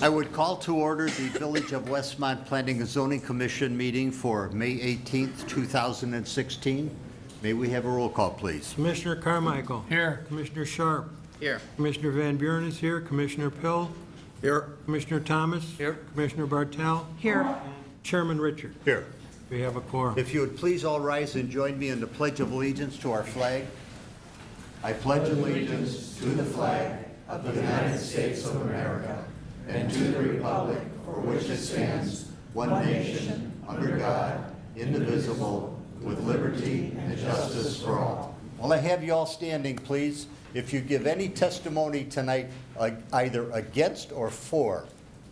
I would call to order the Village of Westmont Planning and Zoning Commission meeting for May 18th, 2016. May we have a roll call, please? Commissioner Carmichael. Here. Commissioner Sharp. Here. Commissioner Van Buren is here. Commissioner Pill. Here. Commissioner Thomas. Here. Commissioner Bartel. Here. Chairman Richard. Here. We have a quorum. If you would please all rise and join me in the Pledge of Allegiance to our flag. I pledge allegiance to the flag of the United States of America and to the republic for which it stands, one nation, under God, indivisible, with liberty and justice for all. While I have you all standing, please, if you give any testimony tonight, either against or for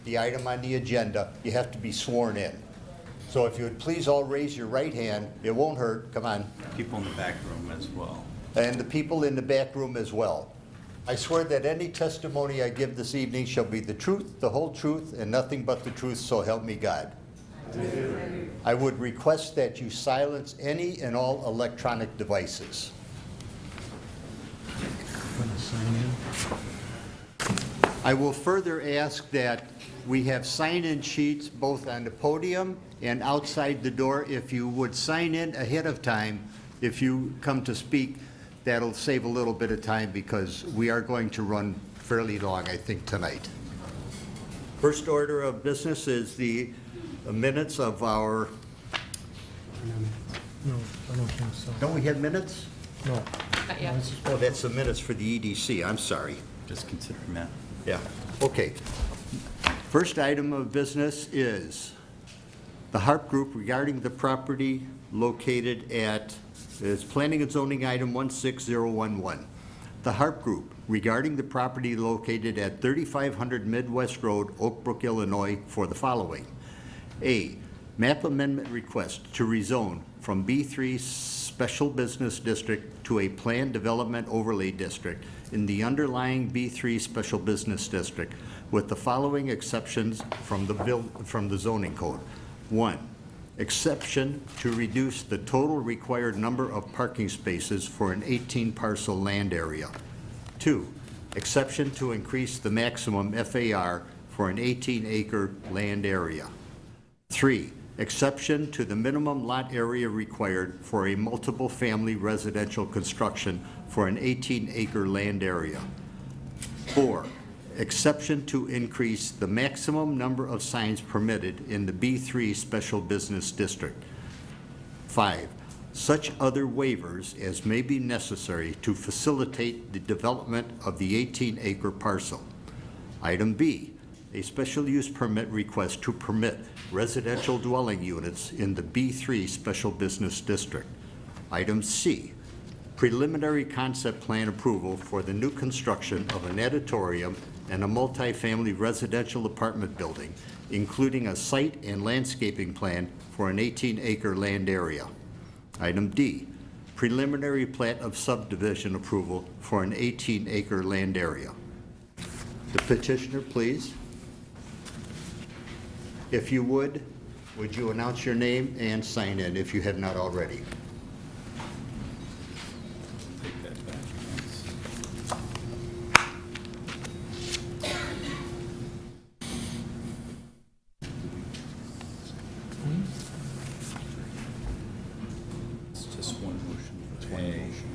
the item on the agenda, you have to be sworn in. So if you would please all raise your right hand, it won't hurt, come on, People in the back room as well. and the people in the back room as well. I swear that any testimony I give this evening shall be the truth, the whole truth, and nothing but the truth, so help me God. I would request that you silence any and all electronic devices. I will further ask that we have sign-in sheets both on the podium and outside the door. If you would sign in ahead of time, if you come to speak, that'll save a little bit of time because we are going to run fairly long, I think, tonight. First order of business is the minutes of our, No, I don't think so. don't we have minutes? No. Not yet. Oh, that's the minutes for the EDC, I'm sorry. Just considering that. Yeah, okay. First item of business is the Harp Group regarding the property located at, is Planning and Zoning Item 16011. The Harp Group regarding the property located at 3500 Midwest Road, Oak Brook, Illinois, for the following. A, map amendment request to rezone from B3 Special Business District to a Planned Development Overlay District in the underlying B3 Special Business District with the following exceptions from the zoning code. 1, exception to reduce the total required number of parking spaces for an 18 parcel land area. 2, exception to increase the maximum FAR for an 18 acre land area. 3, exception to the minimum lot area required for a multiple family residential construction for an 18 acre land area. 4, exception to increase the maximum number of signs permitted in the B3 Special Business District. 5, such other waivers as may be necessary to facilitate the development of the 18 acre parcel. Item B, a special use permit request to permit residential dwelling units in the B3 Special Business District. Item C, preliminary concept plan approval for the new construction of an auditorium and a multifamily residential apartment building, including a site and landscaping plan for an 18 acre land area. Item D, preliminary plat of subdivision approval for an 18 acre land area. The petitioner, please. If you would you announce your name and sign in if you have not already? Take that back. It's just one motion. It's one motion.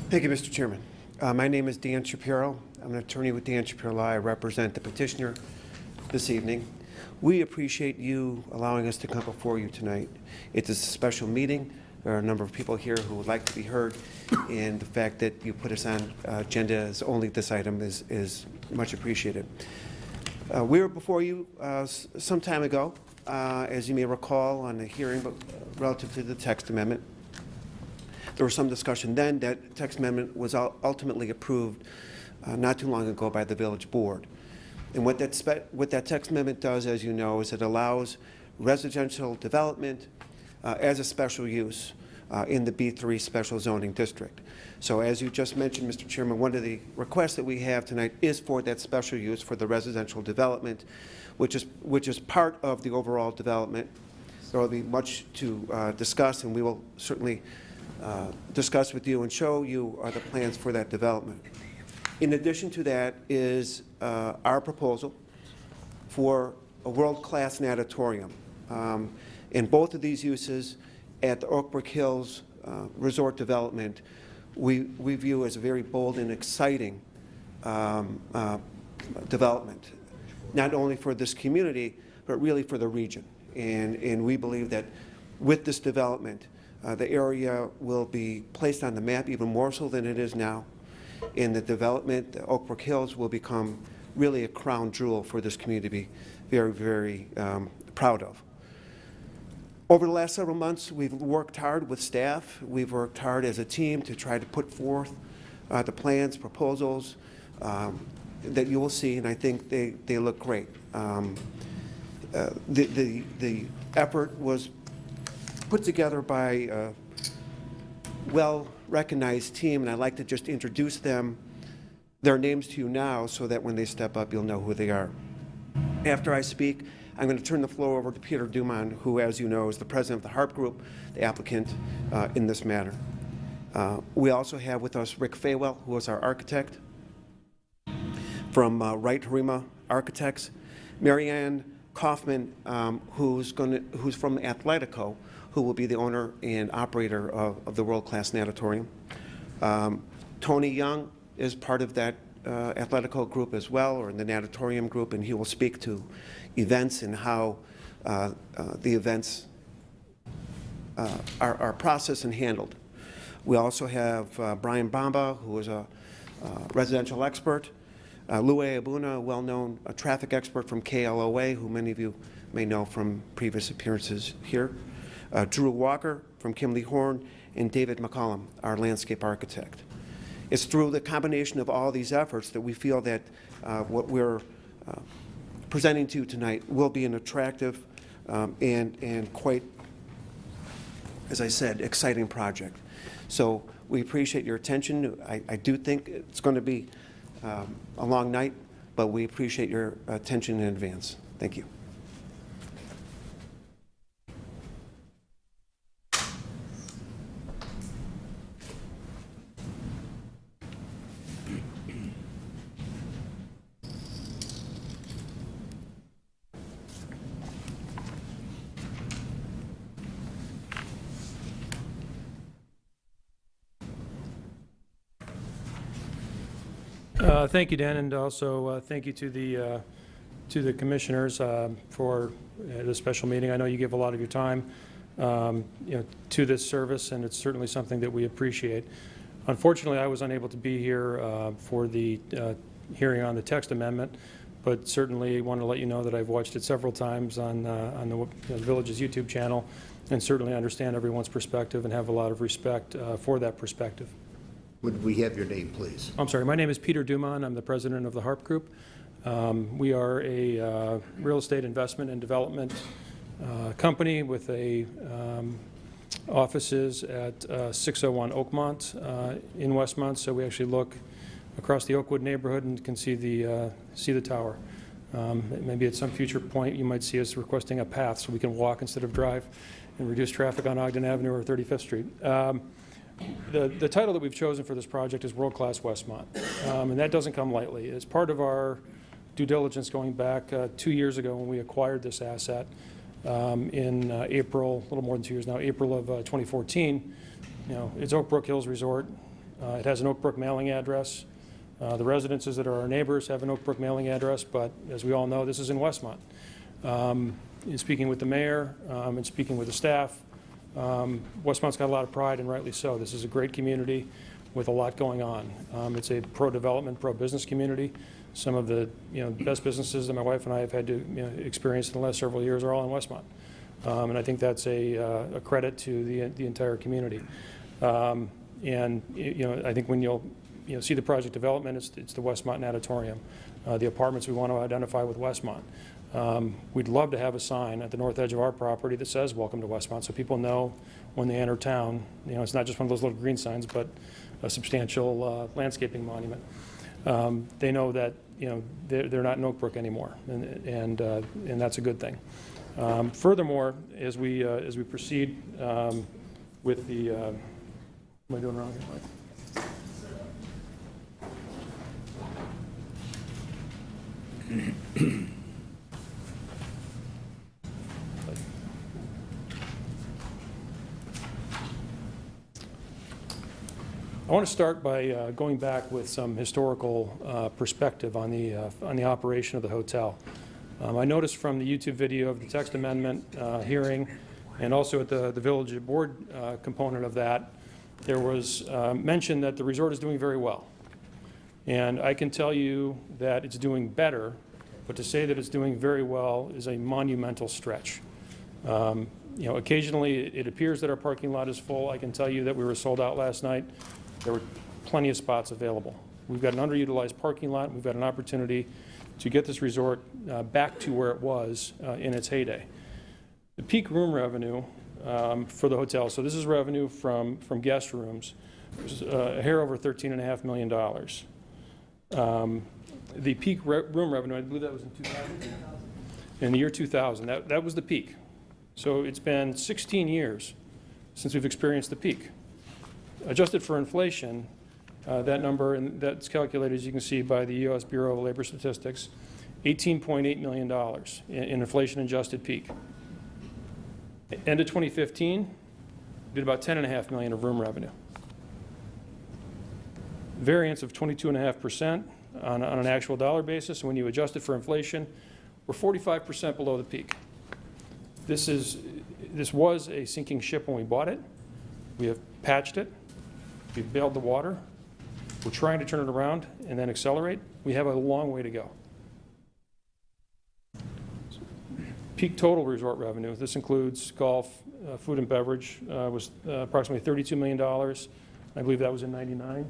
Thank you, Mr. Chairman. My name is Dan Shapiro. I'm an attorney with Dan Shapiro Law. I represent the petitioner this evening. We appreciate you allowing us to come before you tonight. It's a special meeting. There are a number of people here who would like to be heard, and the fact that you put us on agenda as only this item is much appreciated. We were before you some time ago, as you may recall, on a hearing relative to the text amendment. There was some discussion then that text amendment was ultimately approved not too long ago by the village board. And what that text amendment does, as you know, is it allows residential development as a special use in the B3 special zoning district. So as you just mentioned, Mr. Chairman, one of the requests that we have tonight is for that special use for the residential development, which is part of the overall development There will be much to discuss, and we will certainly discuss with you and show you the plans for that development. In addition to that is our proposal for a world-class natatorium. In both of these uses at the Oak Brook Hills Resort Development, we view as a very bold and exciting development, not only for this community, but really for the region. And we believe that with this development, the area will be placed on the map even more so than it is now. In the development, the Oak Brook Hills will become really a crown jewel for this community to be very, very proud of. Over the last several months, we've worked hard with staff. We've worked hard as a team to try to put forth the plans, proposals that you will see, and I think they look great. The effort was put together by a well-recognized team, and I'd like to just introduce their names to you now so that when they step up, you'll know who they are. After I speak, I'm going to turn the floor over to Peter Dumont, who, as you know, is the president of the Harp Group, the applicant in this matter. We also have with us Rick Faywell, who is our architect from Wright Harima Architects, Marianne Kaufman, who's from Athletico, who will be the owner and operator of the world-class natatorium. Tony Young is part of that Athletico group as well, or in the natatorium group, and he will speak to events and how the events are processed and handled. We also have Brian Bamba, who is a residential expert, Lue Abuna, a well-known traffic expert from KLOA, who many of you may know from previous appearances here, Drew Walker from Kimley Horn, and David McCollum, our landscape architect. It's through the combination of all these efforts that we feel that what we're presenting to you tonight will be an attractive and quite, as I said, exciting project. So we appreciate your attention. I do think it's going to be a long night, but we appreciate your attention in advance. Thank you. Thank you, Dan, and also thank you to the commissioners for this special meeting. I know you give a lot of your time, to this service, and it's certainly something that we appreciate. Unfortunately, I was unable to be here for the hearing on the text amendment, but certainly want to let you know that I've watched it several times on the Village's YouTube channel, and certainly understand everyone's perspective and have a lot of respect for that perspective. Would we have your name, please? I'm sorry, my name is Peter Dumont. I'm the president of the Harp Group. We are a real estate investment and development company with offices at 601 Oakmont in Westmont. So we actually look across the Oakwood neighborhood and can see the tower. Maybe at some future point you might see us requesting a path so we can walk instead of drive and reduce traffic on Ogden Avenue or 35th Street. The title that we've chosen for this project is World Class Westmont, and that doesn't come lightly. As part of our due diligence going back 2 years ago when we acquired this asset in April, a little more than 2 years now, April of 2014, it's Oak Brook Hills Resort. It has an Oak Brook mailing address. The residences that are our neighbors have an Oak Brook mailing address, but as we all know, this is in Westmont. In speaking with the mayor and speaking with the staff, Westmont's got a lot of pride, and rightly so. This is a great community with a lot going on. It's a pro-development, pro-business community. Some of the best businesses that my wife and I have had to experience in the last several years are all in Westmont, and I think that's a credit to the entire community. And I think when you'll see the project development, it's the Westmont Natatorium, the apartments we want to identify with Westmont. We'd love to have a sign at the north edge of our property that says "Welcome to Westmont," so people know when they enter town. It's not just one of those little green signs, but a substantial landscaping monument. They know that they're not in Oak Brook anymore, and that's a good thing. Furthermore, as we proceed with the, am I doing wrong here, Mike? I want to start by going back with some historical perspective on the operation of the hotel. I noticed from the YouTube video of the text amendment hearing and also at the village board component of that, there was mention that the resort is doing very well. And I can tell you that it's doing better, but to say that it's doing very well is a monumental stretch. You know, occasionally it appears that our parking lot is full. I can tell you that we were sold out last night. There were plenty of spots available. We've got an underutilized parking lot. We've got an opportunity to get this resort back to where it was in its heyday. The peak room revenue for the hotel, so this is revenue from guest rooms, was a hair over $13.5 million. The peak room revenue, I believe that was in 2000? In the year 2000, that was the peak. So it's been 16 years since we've experienced the peak. Adjusted for inflation, that number, and that's calculated, as you can see, by the U.S. Bureau of Labor Statistics, $18.8 million in inflation-adjusted peak. End of 2015, did about $10.5 million of room revenue. Variance of 22.5% on an actual dollar basis. And when you adjust it for inflation, we're 45% below the peak. This was a sinking ship when we bought it. We have patched it. We've bailed the water. We're trying to turn it around and then accelerate. We have a long way to go. Peak total resort revenue, this includes golf, food and beverage, was approximately $32 million. I believe that was in 99.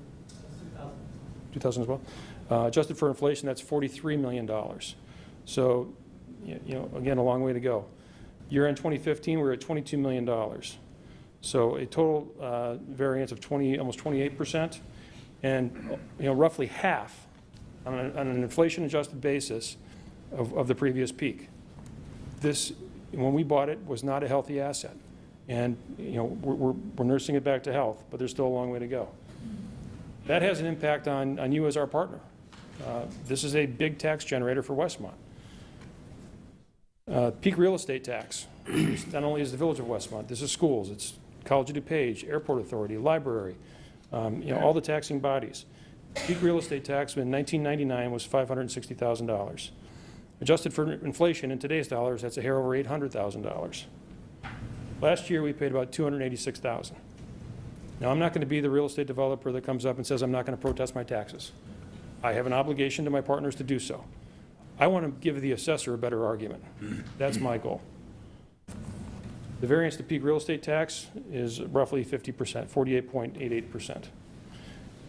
2000 as well. Adjusted for inflation, that's $43 million. So, you know, again, a long way to go. Year-end 2015, we were at $22 million. So a total variance of almost 28%, and you know, roughly half on an inflation-adjusted basis of the previous peak. This, when we bought it, was not a healthy asset, and you know, we're nursing it back to health, but there's still a long way to go. That has an impact on you as our partner. This is a big tax generator for Westmont. Peak real estate tax. Not only is the village of Westmont, this is schools, it's College of DuPage, Airport Authority, library, you know, all the taxing bodies. Peak real estate tax in 1999 was $560,000. Adjusted for inflation in today's dollars, that's a hair over $800,000. Last year, we paid about $286,000. Now, I'm not going to be the real estate developer that comes up and says I'm not going to protest my taxes. I have an obligation to my partners to do so. I want to give the assessor a better argument. That's my goal. The variance to peak real estate tax is roughly 50%, 48.88%.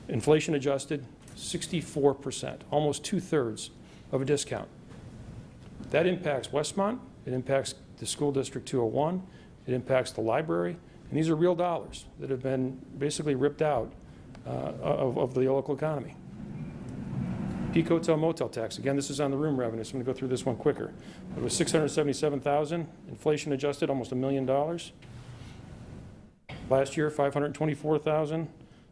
Inflation adjusted, 64%, almost 2/3 of a discount. That impacts Westmont, it impacts the School District 201, it impacts the library, and these are real dollars that have been basically ripped out of the local economy. Peak hotel motel tax, again, this is on the room revenue, so I'm going to go through this one quicker. It was $677,000, inflation adjusted, almost $1 million. Last year, $524,000,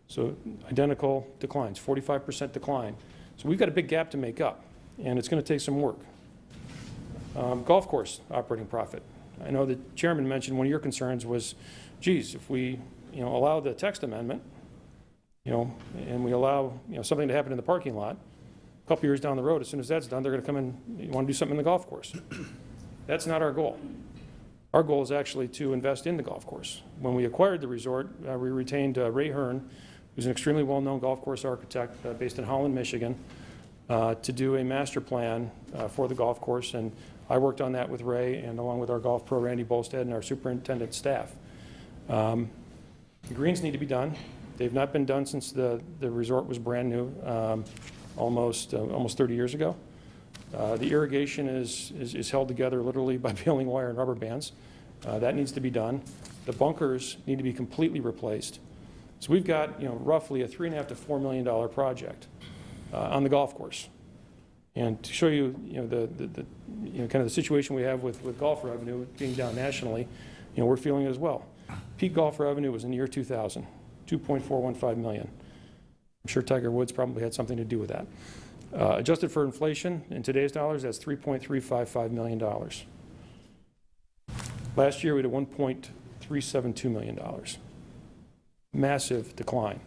so identical declines, 45% decline. So we've got a big gap to make up, and it's going to take some work. Golf course operating profit. I know the chairman mentioned one of your concerns was, geez, if we, you know, allow the text amendment, you know, and we allow, you know, something to happen in the parking lot, a couple years down the road, as soon as that's done, they're going to come in, you want to do something in the golf course. That's not our goal. Our goal is actually to invest in the golf course. When we acquired the resort, we retained Ray Hearn, who's an extremely well-known golf course architect based in Holland, Michigan, to do a master plan for the golf course. And I worked on that with Ray and along with our golf pro, Randy Bolstead, and our superintendent staff. The greens need to be done. They've not been done since the resort was brand new, almost 30 years ago. The irrigation is held together literally by baling wire and rubber bands. That needs to be done. The bunkers need to be completely replaced. So we've got, you know, roughly a $3.5 to $4 million project on the golf course. And to show you, kind of the situation we have with golf revenue being down nationally, we're feeling it as well. Peak golf revenue was in the year 2000, $2.415 million. I'm sure Tiger Woods probably had something to do with that. Adjusted for inflation, in today's dollars, that's $3.355 million. Last year, we had $1.372 million. Massive decline.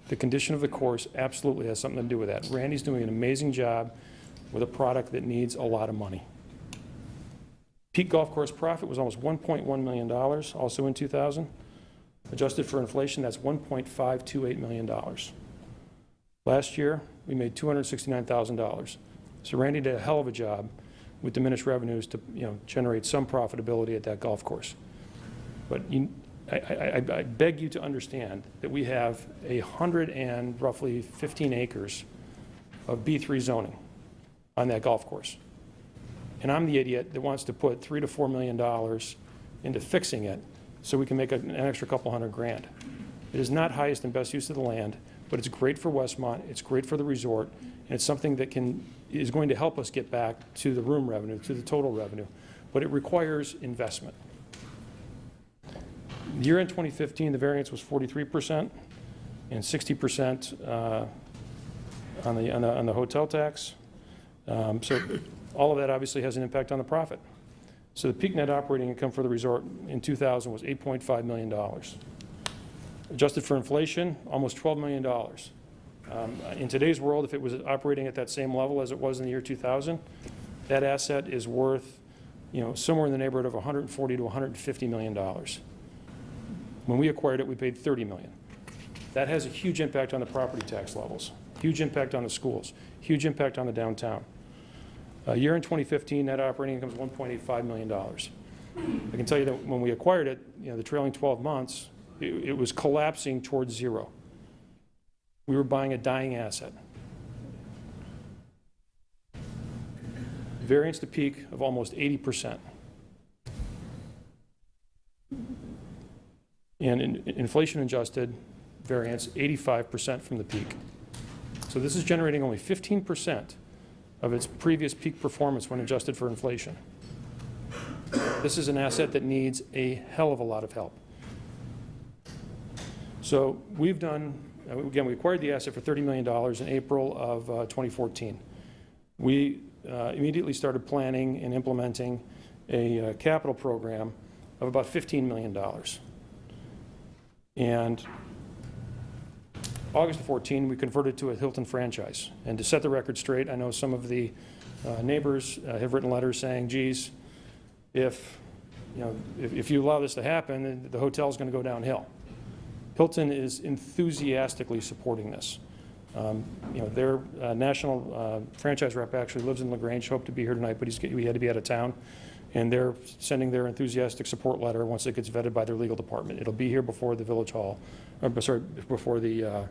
The condition of the course absolutely has something to do with that. Randy's doing an amazing job with a product that needs a lot of money. Peak golf course profit was almost $1.1 million, also in 2000. Adjusted for inflation, that's $1.528 million. Last year, we made $269,000. So Randy did a hell of a job with diminished revenues to generate some profitability at that golf course. But I beg you to understand that we have 100 and roughly 15 acres of B3 zoning on that golf course. And I'm the idiot that wants to put $3 to $4 million into fixing it so we can make an extra couple $100,000. It is not highest and best use of the land, but it's great for Westmont, it's great for the resort, and it's something that is going to help us get back to the room revenue, to the total revenue, but it requires investment. The year in 2015, the variance was 43% and 60% on the hotel tax. So all of that obviously has an impact on the profit. So the peak net operating income for the resort in 2000 was $8.5 million. Adjusted for inflation, almost $12 million. In today's world, if it was operating at that same level as it was in the year 2000, that asset is worth, somewhere in the neighborhood of $140 to $150 million. When we acquired it, we paid $30 million. That has a huge impact on the property tax levels, huge impact on the schools, huge impact on the downtown. Year in 2015, net operating income was $1.85 million. I can tell you that when we acquired it, the trailing 12 months, it was collapsing towards zero. We were buying a dying asset. Variance to peak of almost 80%. And inflation adjusted variance, 85% from the peak. So this is generating only 15% of its previous peak performance when adjusted for inflation. This is an asset that needs a hell of a lot of help. So we've done, again, we acquired the asset for $30 million in April of 2014. We immediately started planning and implementing a capital program of about $15 million. And August of 14, we converted to a Hilton franchise. And to set the record straight, I know some of the neighbors have written letters saying, geez, if you allow this to happen, then the hotel's going to go downhill. Hilton is enthusiastically supporting this. Their national franchise rep actually lives in LaGrange, hoped to be here tonight, but he had to be out of town. And they're sending their enthusiastic support letter once it gets vetted by their legal department. It'll be here before the village hall, before the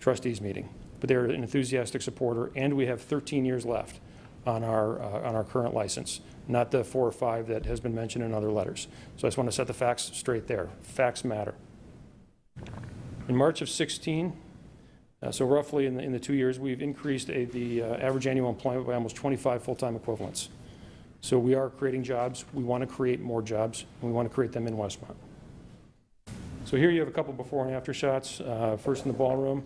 trustees meeting. But they're an enthusiastic supporter, and we have 13 years left on our current license, not the 4 or 5 that has been mentioned in other letters. So I just want to set the facts straight there. Facts matter. In March of 16, so roughly in the 2 years, we've increased the average annual employment by almost 25 full-time equivalents. So we are creating jobs. We want to create more jobs, and we want to create them in Westmont. So here you have a couple before and after shots. First in the ballroom,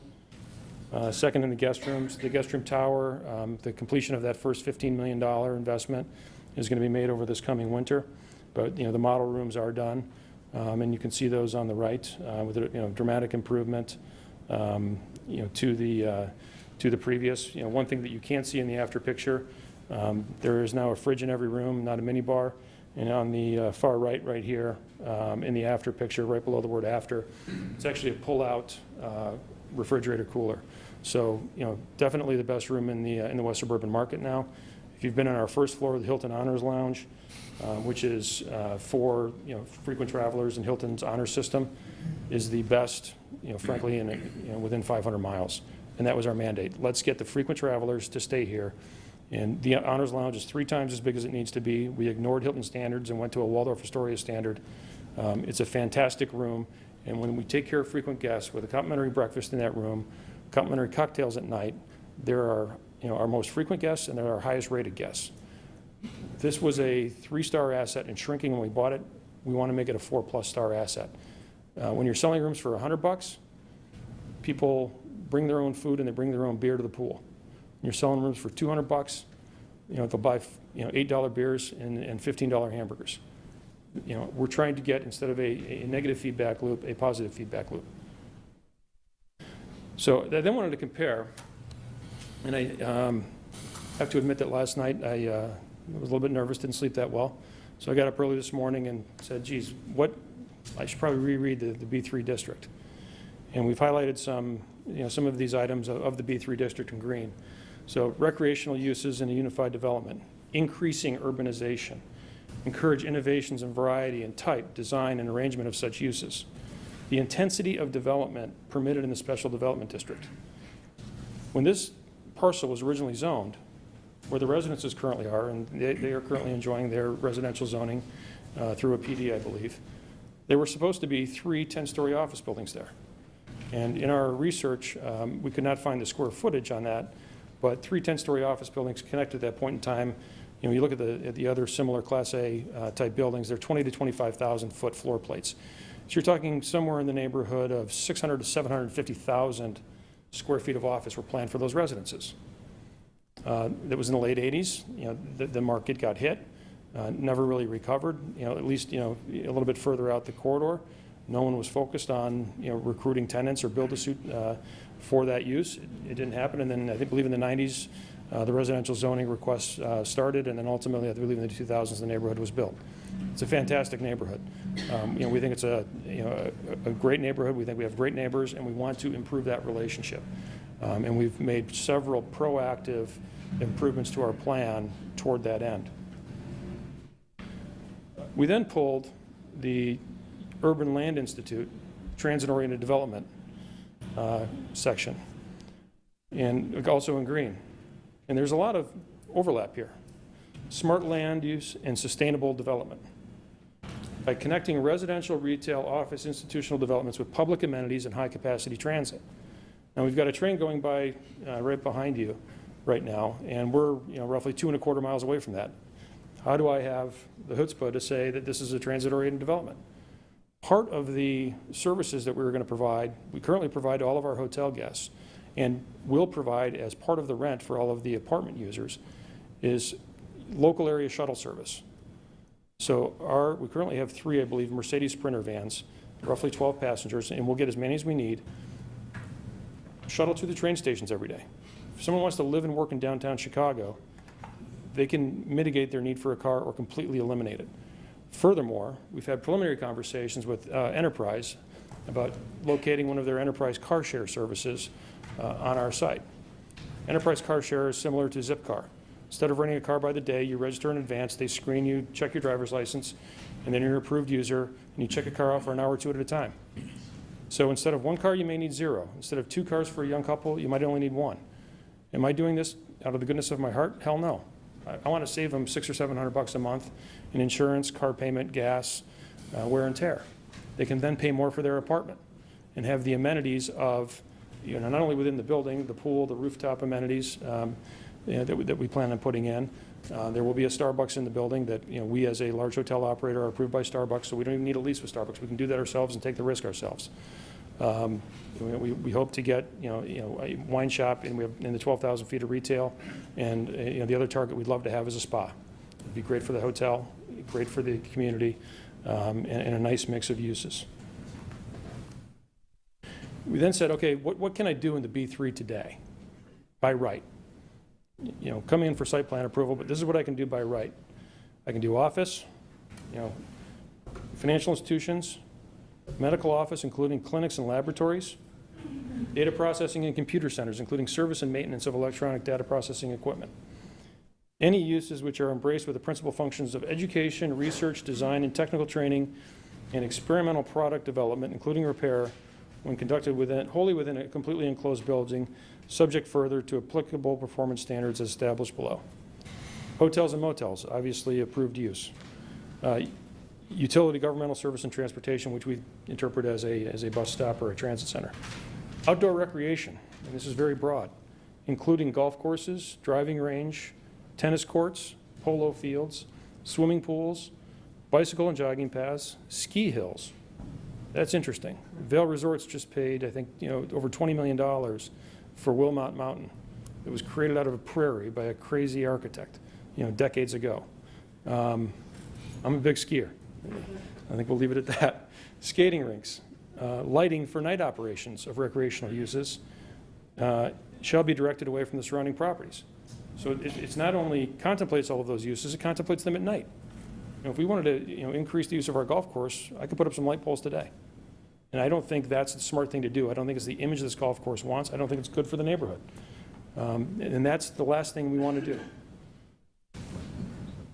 second in the guest rooms. The guest room tower, the completion of that first $15 million investment is going to be made over this coming winter. But the model rooms are done, and you can see those on the right with a dramatic improvement to the previous. One thing that you can't see in the after picture. There is now a fridge in every room, not a mini bar. And on the far right here, in the after picture, right below the word after, it's actually a pull-out refrigerator cooler. So, definitely the best room in the West Suburban market now. If you've been on our first floor of the Hilton Honors Lounge, which is for frequent travelers, and Hilton's honor system is the best, frankly, within 500 miles. And that was our mandate. Let's get the frequent travelers to stay here. And the Honors Lounge is 3 times as big as it needs to be. We ignored Hilton standards and went to a Waldorf Astoria standard. It's a fantastic room. And when we take care of frequent guests with a complimentary breakfast in that room, complimentary cocktails at night, there are our most frequent guests and they're our highest rated guests. This was a 3-star asset and shrinking when we bought it. We want to make it a 4+ star asset. When you're selling rooms for $100, people bring their own food and they bring their own beer to the pool. When you're selling rooms for $200, they'll buy $8 beers and $15 hamburgers. We're trying to get, instead of a negative feedback loop, a positive feedback loop. So I then wanted to compare, and I have to admit that last night I was a little bit nervous, didn't sleep that well. So I got up early this morning and said, geez, I should probably reread the B3 district. And we've highlighted some of these items of the B3 district in green. So recreational uses in a unified development, increasing urbanization, encourage innovations in variety and type, design, and arrangement of such uses. The intensity of development permitted in the special development district. When this parcel was originally zoned, where the residences currently are, and they are currently enjoying their residential zoning through a PD, I believe, there were supposed to be 3 10-story office buildings there. And in our research, we could not find the square footage on that, but 3 10-story office buildings connected at that point in time. You look at the other similar Class A type buildings, they're 20 to 25,000 foot floor plates. So you're talking somewhere in the neighborhood of 600 to 750,000 square feet of office were planned for those residences. That was in the late 80s. The market got hit, never really recovered. At least a little bit further out the corridor, no one was focused on recruiting tenants or build-to-suit for that use. It didn't happen, and then I believe in the 90s, the residential zoning requests started, and then ultimately, I believe in the 2000s, the neighborhood was built. It's a fantastic neighborhood. We think it's a great neighborhood. We think we have great neighbors, and we want to improve that relationship. And we've made several proactive improvements to our plan toward that end. We then pulled the Urban Land Institute Transit-Oriented Development section, and also in green. And there's a lot of overlap here. Smart land use and sustainable development. By connecting residential, retail, office, institutional developments with public amenities and high-capacity transit. Now, we've got a train going by right behind you right now, and we're roughly 2¼ miles away from that. How do I have the chutzpah to say that this is a transit-oriented development? Part of the services that we're going to provide, we currently provide to all of our hotel guests, and will provide as part of the rent for all of the apartment users, is local area shuttle service. So we currently have 3, I believe, Mercedes Sprinter vans, roughly 12 passengers, and we'll get as many as we need. Shuttle to the train stations every day. If someone wants to live and work in downtown Chicago, they can mitigate their need for a car or completely eliminate it. Furthermore, we've had preliminary conversations with Enterprise about locating one of their Enterprise car share services on our site. Enterprise car share is similar to Zipcar. Instead of renting a car by the day, you register in advance, they screen you, check your driver's license, and then you're an approved user, and you check a car out for an hour or 2 at a time. So instead of 1 car, you may need 0. Instead of 2 cars for a young couple, you might only need 1. Am I doing this out of the goodness of my heart? Hell no. I want to save them $600 or $700 a month in insurance, car payment, gas, wear and tear. They can then pay more for their apartment and have the amenities of, not only within the building, the pool, the rooftop amenities that we plan on putting in. There will be a Starbucks in the building that we as a large hotel operator are approved by Starbucks, so we don't even need a lease with Starbucks. We can do that ourselves and take the risk ourselves. We hope to get a wine shop, and we have in the 12,000 feet of retail, and the other target we'd love to have is a spa. It'd be great for the hotel, great for the community, and a nice mix of uses. We then said, okay, what can I do in the B3 today by right? Coming in for site plan approval, but this is what I can do by right. I can do office, financial institutions, medical office, including clinics and laboratories, data processing and computer centers, including service and maintenance of electronic data processing equipment. Any uses which are embraced with the principal functions of education, research, design, and technical training, and experimental product development, including repair, when conducted wholly within a completely enclosed building, subject further to applicable performance standards as established below. Hotels and motels, obviously approved use. Utility, governmental service, and transportation, which we interpret as a bus stop or a transit center. Outdoor recreation, and this is very broad, including golf courses, driving range, tennis courts, polo fields, swimming pools, bicycle and jogging paths, ski hills. That's interesting. Vail Resorts just paid, I think, over $20 million for Wilmot Mountain. It was created out of a prairie by a crazy architect, decades ago. I'm a big skier. I think we'll leave it at that. Skating rinks, lighting for night operations of recreational uses shall be directed away from the surrounding properties. So it's not only contemplates all of those uses, it contemplates them at night. If we wanted to increase the use of our golf course, I could put up some light poles today. And I don't think that's the smart thing to do. I don't think it's the image this golf course wants. I don't think it's good for the neighborhood. And that's the last thing we want to do.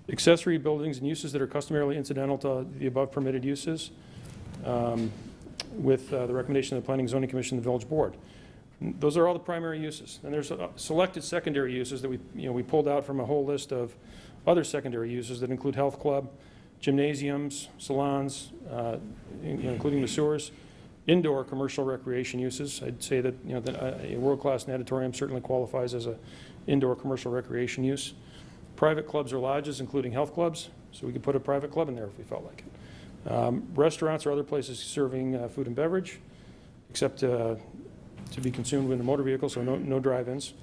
Accessory buildings and uses that are customarily incidental to the above permitted uses, with the recommendation of the Planning and Zoning Commission and the Village Board. Those are all the primary uses. And there's selected secondary uses that we pulled out from a whole list of other secondary uses that include health club, gymnasiums, salons, including masseurs, indoor commercial recreation uses. I'd say that a world-class natatorium certainly qualifies as an indoor commercial recreation use. Private clubs or lodges, including health clubs, so we could put a private club in there if we felt like it. Restaurants or other places serving food and beverage, except to be consumed in a motor vehicle, so no drive-ins.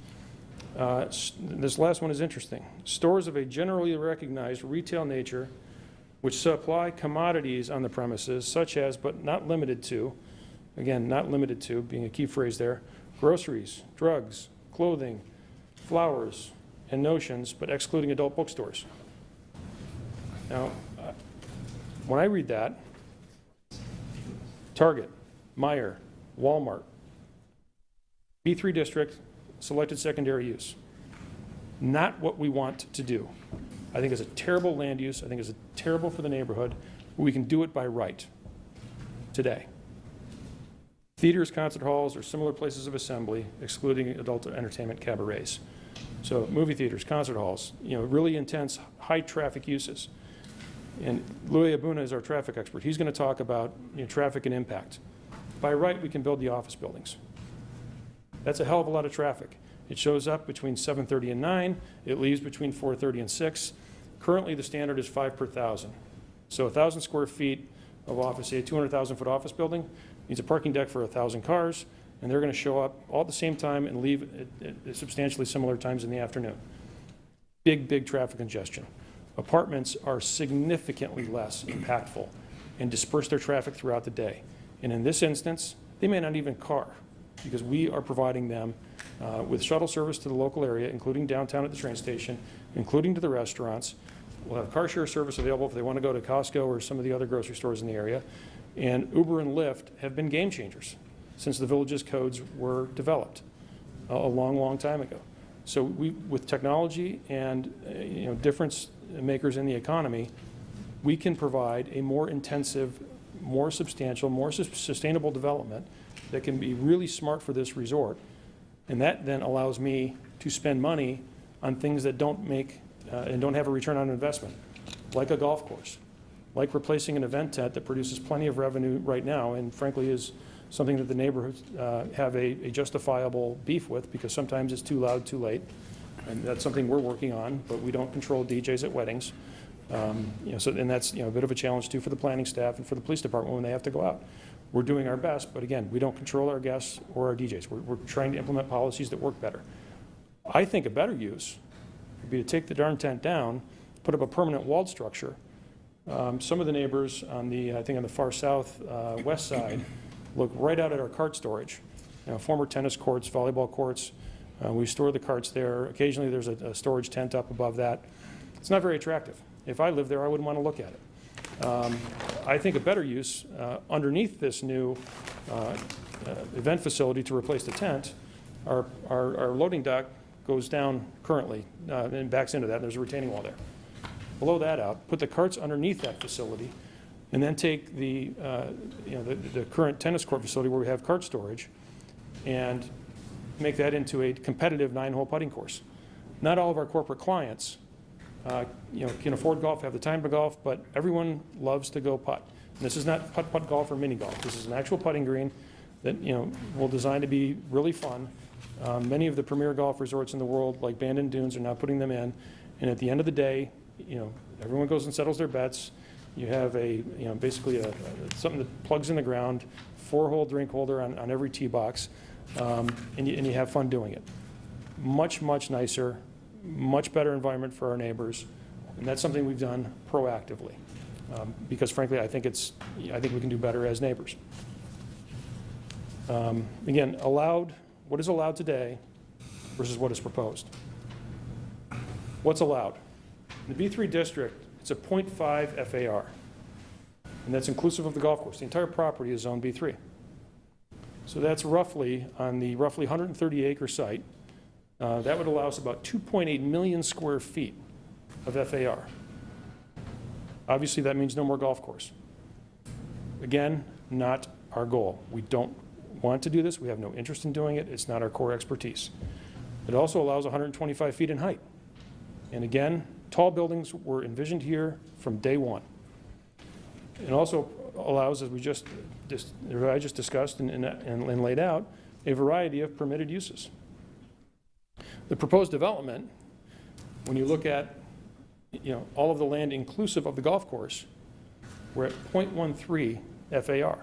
This last one is interesting. Stores of a generally recognized retail nature which supply commodities on the premises, such as, but not limited to, again, not limited to, being a key phrase there, groceries, drugs, clothing, flowers, and notions, but excluding adult bookstores. Now, when I read that, Target, Meijer, Walmart, B3 district, selected secondary use. Not what we want to do. I think it's a terrible land use. I think it's terrible for the neighborhood. We can do it by right today. Theaters, concert halls, or similar places of assembly, excluding adult entertainment cabarets. So movie theaters, concert halls, really intense, high traffic uses. And Louis Abuna is our traffic expert. He's going to talk about traffic and impact. By right, we can build the office buildings. That's a hell of a lot of traffic. It shows up between 7:30 and 9. It leaves between 4:30 and 6. Currently, the standard is 5 per 1,000. So 1,000 square feet of office, say a 200,000 foot office building, needs a parking deck for 1,000 cars, and they're going to show up all at the same time and leave at substantially similar times in the afternoon. Big traffic congestion. Apartments are significantly less impactful and disperse their traffic throughout the day. And in this instance, they may not even car, because we are providing them with shuttle service to the local area, including downtown at the train station, including to the restaurants. We'll have car share service available if they want to go to Costco or some of the other grocery stores in the area. And Uber and Lyft have been game changers since the Village's codes were developed a long time ago. So with technology and difference makers in the economy, we can provide a more intensive, more substantial, more sustainable development that can be really smart for this resort. And that then allows me to spend money on things that don't make and don't have a return on investment, like a golf course, like replacing an event tent that produces plenty of revenue right now, and frankly is something that the neighborhoods have a justifiable beef with, because sometimes it's too loud, too late. And that's something we're working on, but we don't control DJs at weddings. And that's a bit of a challenge too for the planning staff and for the police department when they have to go out. We're doing our best, but again, we don't control our guests or our DJs. We're trying to implement policies that work better. I think a better use would be to take the darn tent down, put up a permanent walled structure. Some of the neighbors on the, I think on the far south west side, look right out at our cart storage. Former tennis courts, volleyball courts. We store the carts there. Occasionally there's a storage tent up above that. It's not very attractive. If I lived there, I wouldn't want to look at it. I think a better use underneath this new event facility to replace the tent, our loading dock goes down currently and backs into that, and there's a retaining wall there. Blow that out, put the carts underneath that facility, and then take the current tennis court facility where we have cart storage and make that into a competitive 9-hole putting course. Not all of our corporate clients can afford golf, have the time to golf, but everyone loves to go putt. And this is not putt golf or mini golf. This is an actual putting green that we'll design to be really fun Many of the premier golf resorts in the world, like Bandon Dunes, are now putting them in. And at the end of the day, everyone goes and settles their bets. You have basically something that plugs in the ground, 4-hole drink holder on every tee box, and you have fun doing it. Much, much nicer, much better environment for our neighbors, and that's something we've done proactively. Because frankly, I think we can do better as neighbors. Again, what is allowed today versus what is proposed. What's allowed? In the B3 district, it's a 0.5 FAR, and that's inclusive of the golf course. The entire property is zone B3. So that's roughly, on the roughly 130-acre site, that would allow us about 2.8 million square feet of FAR. Obviously, that means no more golf course. Again, not our goal. We don't want to do this. We have no interest in doing it. It's not our core expertise. It also allows 125 feet in height. And again, tall buildings were envisioned here from day one. It also allows, as I just discussed and laid out, a variety of permitted uses. The proposed development, when you look at all of the land inclusive of the golf course, we're at 0.13 FAR.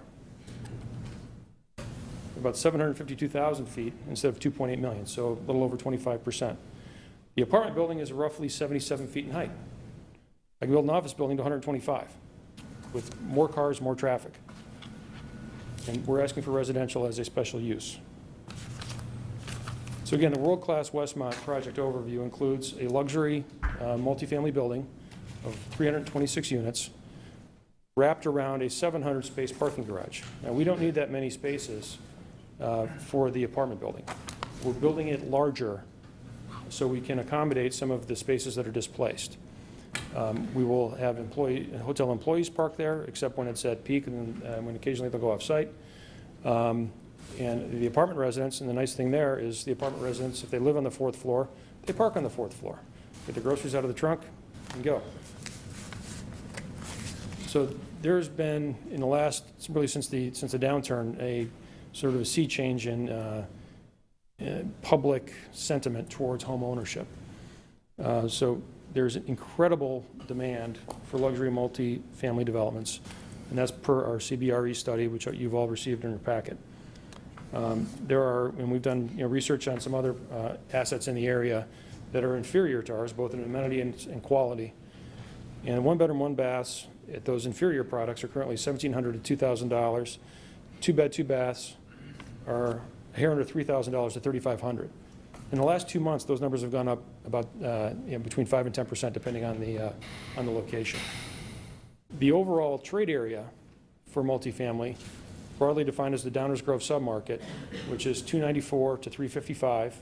About 752,000 feet instead of 2.8 million, so a little over 25%. The apartment building is roughly 77 feet in height. I can build an office building to 125 with more cars, more traffic. And we're asking for residential as a special use. So again, the world-class Westmont project overview includes a luxury multifamily building of 326 units wrapped around a 700-space parking garage. Now, we don't need that many spaces for the apartment building. We're building it larger so we can accommodate some of the spaces that are displaced. We will have hotel employees park there, except when it's at peak, and when occasionally they'll go off-site. And the apartment residents, and the nice thing there is the apartment residents, if they live on the 4th floor, they park on the 4th floor. Get their groceries out of the trunk and go. So there's been, in the last, really since the downturn, a sort of a sea change in public sentiment towards home ownership. So there's incredible demand for luxury multi-family developments, and that's per our CBRE study, which you've all received in your packet. And we've done research on some other assets in the area that are inferior to ours, both in amenity and quality. And 1-bedroom, 1-baths at those inferior products are currently $1,700 to $2,000. 2-bed, 2-baths are a hair under $3,000 to $3,500. In the last 2 months, those numbers have gone up about between 5 and 10%, depending on the location. The overall trade area for multifamily, broadly defined as the Downers Grove submarket, which is 294 to 355,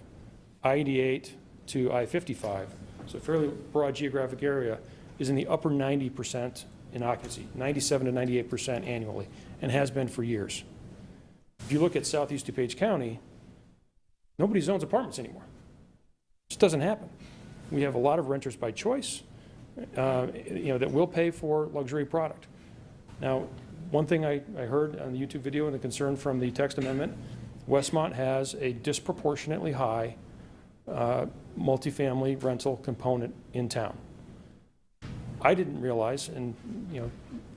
I-88 to I-55, so a fairly broad geographic area, is in the upper 90% in occupancy, 97 to 98% annually, and has been for years. If you look at Southeast DuPage County, nobody owns apartments anymore. It just doesn't happen. We have a lot of renters by choice, that will pay for luxury product. Now, one thing I heard on the YouTube video and the concern from the text amendment, Westmont has a disproportionately high multifamily rental component in town. I didn't realize, and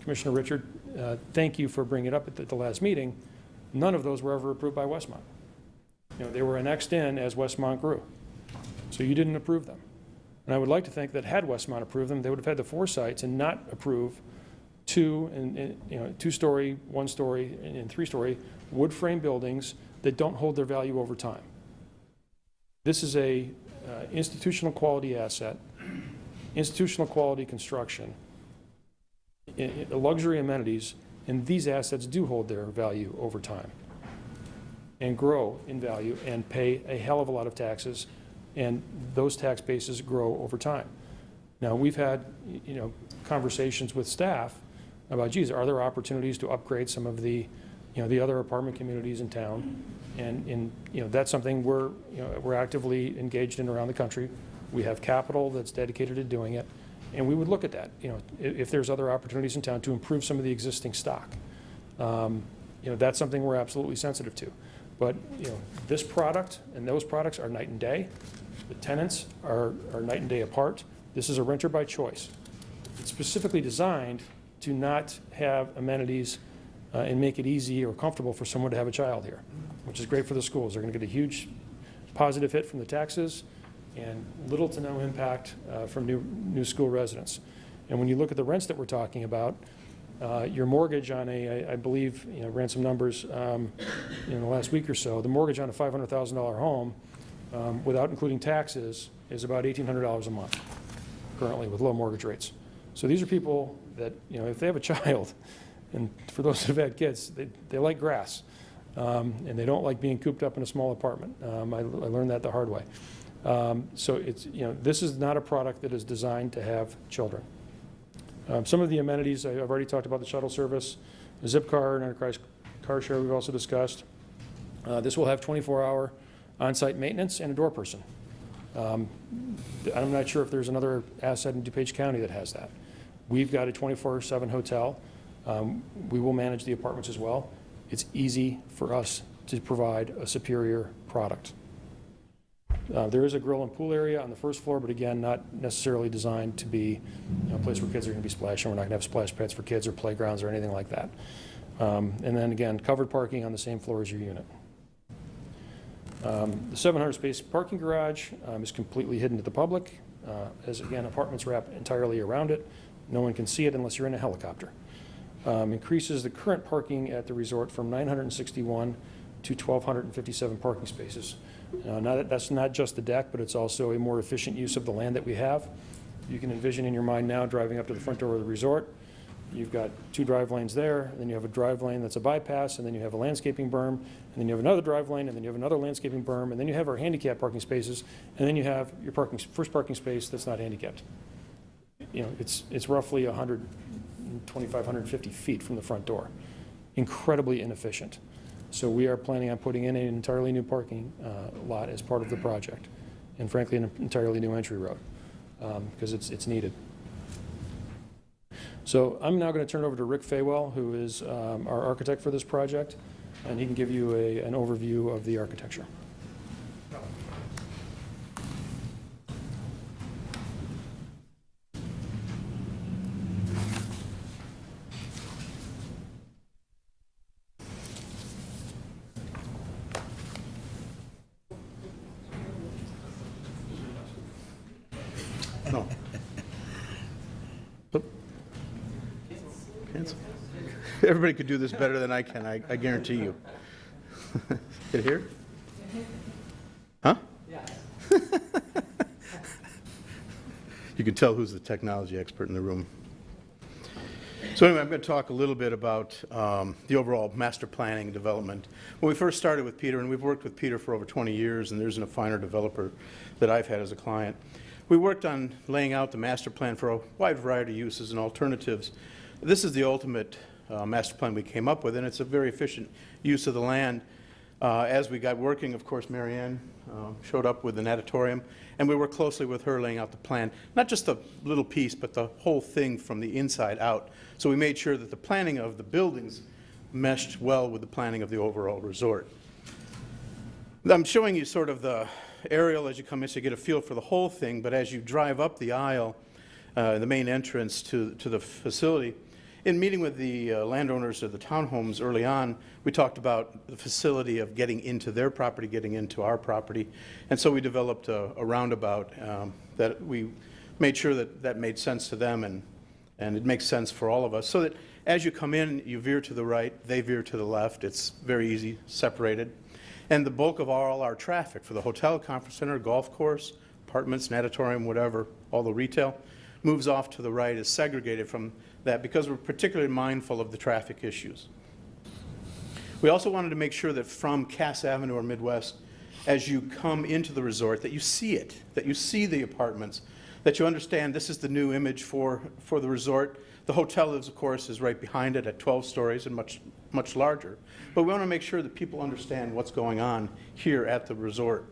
Commissioner Richard, thank you for bringing it up at the last meeting, none of those were ever approved by Westmont. They were annexed in as Westmont grew. So you didn't approve them. And I would like to think that had Westmont approved them, they would have had the foresight to not approve 2-story, 1-story, and 3-story wood frame buildings that don't hold their value over time. This is a institutional quality asset, institutional quality construction, luxury amenities, and these assets do hold their value over time and grow in value and pay a hell of a lot of taxes, and those tax bases grow over time. Now, we've had conversations with staff about, geez, are there opportunities to upgrade some of the other apartment communities in town? And that's something we're actively engaged in around the country. We have capital that's dedicated to doing it, and we would look at that. If there's other opportunities in town to improve some of the existing stock. that's something we're absolutely sensitive to. But, this product and those products are night and day. The tenants are night and day apart. This is a renter by choice. It's specifically designed to not have amenities and make it easy or comfortable for someone to have a child here, which is great for the schools. They're going to get a huge positive hit from the taxes and little to no impact from new school residents. And when you look at the rents that we're talking about, your mortgage on I believe, ran some numbers in the last week or so, the mortgage on a $500,000 home, without including taxes, is about $1,800 a month currently with low mortgage rates. So these are people that, if they have a child, and for those who've had kids, they like grass, and they don't like being cooped up in a small apartment. I learned that the hard way. So it's, this is not a product that is designed to have children. Some of the amenities, I've already talked about the shuttle service, the zip car and enterprise car share we've also discussed. This will have 24-hour on-site maintenance and a door person. I'm not sure if there's another asset in DuPage County that has that. We've got a 24/7 hotel. We will manage the apartments as well. It's easy for us to provide a superior product. There is a grill and pool area on the first floor, but again, not necessarily designed to be a place where kids are going to be splashing. We're not going to have splash pads for kids or playgrounds or anything like that. And then again, covered parking on the same floor as your unit. The 700-space parking garage is completely hidden to the public, as again, apartments wrap entirely around it. No one can see it unless you're in a helicopter. Increases the current parking at the resort from 961 to 1,257 parking spaces. Now that's not just the deck, but it's also a more efficient use of the land that we have. You can envision in your mind now driving up to the front door of the resort. You've got 2 drive lanes there, and then you have a drive lane that's a bypass, and then you have a landscaping berm, and then you have another drive lane, and then you have another landscaping berm, and then you have our handicap parking spaces, and then you have your first parking space that's not handicapped. It's roughly 125, 150 feet from the front door. Incredibly inefficient. So we are planning on putting in an entirely new parking lot as part of the project, and frankly, an entirely new entry road, because it's needed. So I'm now going to turn it over to Rick Faywell, who is our architect for this project, and he can give you an overview of the architecture. No. Oop. Cancel. Everybody could do this better than I can, I guarantee you. Get it here? Huh? Yeah. You can tell who's the technology expert in the room. So anyway, I'm going to talk a little bit about the overall master planning and development. When we first started with Peter, and we've worked with Peter for over 20 years, and there's a finer developer that I've had as a client, we worked on laying out the master plan for a wide variety of uses and alternatives. This is the ultimate master plan we came up with, and it's a very efficient use of the land. As we got working, of course, Marianne showed up with an natatorium, and we worked closely with her laying out the plan, not just a little piece, but the whole thing from the inside out. So we made sure that the planning of the buildings meshed well with the planning of the overall resort. I'm showing you sort of the aerial as you come in so you get a feel for the whole thing, but as you drive up the aisle, the main entrance to the facility, in meeting with the landowners of the townhomes early on, we talked about the facility of getting into their property, getting into our property, and so we developed a roundabout that we made sure that made sense to them, and it makes sense for all of us, so that as you come in, you veer to the right, they veer to the left. It's very easy, separated. And the bulk of all our traffic for the hotel, conference center, golf course, apartments, natatorium, whatever, all the retail, moves off to the right, is segregated from that because we're particularly mindful of the traffic issues. We also wanted to make sure that from Cass Avenue or Midwest, as you come into the resort, that you see it, that you see the apartments, that you understand this is the new image for the resort. The hotel is, of course, is right behind it at 12 stories and much larger. But we want to make sure that people understand what's going on here at the resort.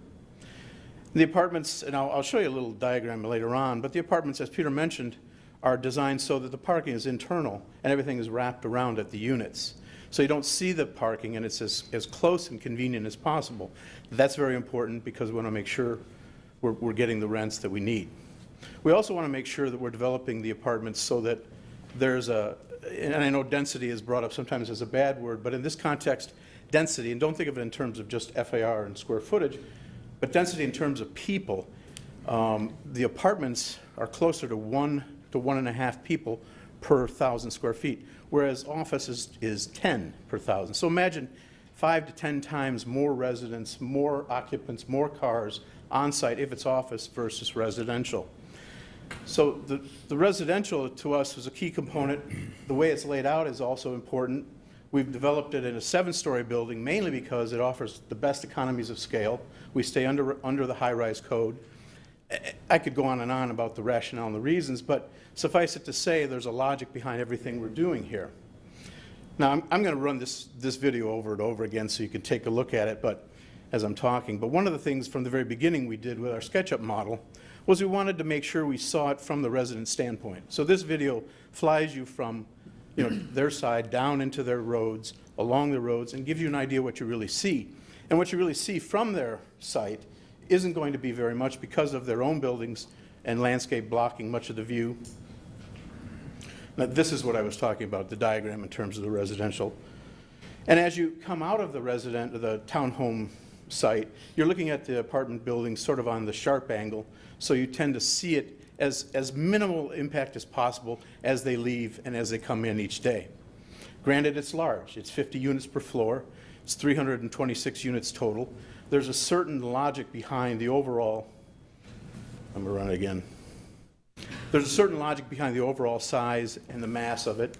The apartments, and I'll show you a little diagram later on, but the apartments, as Peter mentioned, are designed so that the parking is internal and everything is wrapped around at the units. so you don't see the parking and it's as close and convenient as possible. That's very important because we want to make sure we're getting the rents that we need. We also want to make sure that we're developing the apartments so that there's and I know density is brought up sometimes as a bad word, but in this context, density, and don't think of it in terms of just FAR and square footage, but density in terms of people. The apartments are closer to 1 to 1.5 people per 1,000 square feet, whereas office is 10 per 1,000. So imagine 5 to 10 times more residents, more occupants, more cars on site if it's office versus residential. So the residential to us is a key component. The way it's laid out is also important. We've developed it in a 7-story building mainly because it offers the best economies of scale. We stay under the high-rise code. I could go on and on about the rationale and the reasons, but suffice it to say there's a logic behind everything we're doing here. Now, I'm going to run this video over and over again so you can take a look at it but as I'm talking. But one of the things from the very beginning we did with our SketchUp model was we wanted to make sure we saw it from the resident standpoint. So this video flies you from their side down into their roads, along the roads, and gives you an idea what you really see. And what you really see from their site isn't going to be very much because of their own buildings and landscape blocking much of the view. Now, this is what I was talking about, the diagram in terms of the residential. And as you come out of the townhome site, you're looking at the apartment buildings sort of on the sharp angle, so you tend to see it as minimal impact as possible as they leave and as they come in each day. Granted, it's large. It's 50 units per floor. It's 326 units total. There's a certain logic behind the overall, I'm going to run it again. There's a certain logic behind the overall size and the mass of it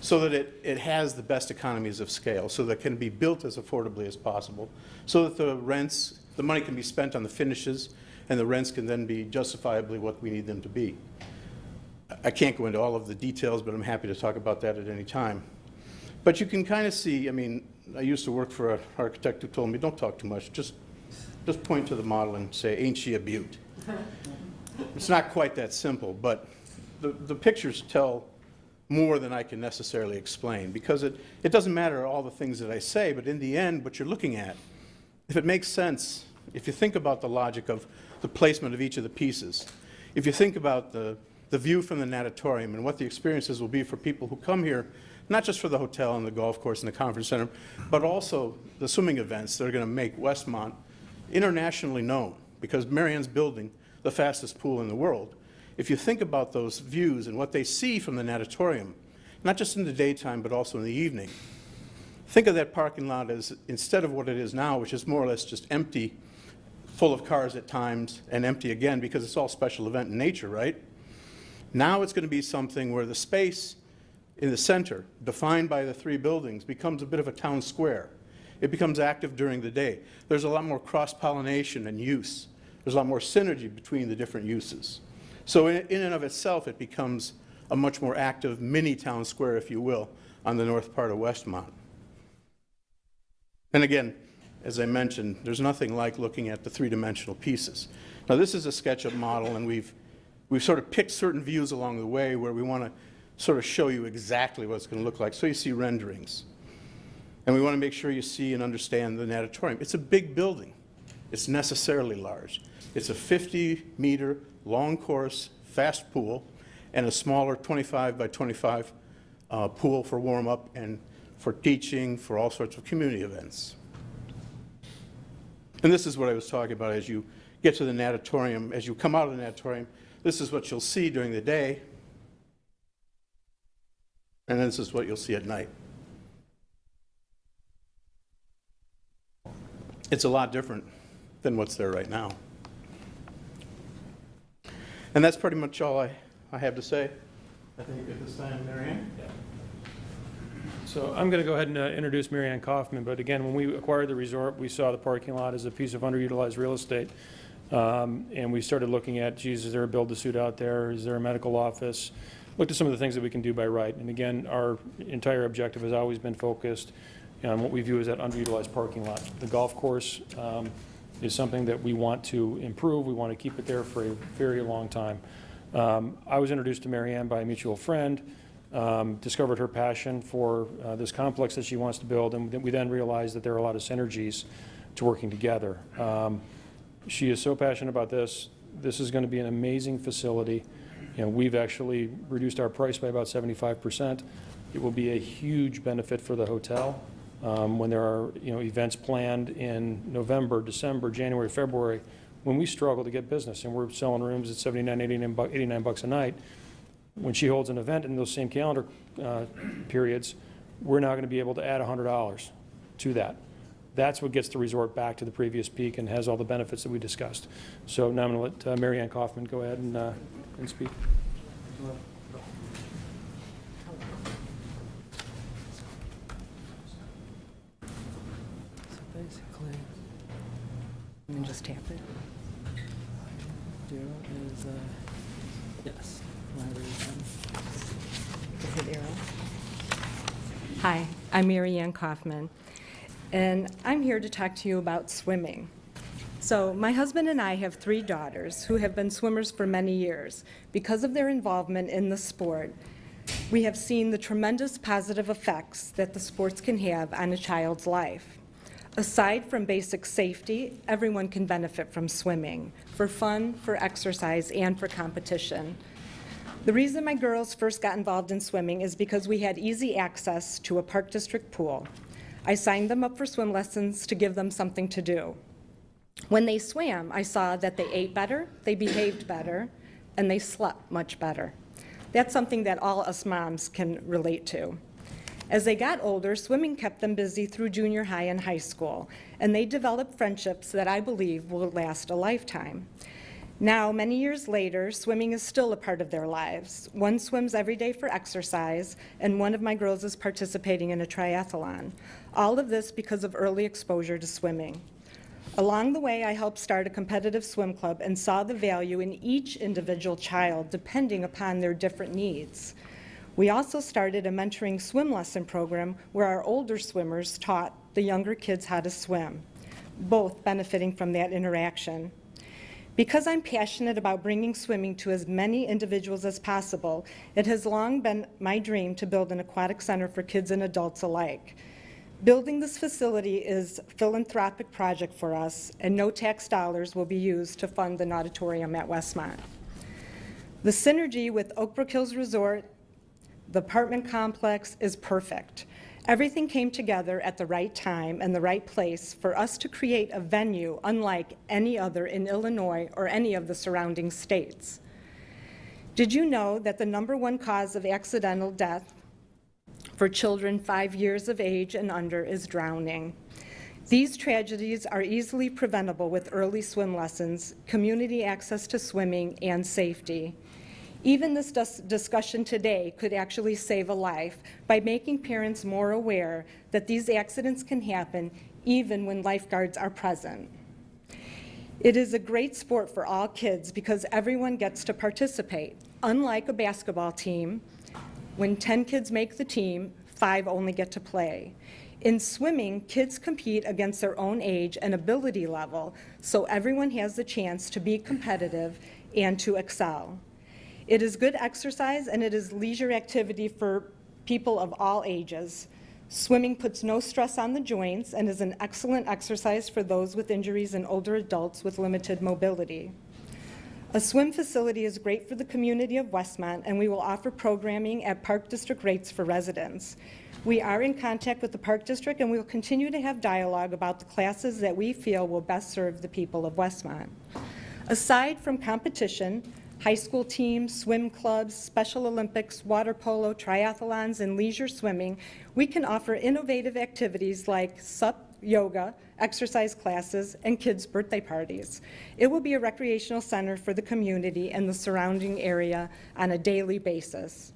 so that it has the best economies of scale, so that it can be built as affordably as possible, so that the money can be spent on the finishes, and the rents can then be justifiably what we need them to be. I can't go into all of the details, but I'm happy to talk about that at any time. But you can kind of see, I used to work for an architect who told me, don't talk too much, just point to the model and say, ain't she a beaut? It's not quite that simple, but the pictures tell more than I can necessarily explain, because it doesn't matter all the things that I say, but in the end, what you're looking at, if it makes sense, if you think about the logic of the placement of each of the pieces, if you think about the view from the natatorium and what the experiences will be for people who come here, not just for the hotel and the golf course and the conference center, but also the swimming events that are going to make Westmont internationally known, because Marianne's building the fastest pool in the world. If you think about those views and what they see from the natatorium, not just in the daytime but also in the evening, think of that parking lot as, instead of what it is now, which is more or less just empty, full of cars at times, and empty again because it's all special event in nature, right? Now it's going to be something where the space in the center, defined by the 3 buildings, becomes a bit of a town square. It becomes active during the day. There's a lot more cross-pollination and use. There's a lot more synergy between the different uses. So in and of itself, it becomes a much more active mini town square, if you will, on the north part of Westmont. And again, as I mentioned, there's nothing like looking at the 3-dimensional pieces. Now, this is a SketchUp model, and we've sort of picked certain views along the way where we want to sort of show you exactly what it's going to look like, so you see renderings. And we want to make sure you see and understand the natatorium. It's a big building. It's necessarily large. It's a 50-meter long course, fast pool, and a smaller 25 by 25 pool for warm-up and for teaching, for all sorts of community events. And this is what I was talking about as you get to the natatorium. As you come out of the natatorium, this is what you'll see during the day, and this is what you'll see at night. It's a lot different than what's there right now. And that's pretty much all I have to say, I think, at this time. Marianne? So I'm going to go ahead and introduce Marianne Kaufman, but again, when we acquired the resort, we saw the parking lot as a piece of underutilized real estate, and we started looking at, geez, is there a build-to-suit out there? Is there a medical office? Looked at some of the things that we can do by right, and again, our entire objective has always been focused on what we view as that underutilized parking lot. The golf course is something that we want to improve. We want to keep it there for a very long time. I was introduced to Marianne by a mutual friend. discovered her passion for this complex that she wants to build, and we then realized that there are a lot of synergies to working together. She is so passionate about this. This is going to be an amazing facility. We've actually reduced our price by about 75%. It will be a huge benefit for the hotel. When there are events planned in November, December, January, February, when we struggle to get business and we're selling rooms at $79, $89 a night, when she holds an event in those same calendar periods, we're now going to be able to add $100 to that. That's what gets the resort back to the previous peak and has all the benefits that we discussed. So now I'm going to let Mary Ann Kaufman go ahead and speak. So basically, and just tap it. Zero is, yes. Hit arrow. Hi, I'm Mary Ann Kaufman, and I'm here to talk to you about swimming. So my husband and I have 3 daughters who have been swimmers for many years. Because of their involvement in the sport, we have seen the tremendous positive effects that the sports can have on a child's life. Aside from basic safety, everyone can benefit from swimming, for fun, for exercise, and for competition. The reason my girls first got involved in swimming is because we had easy access to a Park District pool. I signed them up for swim lessons to give them something to do. When they swam, I saw that they ate better, they behaved better, and they slept much better. That's something that all us moms can relate to. As they got older, swimming kept them busy through junior high and high school, and they developed friendships that I believe will last a lifetime. Now, many years later, swimming is still a part of their lives. One swims every day for exercise, and one of my girls is participating in a triathlon. All of this because of early exposure to swimming. Along the way, I helped start a competitive swim club and saw the value in each individual child depending upon their different needs. We also started a mentoring swim lesson program where our older swimmers taught the younger kids how to swim, both benefiting from that interaction. Because I'm passionate about bringing swimming to as many individuals as possible, it has long been my dream to build an aquatic center for kids and adults alike. Building this facility is a philanthropic project for us, and no tax dollars will be used to fund the nauditorium at Westmont. The synergy with Oakbrook Hills Resort, the apartment complex, is perfect. Everything came together at the right time and the right place for us to create a venue unlike any other in Illinois or any of the surrounding states. Did you know that the #1 cause of accidental death for children 5 years of age and under is drowning? These tragedies are easily preventable with early swim lessons, community access to swimming, and safety. Even this discussion today could actually save a life by making parents more aware that these accidents can happen even when lifeguards are present. It is a great sport for all kids because everyone gets to participate. Unlike a basketball team, when 10 kids make the team, 5 only get to play. In swimming, kids compete against their own age and ability level, so everyone has the chance to be competitive and to excel. It is good exercise and it is leisure activity for people of all ages. Swimming puts no stress on the joints and is an excellent exercise for those with injuries and older adults with limited mobility. A swim facility is great for the community of Westmont, and we will offer programming at Park District rates for residents. We are in contact with the Park District, and we will continue to have dialogue about the classes that we feel will best serve the people of Westmont. Aside from competition, high school teams, swim clubs, Special Olympics, water polo, triathlons, and leisure swimming, we can offer innovative activities like SUP, yoga, exercise classes, and kids' birthday parties. It will be a recreational center for the community and the surrounding area on a daily basis.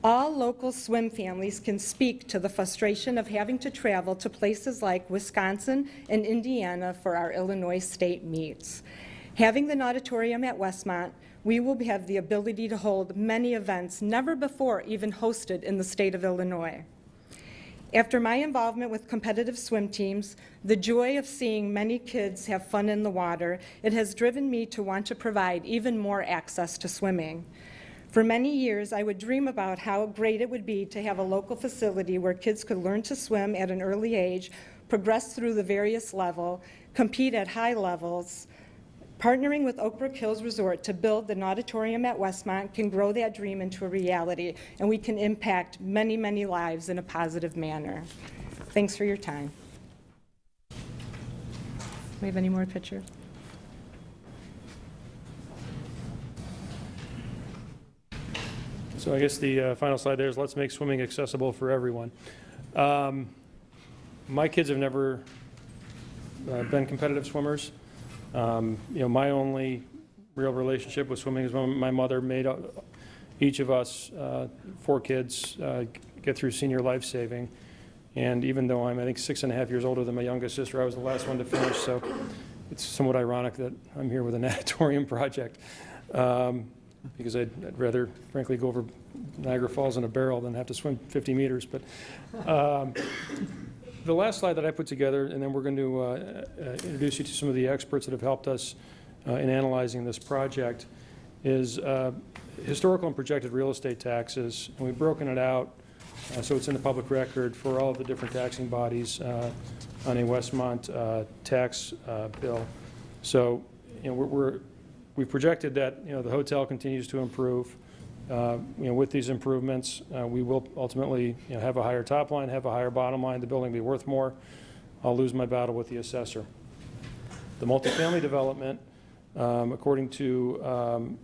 All local swim families can speak to the frustration of having to travel to places like Wisconsin and Indiana for our Illinois state meets. Having the nauditorium at Westmont, we will have the ability to hold many events never before even hosted in the state of Illinois. After my involvement with competitive swim teams, the joy of seeing many kids have fun in the water, it has driven me to want to provide even more access to swimming. For many years, I would dream about how great it would be to have a local facility where kids could learn to swim at an early age, progress through the various levels, compete at high levels. Partnering with Oak Brook Hills Resort to build an auditorium at Westmont can grow that dream into a reality, and we can impact many, many lives in a positive manner. Thanks for your time. We have any more pictures? So I guess the final slide there is let's make swimming accessible for everyone. My kids have never been competitive swimmers. My only real relationship with swimming is when my mother made each of us, 4 kids, get through senior life saving. And even though I'm, I think, 6.5 years older than my youngest sister, I was the last one to finish, so it's somewhat ironic that I'm here with a natatorium project. Because I'd rather, frankly, go over Niagara Falls in a barrel than have to swim 50 meters. But the last slide that I put together, and then we're going to introduce you to some of the experts that have helped us in analyzing this project, is historical and projected real estate taxes. And we've broken it out so it's in the public record for all of the different taxing bodies on a Westmont tax bill. So, we've projected that the hotel continues to improve. With these improvements, we will ultimately have a higher top line, have a higher bottom line, the building will be worth more. I'll lose my battle with the assessor. The multifamily development, according to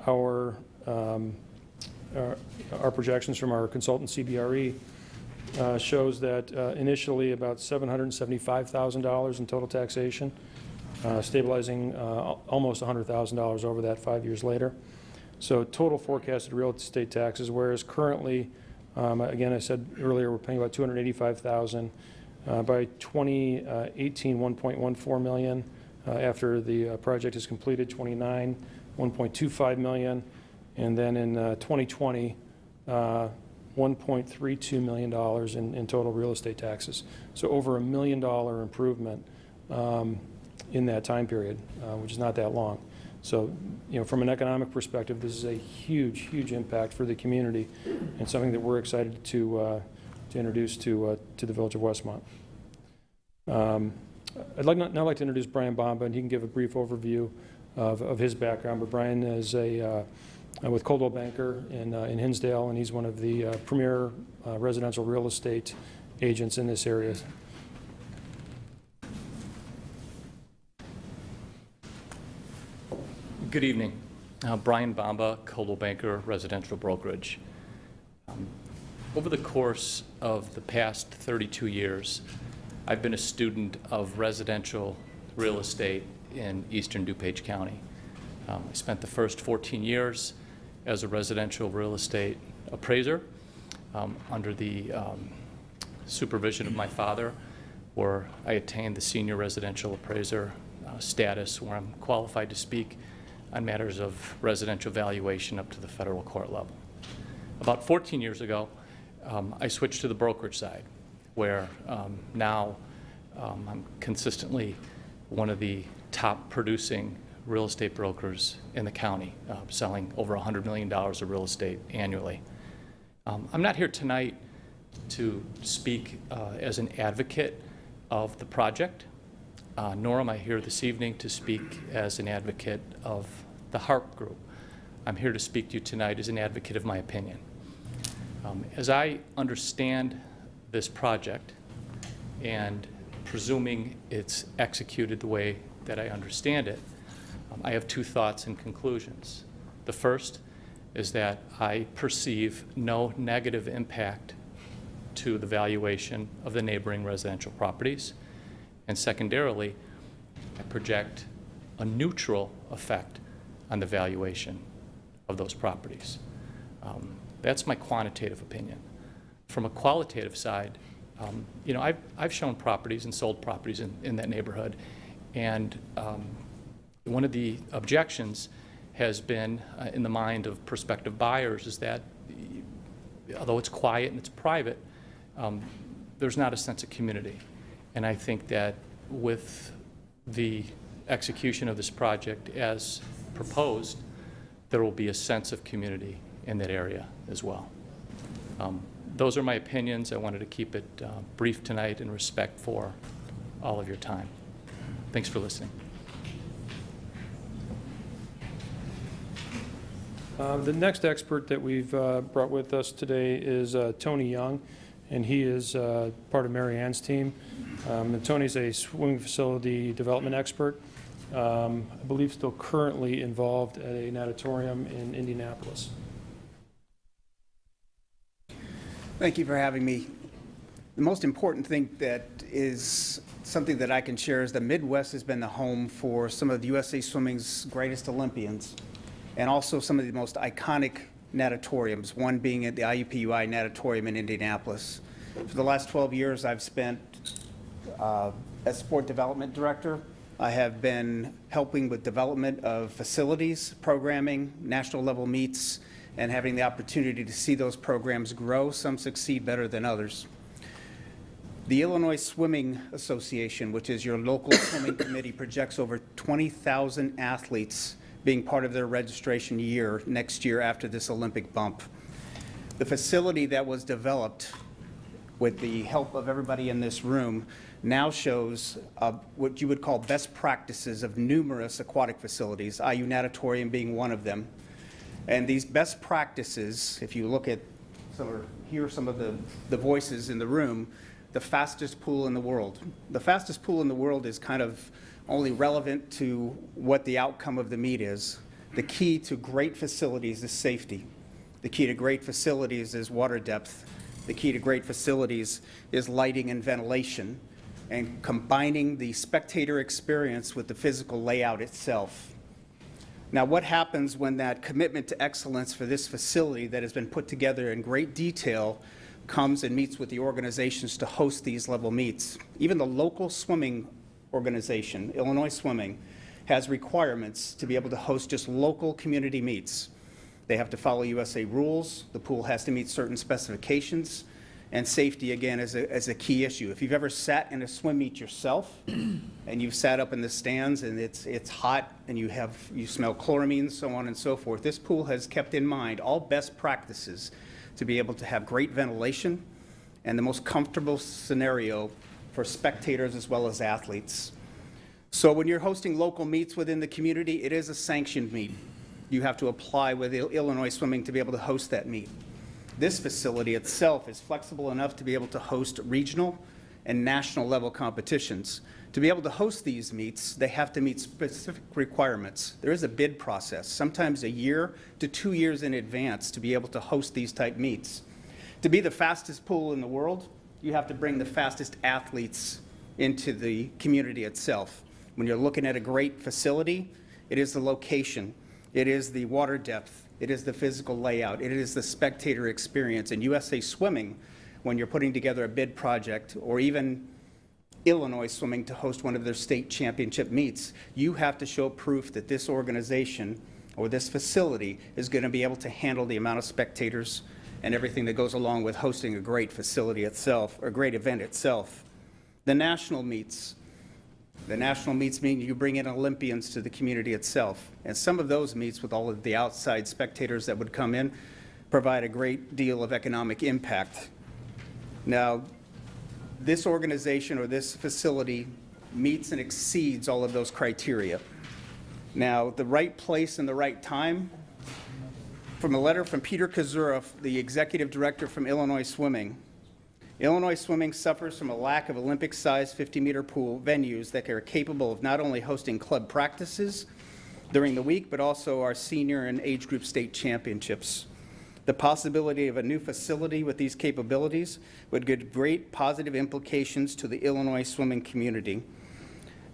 our projections from our consultant CBRE, shows that initially about $775,000 in total taxation, stabilizing almost $100,000 over that 5 years later. So total forecasted real estate taxes, whereas currently, again, I said earlier, we're paying about $285,000. By 2018, $1.14 million. After the project is completed, 29, $1.25 million. And then in 2020, $1.32 million in total real estate taxes. So over $1 million improvement in that time period, which is not that long. So, from an economic perspective, this is a huge, huge impact for the community, and something that we're excited to introduce to the Village of Westmont. I'd now like to introduce Brian Bomba, and he can give a brief overview of his background. But Brian is with Coldwell Banker in Hinsdale, and he's one of the premier residential real estate agents in this area. Good evening. Brian Bomba, Coldwell Banker Residential Brokerage. Over the course of the past 32 years, I've been a student of residential real estate in eastern DuPage County. I spent the first 14 years as a residential real estate appraiser under the supervision of my father, where I attained the senior residential appraiser status, where I'm qualified to speak on matters of residential valuation up to the federal court level. About 14 years ago, I switched to the brokerage side, where now I'm consistently one of the top producing real estate brokers in the county, selling over $100 million of real estate annually. I'm not here tonight to speak as an advocate of the project, nor am I here this evening to speak as an advocate of the HARP group. I'm here to speak to you tonight as an advocate of my opinion. As I understand this project, and presuming it's executed the way that I understand it, I have 2 thoughts and conclusions. The first is that I perceive no negative impact to the valuation of the neighboring residential properties. And secondarily, I project a neutral effect on the valuation of those properties. That's my quantitative opinion. From a qualitative side, I've shown properties and sold properties in that neighborhood, and one of the objections has been in the mind of prospective buyers is that although it's quiet and it's private, there's not a sense of community. And I think that with the execution of this project as proposed, there will be a sense of community in that area as well. Those are my opinions. I wanted to keep it brief tonight in respect for all of your time. Thanks for listening. The next expert that we've brought with us today is Tony Young, and he is part of Mary Ann's team. And Tony's a swimming facility development expert. I believe still currently involved at a natatorium in Indianapolis. Thank you for having me. The most important thing that is something that I can share is the Midwest has been the home for some of USA Swimming's greatest Olympians and also some of the most iconic natatoriums, one being at the IUPUI Natatorium in Indianapolis. For the last 12 years, I've spent as sport development director. I have been helping with development of facilities, programming, national level meets, and having the opportunity to see those programs grow. Some succeed better than others. The Illinois Swimming Association, which is your local swimming committee, projects over 20,000 athletes being part of their registration year next year after this Olympic bump. The facility that was developed with the help of everybody in this room now shows what you would call best practices of numerous aquatic facilities, IU Natatorium being one of them. And these best practices, if you look at or hear some of the voices in the room, the fastest pool in the world. The fastest pool in the world is kind of only relevant to what the outcome of the meet is. The key to great facilities is safety. The key to great facilities is water depth. The key to great facilities is lighting and ventilation, and combining the spectator experience with the physical layout itself. Now, what happens when that commitment to excellence for this facility that has been put together in great detail comes and meets with the organizations to host these level meets? Even the local swimming organization, Illinois Swimming, has requirements to be able to host just local community meets. They have to follow USA rules. The pool has to meet certain specifications. And safety, again, is a key issue. If you've ever sat in a swim meet yourself and you've sat up in the stands and it's hot and you smell chloramine, so on and so forth, this pool has kept in mind all best practices to be able to have great ventilation and the most comfortable scenario for spectators as well as athletes. So when you're hosting local meets within the community, it is a sanctioned meet. You have to apply with Illinois Swimming to be able to host that meet. This facility itself is flexible enough to be able to host regional and national level competitions. To be able to host these meets, they have to meet specific requirements. There is a bid process, sometimes a year to 2 years in advance, to be able to host these type meets. To be the fastest pool in the world, you have to bring the fastest athletes into the community itself. When you're looking at a great facility, it is the location, it is the water depth, it is the physical layout, it is the spectator experience. And USA Swimming, when you're putting together a bid project, or even Illinois Swimming to host one of their state championship meets, you have to show proof that this organization or this facility is going to be able to handle the amount of spectators and everything that goes along with hosting a great facility itself, or a great event itself. The national meets mean you bring in Olympians to the community itself. And some of those meets, with all of the outside spectators that would come in, provide a great deal of economic impact. Now, this organization or this facility meets and exceeds all of those criteria. Now, the right place and the right time, from a letter from Peter Kazura, the executive director from Illinois Swimming. Illinois Swimming suffers from a lack of Olympic-sized 50-meter pool venues that are capable of not only hosting club practices during the week, but also our senior and age group state championships. The possibility of a new facility with these capabilities would give great positive implications to the Illinois swimming community.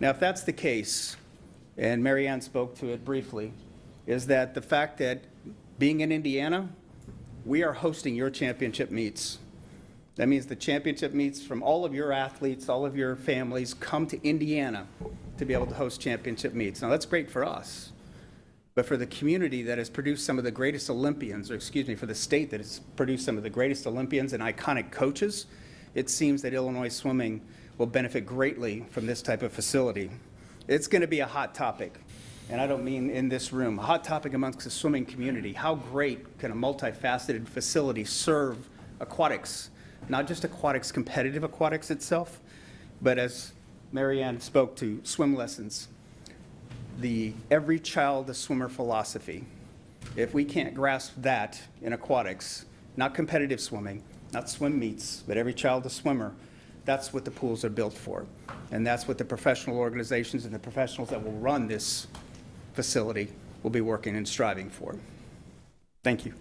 Now, if that's the case, and Mary Ann spoke to it briefly, is that the fact that being in Indiana, we are hosting your championship meets. That means the championship meets from all of your athletes, all of your families come to Indiana to be able to host championship meets. Now, that's great for us. But for the community that has produced some of the greatest Olympians, or excuse me, for the state that has produced some of the greatest Olympians and iconic coaches, it seems that Illinois Swimming will benefit greatly from this type of facility. It's going to be a hot topic. and I don't mean in this room, a hot topic amongst the swimming community. How great can a multifaceted facility serve aquatics? Not just aquatics, competitive aquatics itself, but as Mary Ann spoke to, swim lessons. The every child a swimmer philosophy. If we can't grasp that in aquatics, not competitive swimming, not swim meets, but every child a swimmer, that's what the pools are built for. And that's what the professional organizations and the professionals that will run this facility will be working and striving for. Thank you.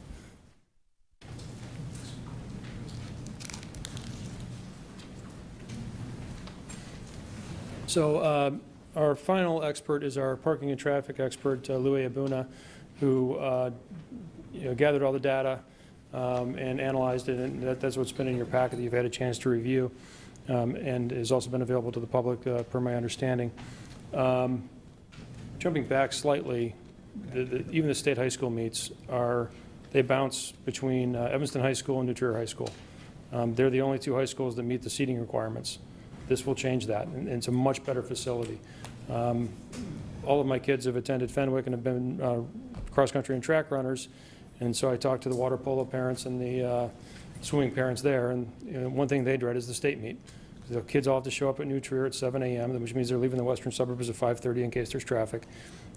So our final expert is our parking and traffic expert, Louis Abuna, who gathered all the data and analyzed it, and that's what's been in your packet that you've had a chance to review, and has also been available to the public, per my understanding. Jumping back slightly, even the state high school meets they bounce between Evanston High School and New Trier High School. They're the only two high schools that meet the seating requirements. This will change that, and it's a much better facility. All of my kids have attended Fenwick and have been cross-country and track runners, and so I talked to the water polo parents and the swimming parents there, and one thing they dread is the state meet. The kids all have to show up at New Trier at 7 a.m., which means they're leaving the western suburbs at 5:30 in case there's traffic,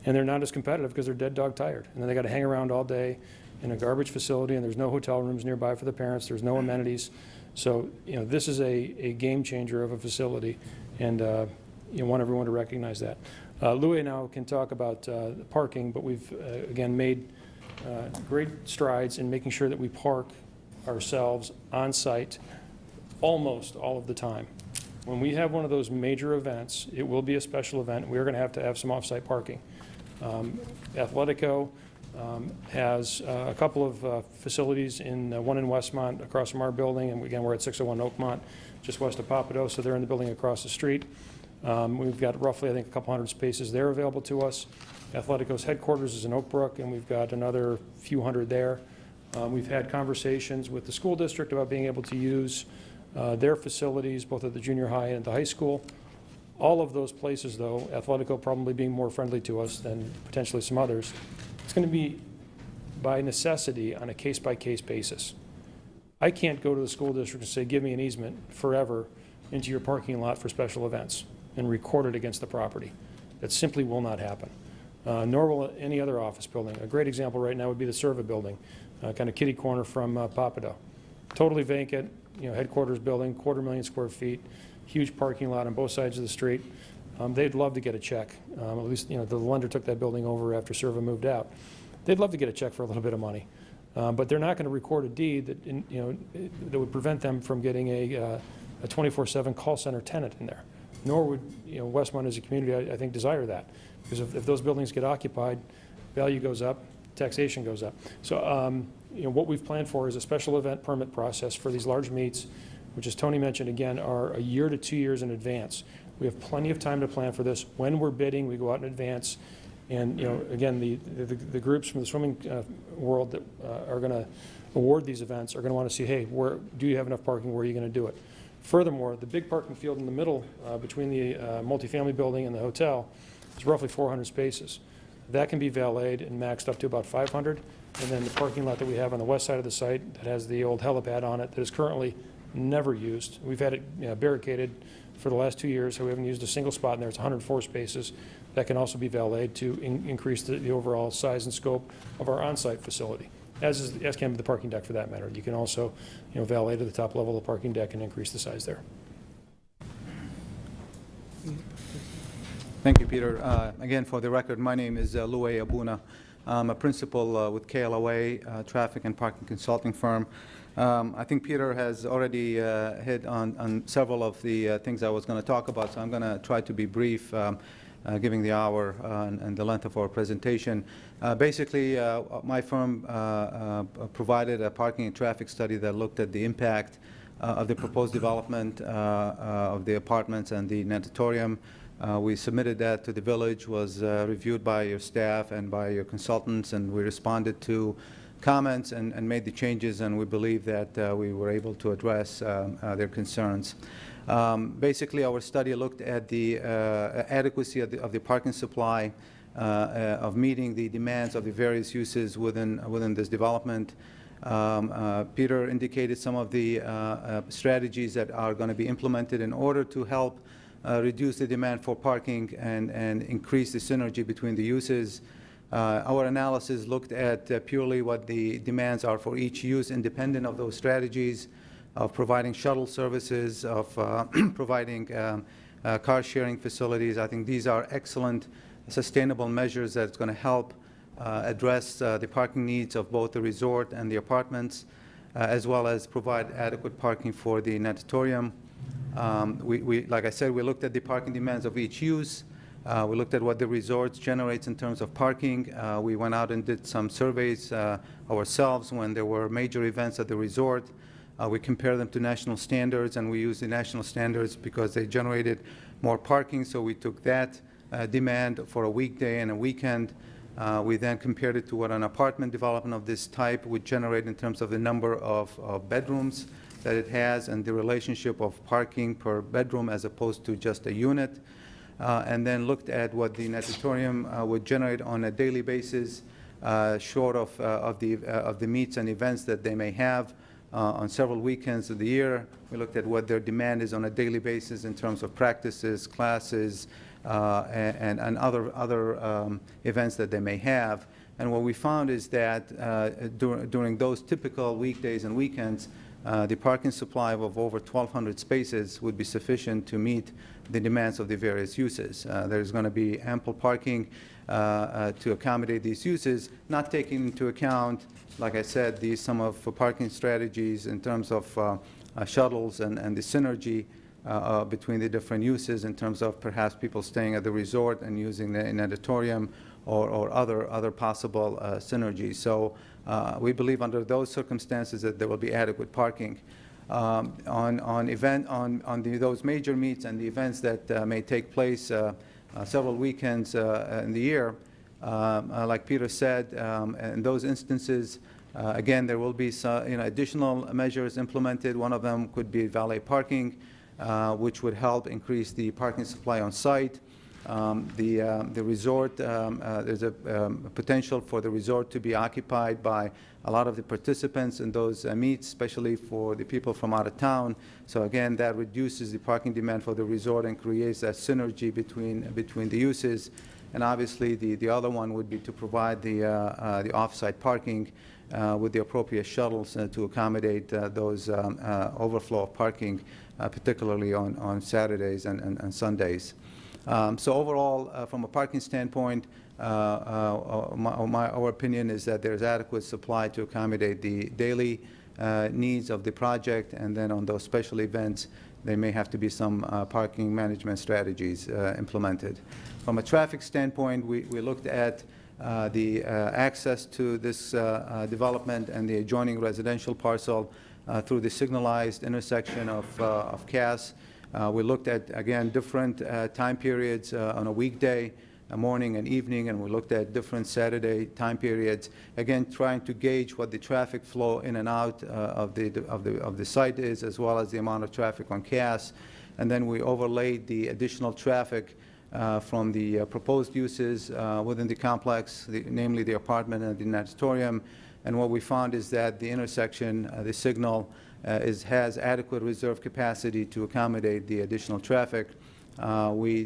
and they're not as competitive because they're dead dog tired, and then they got to hang around all day in a garbage facility, and there's no hotel rooms nearby for the parents, there's no amenities. So, this is a game changer of a facility, and want everyone to recognize that. Louis now can talk about parking, but we've, again, made great strides in making sure that we park ourselves on site almost all of the time. When we have one of those major events, it will be a special event, we're going to have some off-site parking. Athletico has a couple of facilities, one in Westmont across from our building, and again, we're at 601 Oakmont, just west of Pompano, so they're in the building across the street. We've got roughly, I think, a couple hundred spaces there available to us. Athletico's headquarters is in Oak Brook, and we've got another few hundred there. We've had conversations with the school district about being able to use their facilities, both at the junior high and at the high school. All of those places, though, Athletico probably being more friendly to us than potentially some others, it's going to be by necessity on a case-by-case basis. I can't go to the school district and say, give me an easement forever into your parking lot for special events and record it against the property. That simply will not happen. Nor will any other office building. A great example right now would be the Serva building, kind of kitty corner from Pompano. Totally vacant, headquarters building, 250,000 square feet, huge parking lot on both sides of the street. They'd love to get a check. At least, the lender took that building over after Serva moved out. They'd love to get a check for a little bit of money, but they're not going to record a deed that that would prevent them from getting a 24/7 call center tenant in there. Nor would Westmont as a community, I think, desire that, because if those buildings get occupied, value goes up, taxation goes up. So what we've planned for is a special event permit process for these large meets, which, as Tony mentioned again, are a year to 2 years in advance. We have plenty of time to plan for this. When we're bidding, we go out in advance. And again, the groups from the swimming world that are going to award these events are going to want to see, hey, do you have enough parking? Where are you going to do it? Furthermore, the big parking field in the middle between the multifamily building and the hotel is roughly 400 spaces. That can be valeted and maxed up to about 500. And then the parking lot that we have on the west side of the site that has the old helipad on it that is currently never used. We've had it barricaded for the last 2 years, so we haven't used a single spot in there. It's 104 spaces. That can also be valeted to increase the overall size and scope of our on-site facility, as can be the parking deck for that matter. You can also valet to the top level of the parking deck and increase the size there. Thank you, Peter. Again, for the record, my name is Louis Abuna. I'm a principal with KLOA, traffic and parking consulting firm. I think Peter has already hit on several of the things I was going to talk about, so I'm going to try to be brief, giving the hour and the length of our presentation. Basically, my firm provided a parking and traffic study that looked at the impact of the proposed development of the apartments and the natatorium. We submitted that to the village, was reviewed by your staff and by your consultants, and we responded to comments and made the changes, and we believe that we were able to address their concerns. Basically, our study looked at the adequacy of the parking supply of meeting the demands of the various uses within this development. Peter indicated some of the strategies that are going to be implemented in order to help reduce the demand for parking and increase the synergy between the uses. Our analysis looked at purely what the demands are for each use independent of those strategies of providing shuttle services, of providing car sharing facilities. I think these are excellent sustainable measures that's going to help address the parking needs of both the resort and the apartments, as well as provide adequate parking for the natatorium. Like I said, we looked at the parking demands of each use. We looked at what the resort generates in terms of parking. We went out and did some surveys ourselves when there were major events at the resort. We compared them to national standards, and we used the national standards because they generated more parking, so we took that demand for a weekday and a weekend. We then compared it to what an apartment development of this type would generate in terms of the number of bedrooms that it has and the relationship of parking per bedroom as opposed to just a unit. And then looked at what the natatorium would generate on a daily basis, short of the meets and events that they may have on several weekends of the year. We looked at what their demand is on a daily basis in terms of practices, classes, and other events that they may have. And what we found is that during those typical weekdays and weekends, the parking supply of over 1,200 spaces would be sufficient to meet the demands of the various uses. There's going to be ample parking to accommodate these uses, not taking into account, like I said, some of the parking strategies in terms of shuttles and the synergy between the different uses in terms of perhaps people staying at the resort and using the natatorium or other possible synergies. So we believe under those circumstances that there will be adequate parking. On those major meets and the events that may take place several weekends in the year, like Peter said, in those instances, again, there will be some, additional measures implemented. One of them could be valet parking, which would help increase the parking supply on site. The resort, there's a potential for the resort to be occupied by a lot of the participants in those meets, especially for the people from out of town. So again, that reduces the parking demand for the resort and creates that synergy between the uses. And obviously, the other one would be to provide the off-site parking with the appropriate shuttles to accommodate those overflow of parking, particularly on Saturdays and Sundays. So overall, from a parking standpoint, our opinion is that there's adequate supply to accommodate the daily needs of the project, and then on those special events, there may have to be some parking management strategies implemented. From a traffic standpoint, we looked at the access to this development and the adjoining residential parcel through the signalized intersection of Cass. We looked at, again, different time periods on a weekday, a morning and evening, and we looked at different Saturday time periods, again, trying to gauge what the traffic flow in and out of the site is, as well as the amount of traffic on Cass. And then we overlaid the additional traffic from the proposed uses within the complex, namely the apartment and the natatorium. And what we found is that the intersection, the signal, has adequate reserve capacity to accommodate the additional traffic. We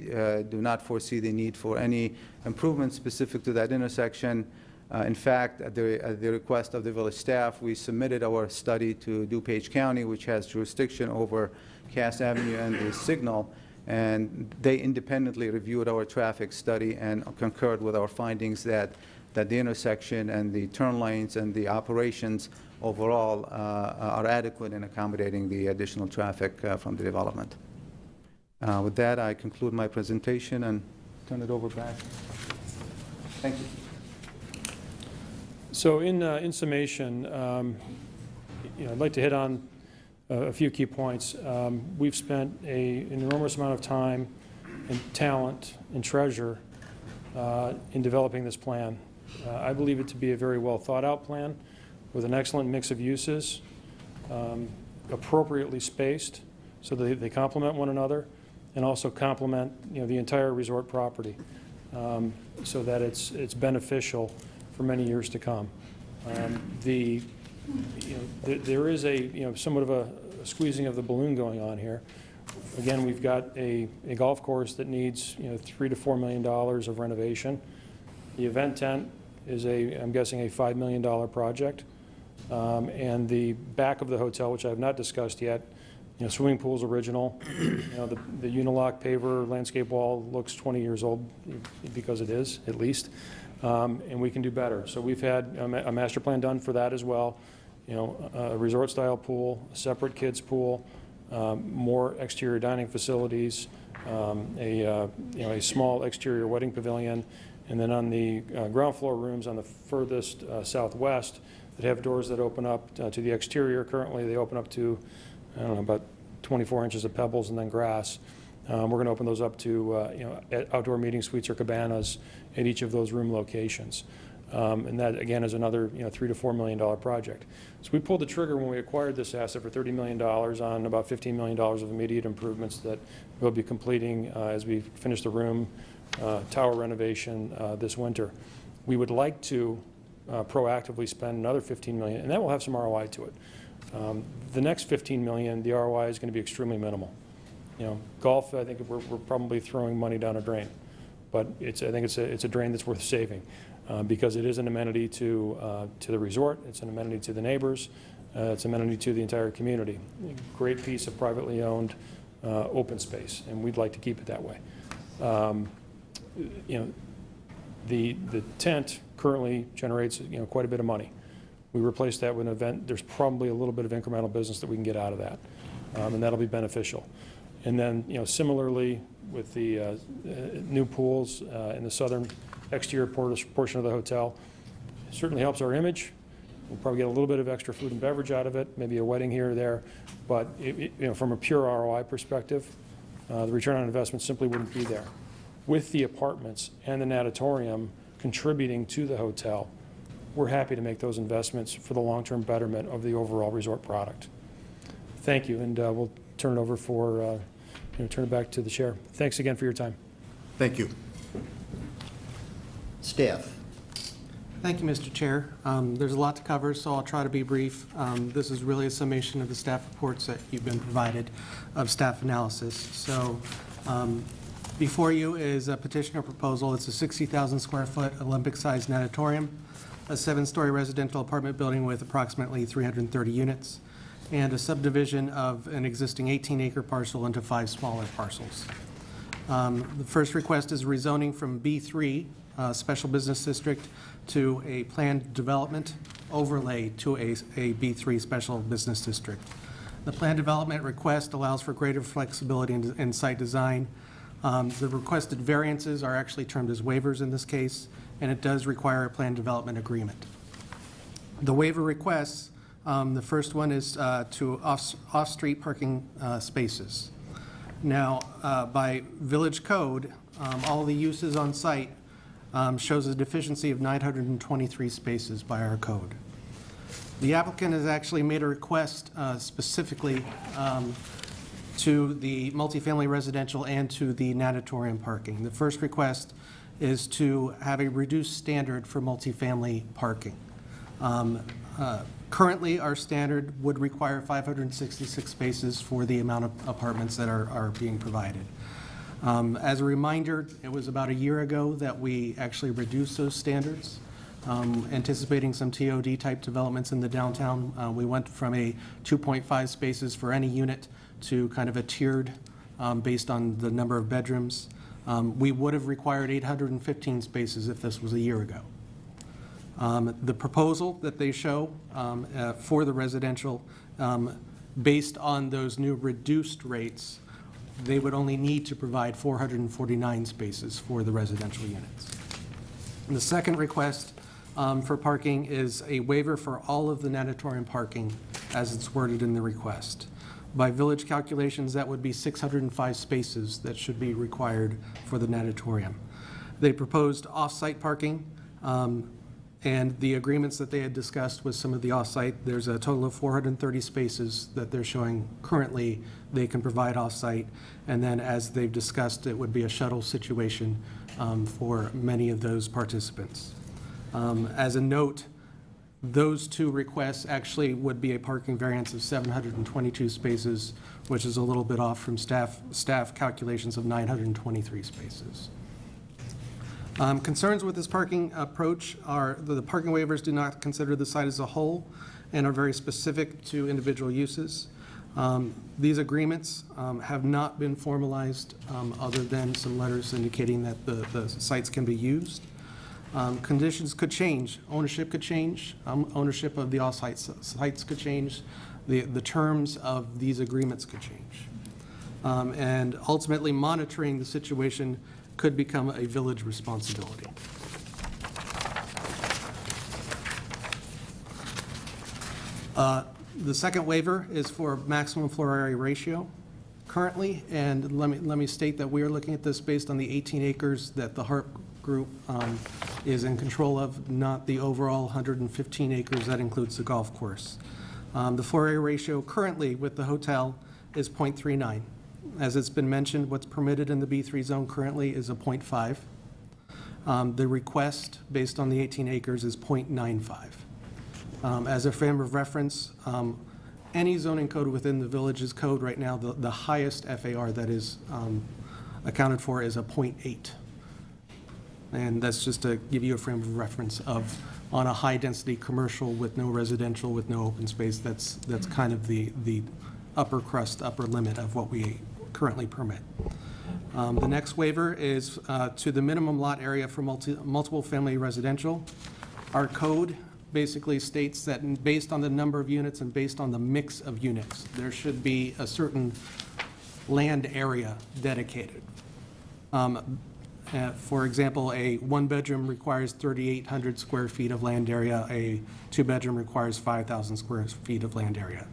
do not foresee the need for any improvements specific to that intersection. In fact, at the request of the village staff, we submitted our study to DuPage County, which has jurisdiction over Cass Avenue and the signal, and they independently reviewed our traffic study and concurred with our findings that the intersection and the turn lanes and the operations overall are adequate in accommodating the additional traffic from the development. With that, I conclude my presentation and turn it over back. Thank you. So in summation, I'd like to hit on a few key points. We've spent an enormous amount of time and talent and treasure in developing this plan. I believe it to be a very well thought out plan with an excellent mix of uses, appropriately spaced so that they complement one another and also complement the entire resort property. so that it's beneficial for many years to come. There is somewhat of a squeezing of the balloon going on here. Again, we've got a golf course that needs, $3 to $4 million of renovation. The event tent is I'm guessing a $5 million project. And the back of the hotel, which I have not discussed yet, swimming pool's original. The unilock paver landscape wall looks 20 years old, because it is, at least. And we can do better. So we've had a master plan done for that as well. A resort-style pool, a separate kids pool, more exterior dining facilities, a small exterior wedding pavilion, and then on the ground floor rooms on the furthest southwest that have doors that open up to the exterior. Currently, they open up to, I don't know, about 24 inches of pebbles and then grass. We're going to open those up to outdoor meeting suites or cabanas at each of those room locations. And that, again, is another $3 to $4 million project. So we pulled the trigger when we acquired this asset for $30 million on about $15 million of immediate improvements that we'll be completing as we finish the room tower renovation this winter. We would like to proactively spend another $15 million, and that will have some ROI to it. The next $15 million, the ROI is going to be extremely minimal. Golf, I think we're probably throwing money down a drain, but I think it's a drain that's worth saving. Because it is an amenity to the resort, it's an amenity to the neighbors, it's an amenity to the entire community. Great piece of privately owned open space, and we'd like to keep it that way. The tent currently generates quite a bit of money. We replace that with an event. There's probably a little bit of incremental business that we can get out of that, and that'll be beneficial. And then similarly with the new pools in the southern exterior portion of the hotel. It certainly helps our image. We'll probably get a little bit of extra food and beverage out of it, maybe a wedding here or there, but from a pure ROI perspective, the return on investment simply wouldn't be there. With the apartments and the natatorium contributing to the hotel, we're happy to make those investments for the long-term betterment of the overall resort product. Thank you, and we'll turn it over turn it back to the chair. Thanks again for your time. Thank you. Staff. Thank you, Mr. Chair. There's a lot to cover, so I'll try to be brief. This is really a summation of the staff reports that you've been provided of staff analysis. So before you is a petitioner proposal. It's a 60,000 square foot Olympic-sized natatorium, a 7-story residential apartment building with approximately 330 units, and a subdivision of an existing 18-acre parcel into 5 smaller parcels. The first request is rezoning from B3, Special Business District, to a planned development overlay to a B3 Special Business District. The planned development request allows for greater flexibility in site design. The requested variances are actually termed as waivers in this case, and it does require a planned development agreement. The waiver requests, the first one is to off-street parking spaces. Now, by village code, all the uses on site shows a deficiency of 923 spaces by our code. The applicant has actually made a request specifically to the multifamily residential and to the natatorium parking. The first request is to have a reduced standard for multifamily parking. Currently, our standard would require 566 spaces for the amount of apartments that are being provided. As a reminder, it was about a year ago that we actually reduced those standards, anticipating some TOD-type developments in the downtown. We went from a 2.5 spaces for any unit to kind of a tiered based on the number of bedrooms. We would have required 815 spaces if this was a year ago. The proposal that they show for the residential, based on those new reduced rates, they would only need to provide 449 spaces for the residential units. And the second request for parking is a waiver for all of the natatorium parking as it's worded in the request. By village calculations, that would be 605 spaces that should be required for the natatorium. They proposed off-site parking, and the agreements that they had discussed with some of the off-site, there's a total of 430 spaces that they're showing currently they can provide off-site. And then as they've discussed, it would be a shuttle situation for many of those participants. As a note, those two requests actually would be a parking variance of 722 spaces, which is a little bit off from staff calculations of 923 spaces. Concerns with this parking approach are the parking waivers do not consider the site as a whole and are very specific to individual uses. These agreements have not been formalized other than some letters indicating that the sites can be used. Conditions could change. Ownership could change. Ownership of the off-site sites could change. The terms of these agreements could change. And ultimately, monitoring the situation could become a village responsibility. The second waiver is for maximum floor area ratio currently, and let me state that we are looking at this based on the 18 acres that the HARP group is in control of, not the overall 115 acres that includes the golf course. The floor area ratio currently with the hotel is 0.39. As it's been mentioned, what's permitted in the B3 zone currently is a 0.5. The request based on the 18 acres is 0.95. As a frame of reference, any zoning code within the village's code right now, the highest FAR that is accounted for is a 0.8. And that's just to give you a frame of reference of, on a high-density commercial with no residential, with no open space, that's kind of the upper crust, upper limit of what we currently permit. The next waiver is to the minimum lot area for multiple family residential. Our code basically states that based on the number of units and based on the mix of units, there should be a certain land area dedicated. For example, a one-bedroom requires 3,800 square feet of land area. A two-bedroom requires 5,000 square feet of land area.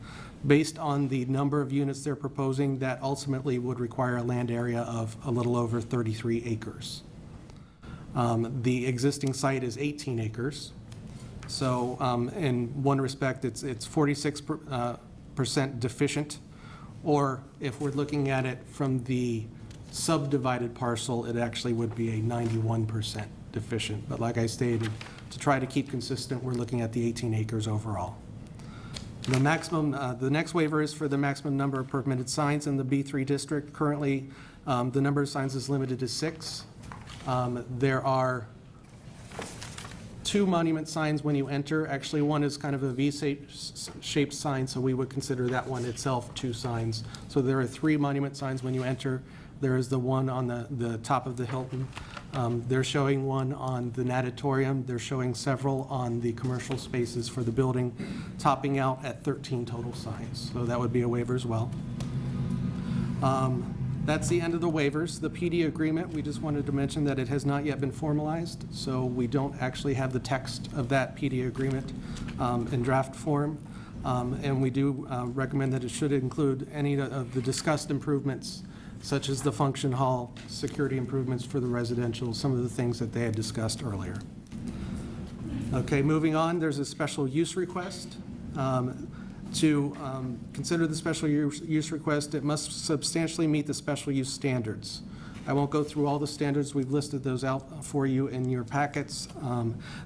Based on the number of units they're proposing, that ultimately would require a land area of a little over 33 acres. The existing site is 18 acres. So in one respect, it's 46% deficient, or if we're looking at it from the subdivided parcel, it actually would be a 91% deficient. But like I stated, to try to keep consistent, we're looking at the 18 acres overall. The maximum, the next waiver is for the maximum number of permitted signs in the B3 district. Currently, the number of signs is limited to 6. There are 2 monument signs when you enter. Actually, one is kind of a V-shaped sign, so we would consider that one itself 2 signs. So there are 3 monument signs when you enter. There is the one on the top of the Hilton. They're showing one on the natatorium. They're showing several on the commercial spaces for the building, topping out at 13 total signs. So that would be a waiver as well. That's the end of the waivers. The PD agreement, we just wanted to mention that it has not yet been formalized, so we don't actually have the text of that PD agreement in draft form. And we do recommend that it should include any of the discussed improvements, such as the function hall, security improvements for the residential, some of the things that they had discussed earlier. Okay, moving on, there's a special use request. To consider the special use request, it must substantially meet the special use standards. I won't go through all the standards. We've listed those out for you in your packets.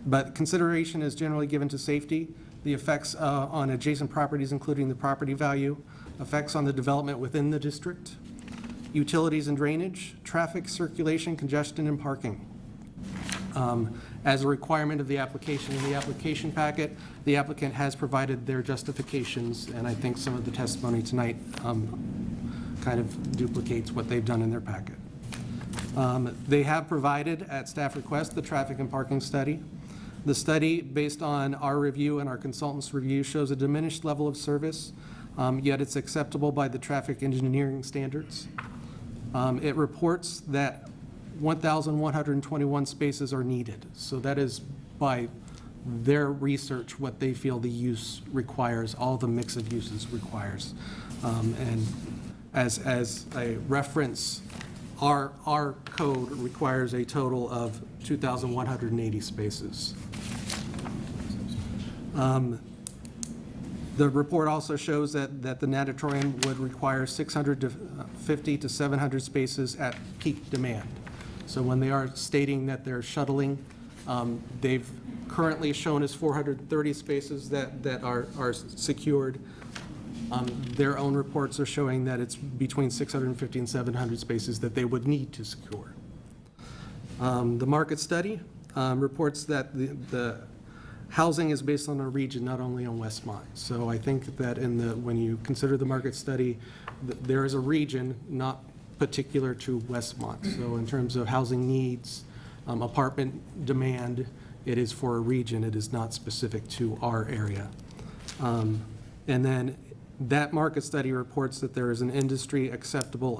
But consideration is generally given to safety, the effects on adjacent properties, including the property value, effects on the development within the district, utilities and drainage, traffic, circulation, congestion, and parking. As a requirement of the application, in the application packet, the applicant has provided their justifications, and I think some of the testimony tonight kind of duplicates what they've done in their packet. They have provided, at staff request, the traffic and parking study. The study, based on our review and our consultant's review, shows a diminished level of service, yet it's acceptable by the traffic engineering standards. It reports that 1,121 spaces are needed. So that is, by their research, what they feel the use requires, all the mix of uses requires. And as a reference, our code requires a total of 2,180 spaces. The report also shows that the natatorium would require 650 to 700 spaces at peak demand. So when they are stating that they're shuttling, they've currently shown us 430 spaces that are secured. Their own reports are showing that it's between 650 and 700 spaces that they would need to secure. The market study reports that the housing is based on a region, not only on Westmont. So I think that when you consider the market study, there is a region not particular to Westmont. So in terms of housing needs, apartment demand, it is for a region. It is not specific to our area. And then that market study reports that there is an industry acceptable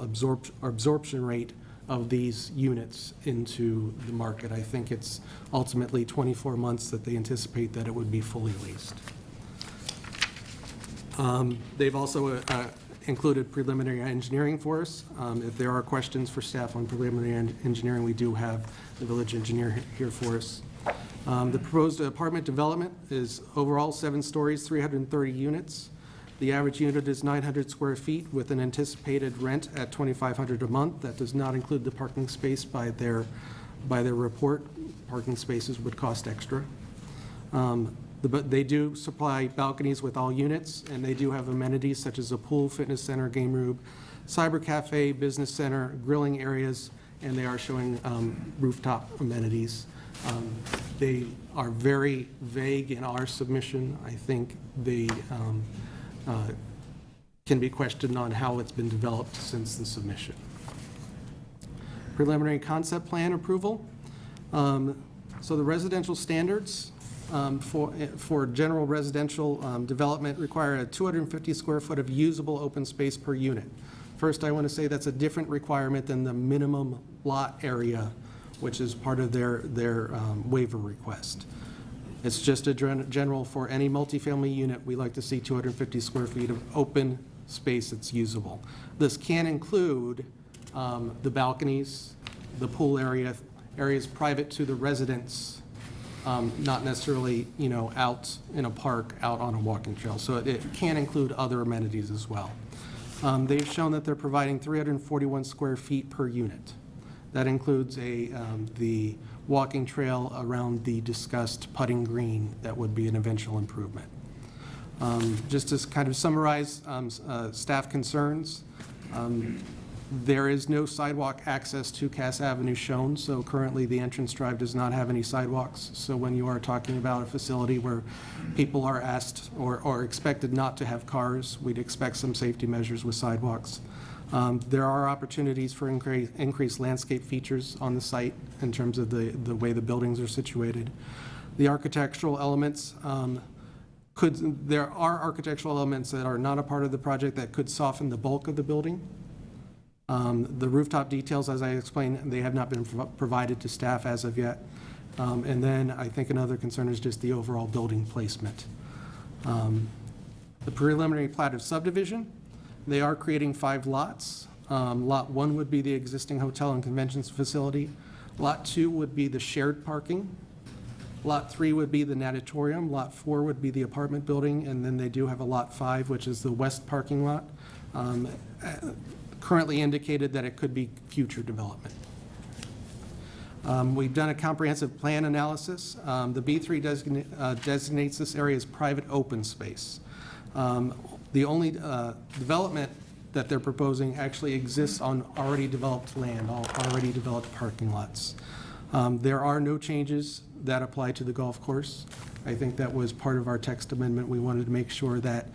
absorption rate of these units into the market. I think it's ultimately 24 months that they anticipate that it would be fully leased. They've also included preliminary engineering for us. If there are questions for staff on preliminary engineering, we do have the village engineer here for us. The proposed apartment development is overall 7 stories, 330 units. The average unit is 900 square feet with an anticipated rent at $2,500 a month. That does not include the parking space by their report. Parking spaces would cost extra. But they do supply balconies with all units, and they do have amenities such as a pool, fitness center, game room, cyber cafe, business center, grilling areas, and they are showing rooftop amenities. They are very vague in our submission. I think they can be questioned on how it's been developed since the submission. Preliminary concept plan approval. So the residential standards for general residential development require a 250 square foot of usable open space per unit. First, I want to say that's a different requirement than the minimum lot area, which is part of their waiver request. It's just a general for any multifamily unit, we like to see 250 square feet of open space that's usable. This can include the balconies, the pool area, areas private to the residents, not necessarily, out in a park, out on a walking trail. So it can include other amenities as well. They've shown that they're providing 341 square feet per unit. That includes the walking trail around the discussed putting green that would be an eventual improvement. Just to kind of summarize staff concerns, there is no sidewalk access to Cass Avenue shown, so currently the entrance drive does not have any sidewalks. So when you are talking about a facility where people are asked or expected not to have cars, we'd expect some safety measures with sidewalks. There are opportunities for increased landscape features on the site in terms of the way the buildings are situated. The architectural elements, there are architectural elements that are not a part of the project that could soften the bulk of the building. The rooftop details, as I explained, they have not been provided to staff as of yet. And then I think another concern is just the overall building placement. The preliminary plat of subdivision, they are creating 5 lots. Lot 1 would be the existing hotel and conventions facility. Lot 2 would be the shared parking. Lot 3 would be the natatorium. Lot 4 would be the apartment building. And then they do have a Lot 5, which is the west parking lot. Currently indicated that it could be future development. We've done a comprehensive plan analysis. The B3 designates this area as private open space. The only development that they're proposing actually exists on already developed land, already developed parking lots. There are no changes that apply to the golf course. I think that was part of our text amendment. We wanted to make sure that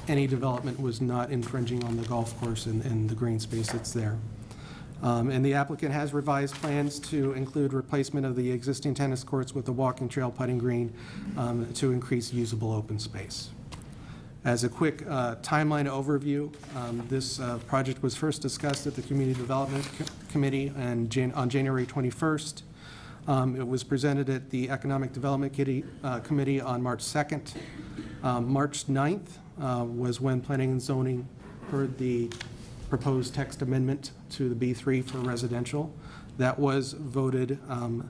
any development was not infringing on the golf course and the green space that's there. And the applicant has revised plans to include replacement of the existing tennis courts with a walking trail putting green to increase usable open space. As a quick timeline overview, this project was first discussed at the Community Development Committee on January 21st. It was presented at the Economic Development Committee on March 2nd. March 9th was when Planning and Zoning heard the proposed text amendment to the B3 for residential. That was voted on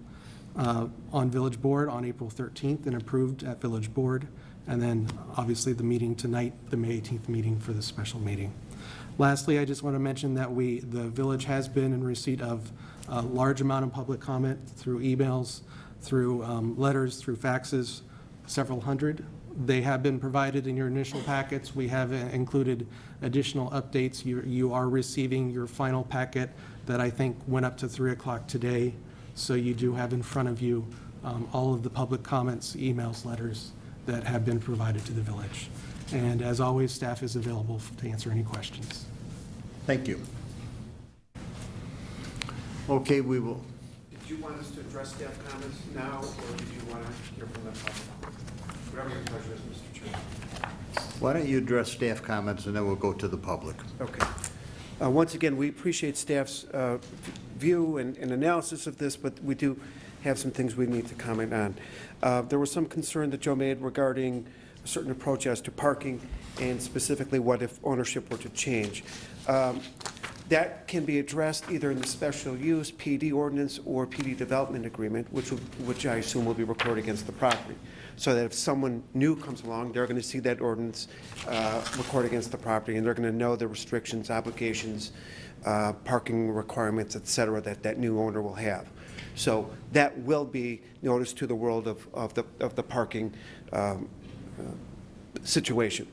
Village Board on April 13th and approved at Village Board. And then obviously the meeting tonight, the May 18th meeting for the special meeting. Lastly, I just want to mention that the village has been in receipt of a large amount of public comment through emails, through letters, through faxes, several hundred. They have been provided in your initial packets. We have included additional updates. You are receiving your final packet that I think went up to 3 o'clock today. So you do have in front of you all of the public comments, emails, letters that have been provided to the village. And as always, staff is available to answer any questions. Thank you. Okay, we will, Did you want us to address staff comments now, or did you want to hear from the public? Whatever your pleasure is, Mr. Chairman. why don't you address staff comments, and then we'll go to the public. Okay. Once again, we appreciate staff's view and analysis of this, but we do have some things we need to comment on. There was some concern that Joe made regarding a certain approach as to parking, and specifically what if ownership were to change. That can be addressed either in the special use PD ordinance or PD development agreement, which I assume will be recorded against the property. So that if someone new comes along, they're going to see that ordinance recorded against the property, and they're going to know the restrictions, obligations, parking requirements, et cetera, that new owner will have. So that will be noticed to the world of the parking situation.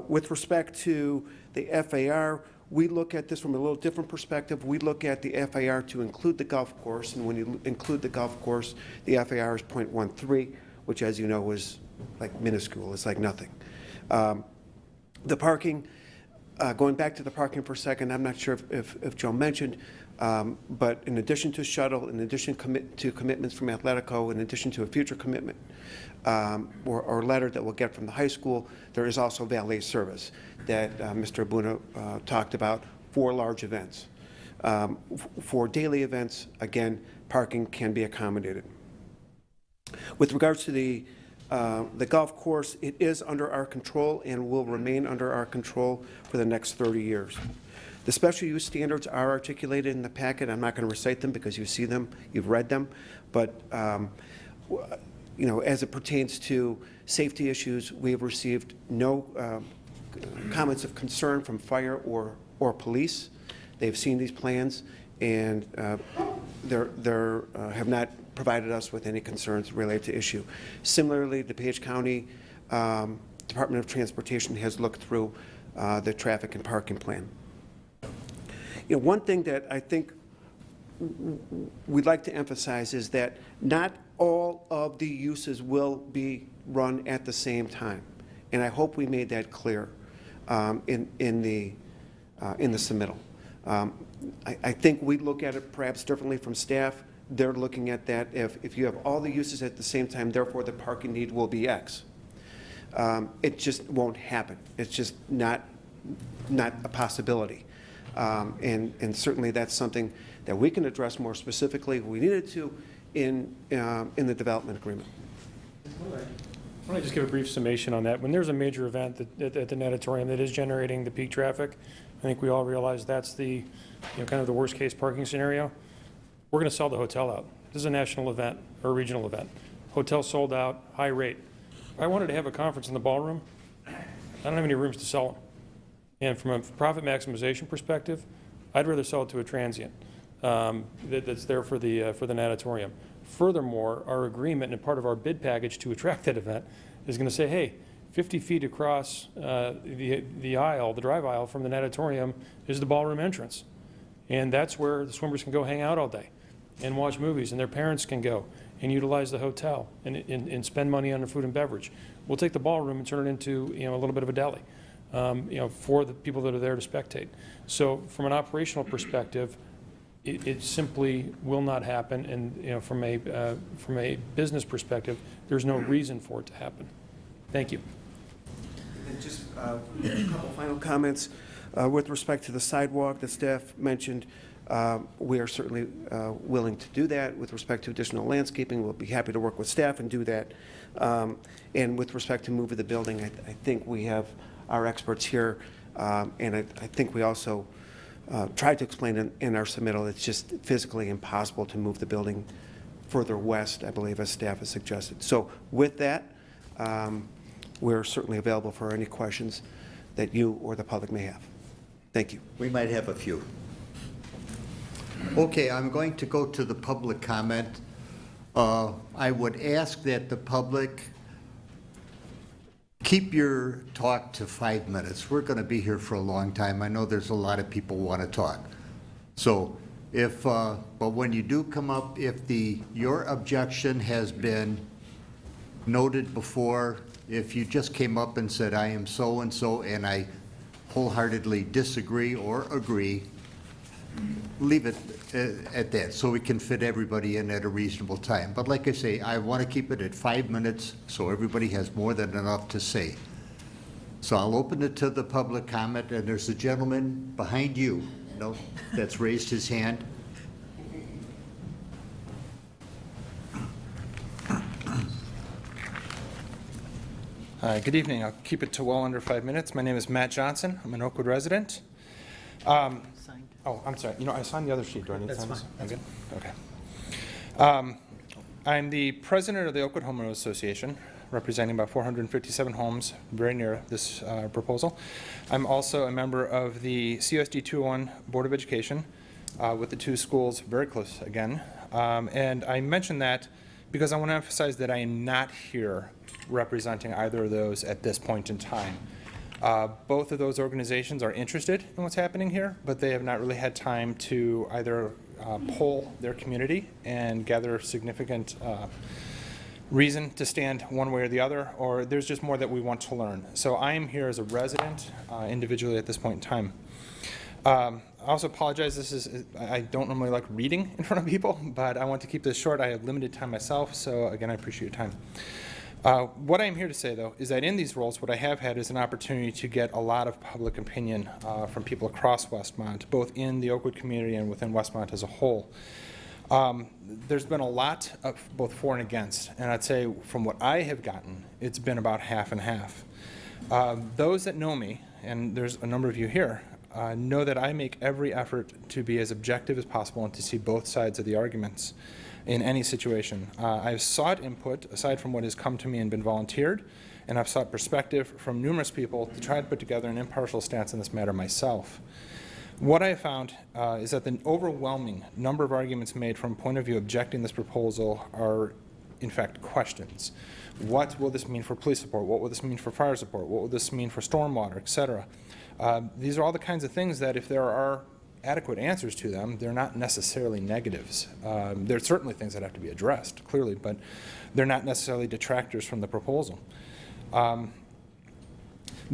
With respect to the FAR, we look at this from a little different perspective. We look at the FAR to include the golf course, and when you include the golf course, the FAR is 0.13, which, as you know, is like minuscule. It's like nothing. The parking, going back to the parking for a second, I'm not sure if Joe mentioned, but in addition to shuttle, in addition to commitments from Athletico, in addition to a future commitment or letter that we'll get from the high school, there is also valet service that Mr. Abuna talked about for large events. For daily events, again, parking can be accommodated. With regards to the golf course, it is under our control and will remain under our control for the next 30 years. The special use standards are articulated in the packet. I'm not going to recite them because you see them, you've read them, but you know, as it pertains to safety issues, we have received no comments of concern from fire or police. They've seen these plans, and they have not provided us with any concerns related to issue. Similarly, the DuPage County Department of Transportation has looked through the traffic and parking plan. You know, one thing that I think we'd like to emphasize is that not all of the uses will be run at the same time, and I hope we made that clear in the submittal. I think we look at it perhaps differently from staff. They're looking at that if you have all the uses at the same time, therefore the parking need will be X. It just won't happen. It's just not a possibility. And certainly that's something that we can address more specifically if we needed to in the development agreement. Why don't I just give a brief summation on that? When there's a major event at the natatorium that is generating the peak traffic, I think we all realize that's the, kind of the worst case parking scenario. We're going to sell the hotel out. This is a national event or a regional event. Hotel sold out, high rate. If I wanted to have a conference in the ballroom, I don't have any rooms to sell them. And from a profit maximization perspective, I'd rather sell it to a transient that's there for the natatorium. Furthermore, our agreement and part of our bid package to attract that event is going to say, hey, 50 feet across the aisle, the drive aisle from the natatorium is the ballroom entrance. And that's where the swimmers can go hang out all day and watch movies, and their parents can go and utilize the hotel and spend money on their food and beverage. We'll take the ballroom and turn it into a little bit of a deli. For the people that are there to spectate. So from an operational perspective, it simply will not happen, and from a business perspective, there's no reason for it to happen. Thank you. And just a couple final comments. With respect to the sidewalk that staff mentioned, we are certainly willing to do that. With respect to additional landscaping, we'll be happy to work with staff and do that. And with respect to moving the building, I think we have our experts here, and I think we also tried to explain in our submittal, it's just physically impossible to move the building further west, I believe, as staff has suggested. So with that, we're certainly available for any questions that you or the public may have. Thank you. We might have a few. Okay, I'm going to go to the public comment. I would ask that the public keep your talk to 5 minutes. We're going to be here for a long time. I know there's a lot of people who want to talk. So if, but when you do come up, if your objection has been noted before, if you just came up and said, I am so-and-so, and I wholeheartedly disagree or agree, leave it at that, so we can fit everybody in at a reasonable time. But like I say, I want to keep it at 5 minutes, so everybody has more than enough to say. So I'll open it to the public comment, and there's a gentleman behind you, that's raised his hand. Hi, good evening. I'll keep it to well under 5 minutes. My name is Matt Johnson. I'm an Oakwood resident. Oh, I'm sorry. You know, I signed the other sheet. Do I need to sign this? I'm good? Okay. I'm the president of the Oakwood Homeowners Association, representing about 457 homes very near this proposal. I'm also a member of the CSD 201 Board of Education with the two schools very close again. And I mention that because I want to emphasize that I am not here representing either of those at this point in time. Both of those organizations are interested in what's happening here, but they have not really had time to either poll their community and gather significant reason to stand one way or the other, or there's just more that we want to learn. So I am here as a resident individually at this point in time. I also apologize, I don't normally like reading in front of people, but I want to keep this short. I have limited time myself, so again, I appreciate your time. What I'm here to say, though, is that in these roles, what I have had is an opportunity to get a lot of public opinion from people across Westmont, both in the Oakwood community and within Westmont as a whole. There's been a lot of both for and against, and I'd say from what I have gotten, it's been about half and half. Those that know me, and there's a number of you here, know that I make every effort to be as objective as possible and to see both sides of the arguments in any situation. I've sought input, aside from what has come to me and been volunteered, and I've sought perspective from numerous people to try to put together an impartial stance on this matter myself. What I have found is that the overwhelming number of arguments made from a point of view objecting this proposal are, in fact, questions. What will this mean for police support? What will this mean for fire support? What will this mean for stormwater, et cetera? These are all the kinds of things that if there are adequate answers to them, they're not necessarily negatives. There are certainly things that have to be addressed, clearly, but they're not necessarily detractors from the proposal. The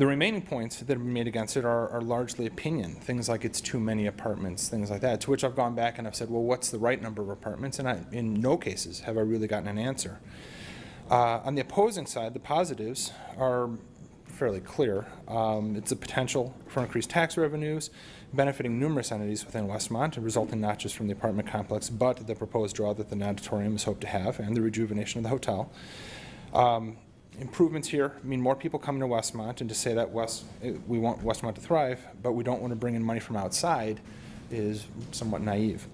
remaining points that have been made against it are largely opinion, things like it's too many apartments, things like that, to which I've gone back and I've said, well, what's the right number of apartments? And in no cases have I really gotten an answer. On the opposing side, the positives are fairly clear. It's a potential for increased tax revenues, benefiting numerous entities within Westmont, and resulting not just from the apartment complex, but the proposed draw that the natatorium is hoped to have, and the rejuvenation of the hotel. Improvements here mean more people coming to Westmont, and to say that we want Westmont to thrive, but we don't want to bring in money from outside is somewhat naive.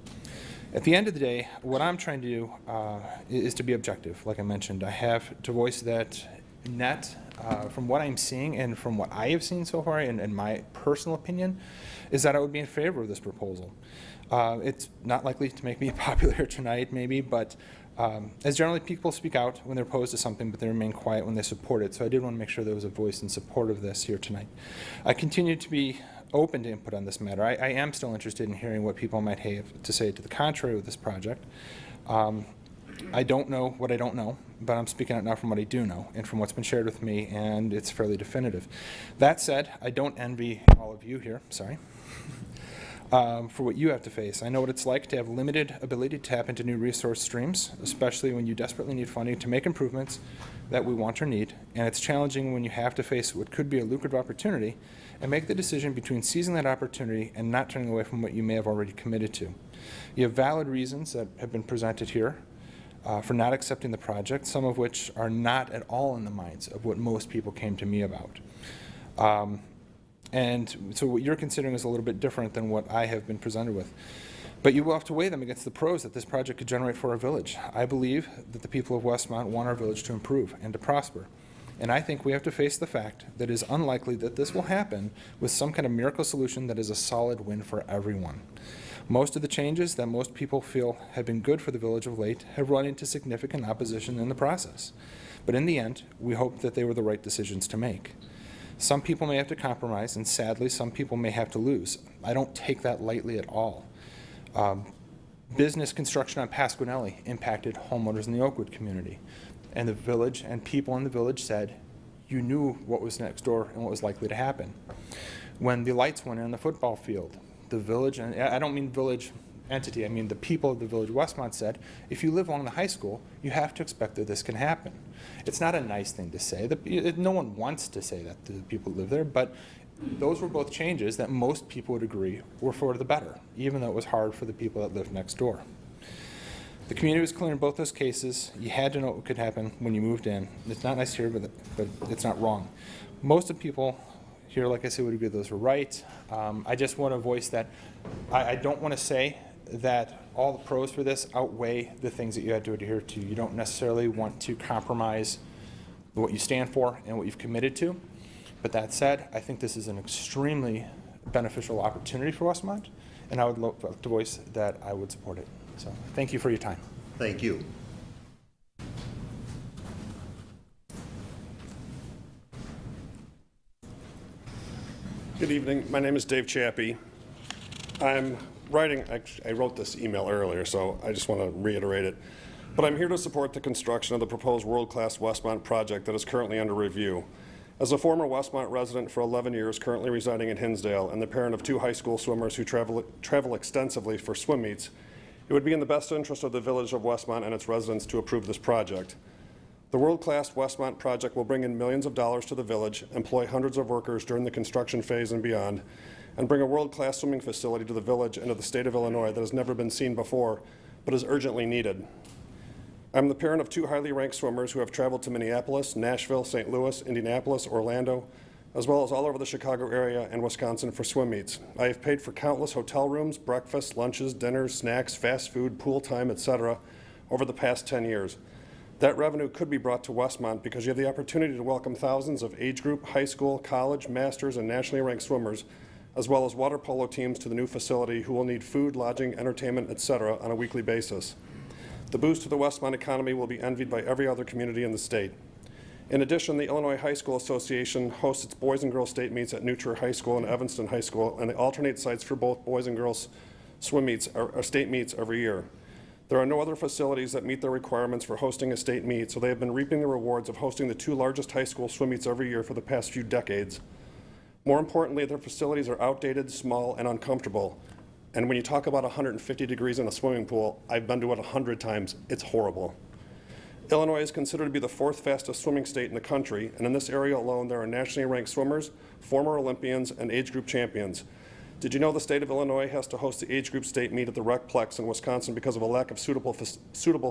At the end of the day, what I'm trying to do is to be objective, like I mentioned. I have to voice that net, from what I'm seeing and from what I have seen so far, and my personal opinion, is that I would be in favor of this proposal. It's not likely to make me popular here tonight, maybe, but as generally people speak out when they're opposed to something, but they remain quiet when they support it. So I did want to make sure there was a voice in support of this here tonight. I continue to be open to input on this matter. I am still interested in hearing what people might have to say to the contrary with this project. I don't know what I don't know, but I'm speaking out now from what I do know and from what's been shared with me, and it's fairly definitive. That said, I don't envy all of you here, sorry, for what you have to face. I know what it's like to have limited ability to tap into new resource streams, especially when you desperately need funding to make improvements that we want or need, and it's challenging when you have to face what could be a lucrative opportunity and make the decision between seizing that opportunity and not turning away from what you may have already committed to. You have valid reasons that have been presented here for not accepting the project, some of which are not at all in the minds of what most people came to me about. And so what you're considering is a little bit different than what I have been presented with. But you will have to weigh them against the pros that this project could generate for our village. I believe that the people of Westmont want our village to improve and to prosper. And I think we have to face the fact that it is unlikely that this will happen with some kind of miracle solution that is a solid win for everyone. Most of the changes that most people feel have been good for the village of late have run into significant opposition in the process. But in the end, we hope that they were the right decisions to make. Some people may have to compromise, and sadly, some people may have to lose. I don't take that lightly at all. Business construction on Pasquinelli impacted homeowners in the Oakwood community. And the village and people in the village said, you knew what was next door and what was likely to happen. When the lights went in on the football field, the village, and I don't mean village entity, I mean the people of the village of Westmont said, if you live along the high school, you have to expect that this can happen. It's not a nice thing to say. No one wants to say that to the people who live there, but those were both changes that most people would agree were for the better, even though it was hard for the people that lived next door. The community was clear in both those cases. You had to know what could happen when you moved in. It's not nice here, but it's not wrong. Most of the people here, like I said, would agree those were right. I just want to voice that I don't want to say that all the pros for this outweigh the things that you had to adhere to. You don't necessarily want to compromise what you stand for and what you've committed to. But that said, I think this is an extremely beneficial opportunity for Westmont, and I would like to voice that I would support it. So thank you for your time. Thank you. Good evening. My name is Dave Chappie. I'm writing, I wrote this email earlier, so I just want to reiterate it. But I'm here to support the construction of the proposed world-class Westmont project that is currently under review. As a former Westmont resident for 11 years, currently residing in Hinsdale, and the parent of 2 high school swimmers who travel extensively for swim meets, it would be in the best interest of the village of Westmont and its residents to approve this project. The world-class Westmont project will bring in millions of dollars to the village, employ hundreds of workers during the construction phase and beyond, and bring a world-class swimming facility to the village and to the state of Illinois that has never been seen before, but is urgently needed. I'm the parent of 2 highly ranked swimmers who have traveled to Minneapolis, Nashville, St. Louis, Indianapolis, Orlando, as well as all over the Chicago area and Wisconsin for swim meets. I have paid for countless hotel rooms, breakfasts, lunches, dinners, snacks, fast food, pool time, etc. over the past 10 years. That revenue could be brought to Westmont because you have the opportunity to welcome thousands of age group, high school, college, masters, and nationally ranked swimmers, as well as water polo teams to the new facility who will need food, lodging, entertainment, etc. on a weekly basis. The boost to the Westmont economy will be envied by every other community in the state. In addition, the Illinois High School Association hosts its boys and girls state meets at New Trier High School and Evanston High School, and they alternate sites for both boys and girls swim meets or state meets every year. There are no other facilities that meet their requirements for hosting a state meet, so they have been reaping the rewards of hosting the 2 largest high school swim meets every year for the past few decades. More importantly, their facilities are outdated, small, and uncomfortable. And when you talk about 150 degrees in a swimming pool, I've been to it 100 times. It's horrible. Illinois is considered to be the 4th fastest swimming state in the country, and in this area alone, there are nationally ranked swimmers, former Olympians, and age group champions. Did you know the state of Illinois has to host the age group state meet at the Recplex in Wisconsin because of a lack of suitable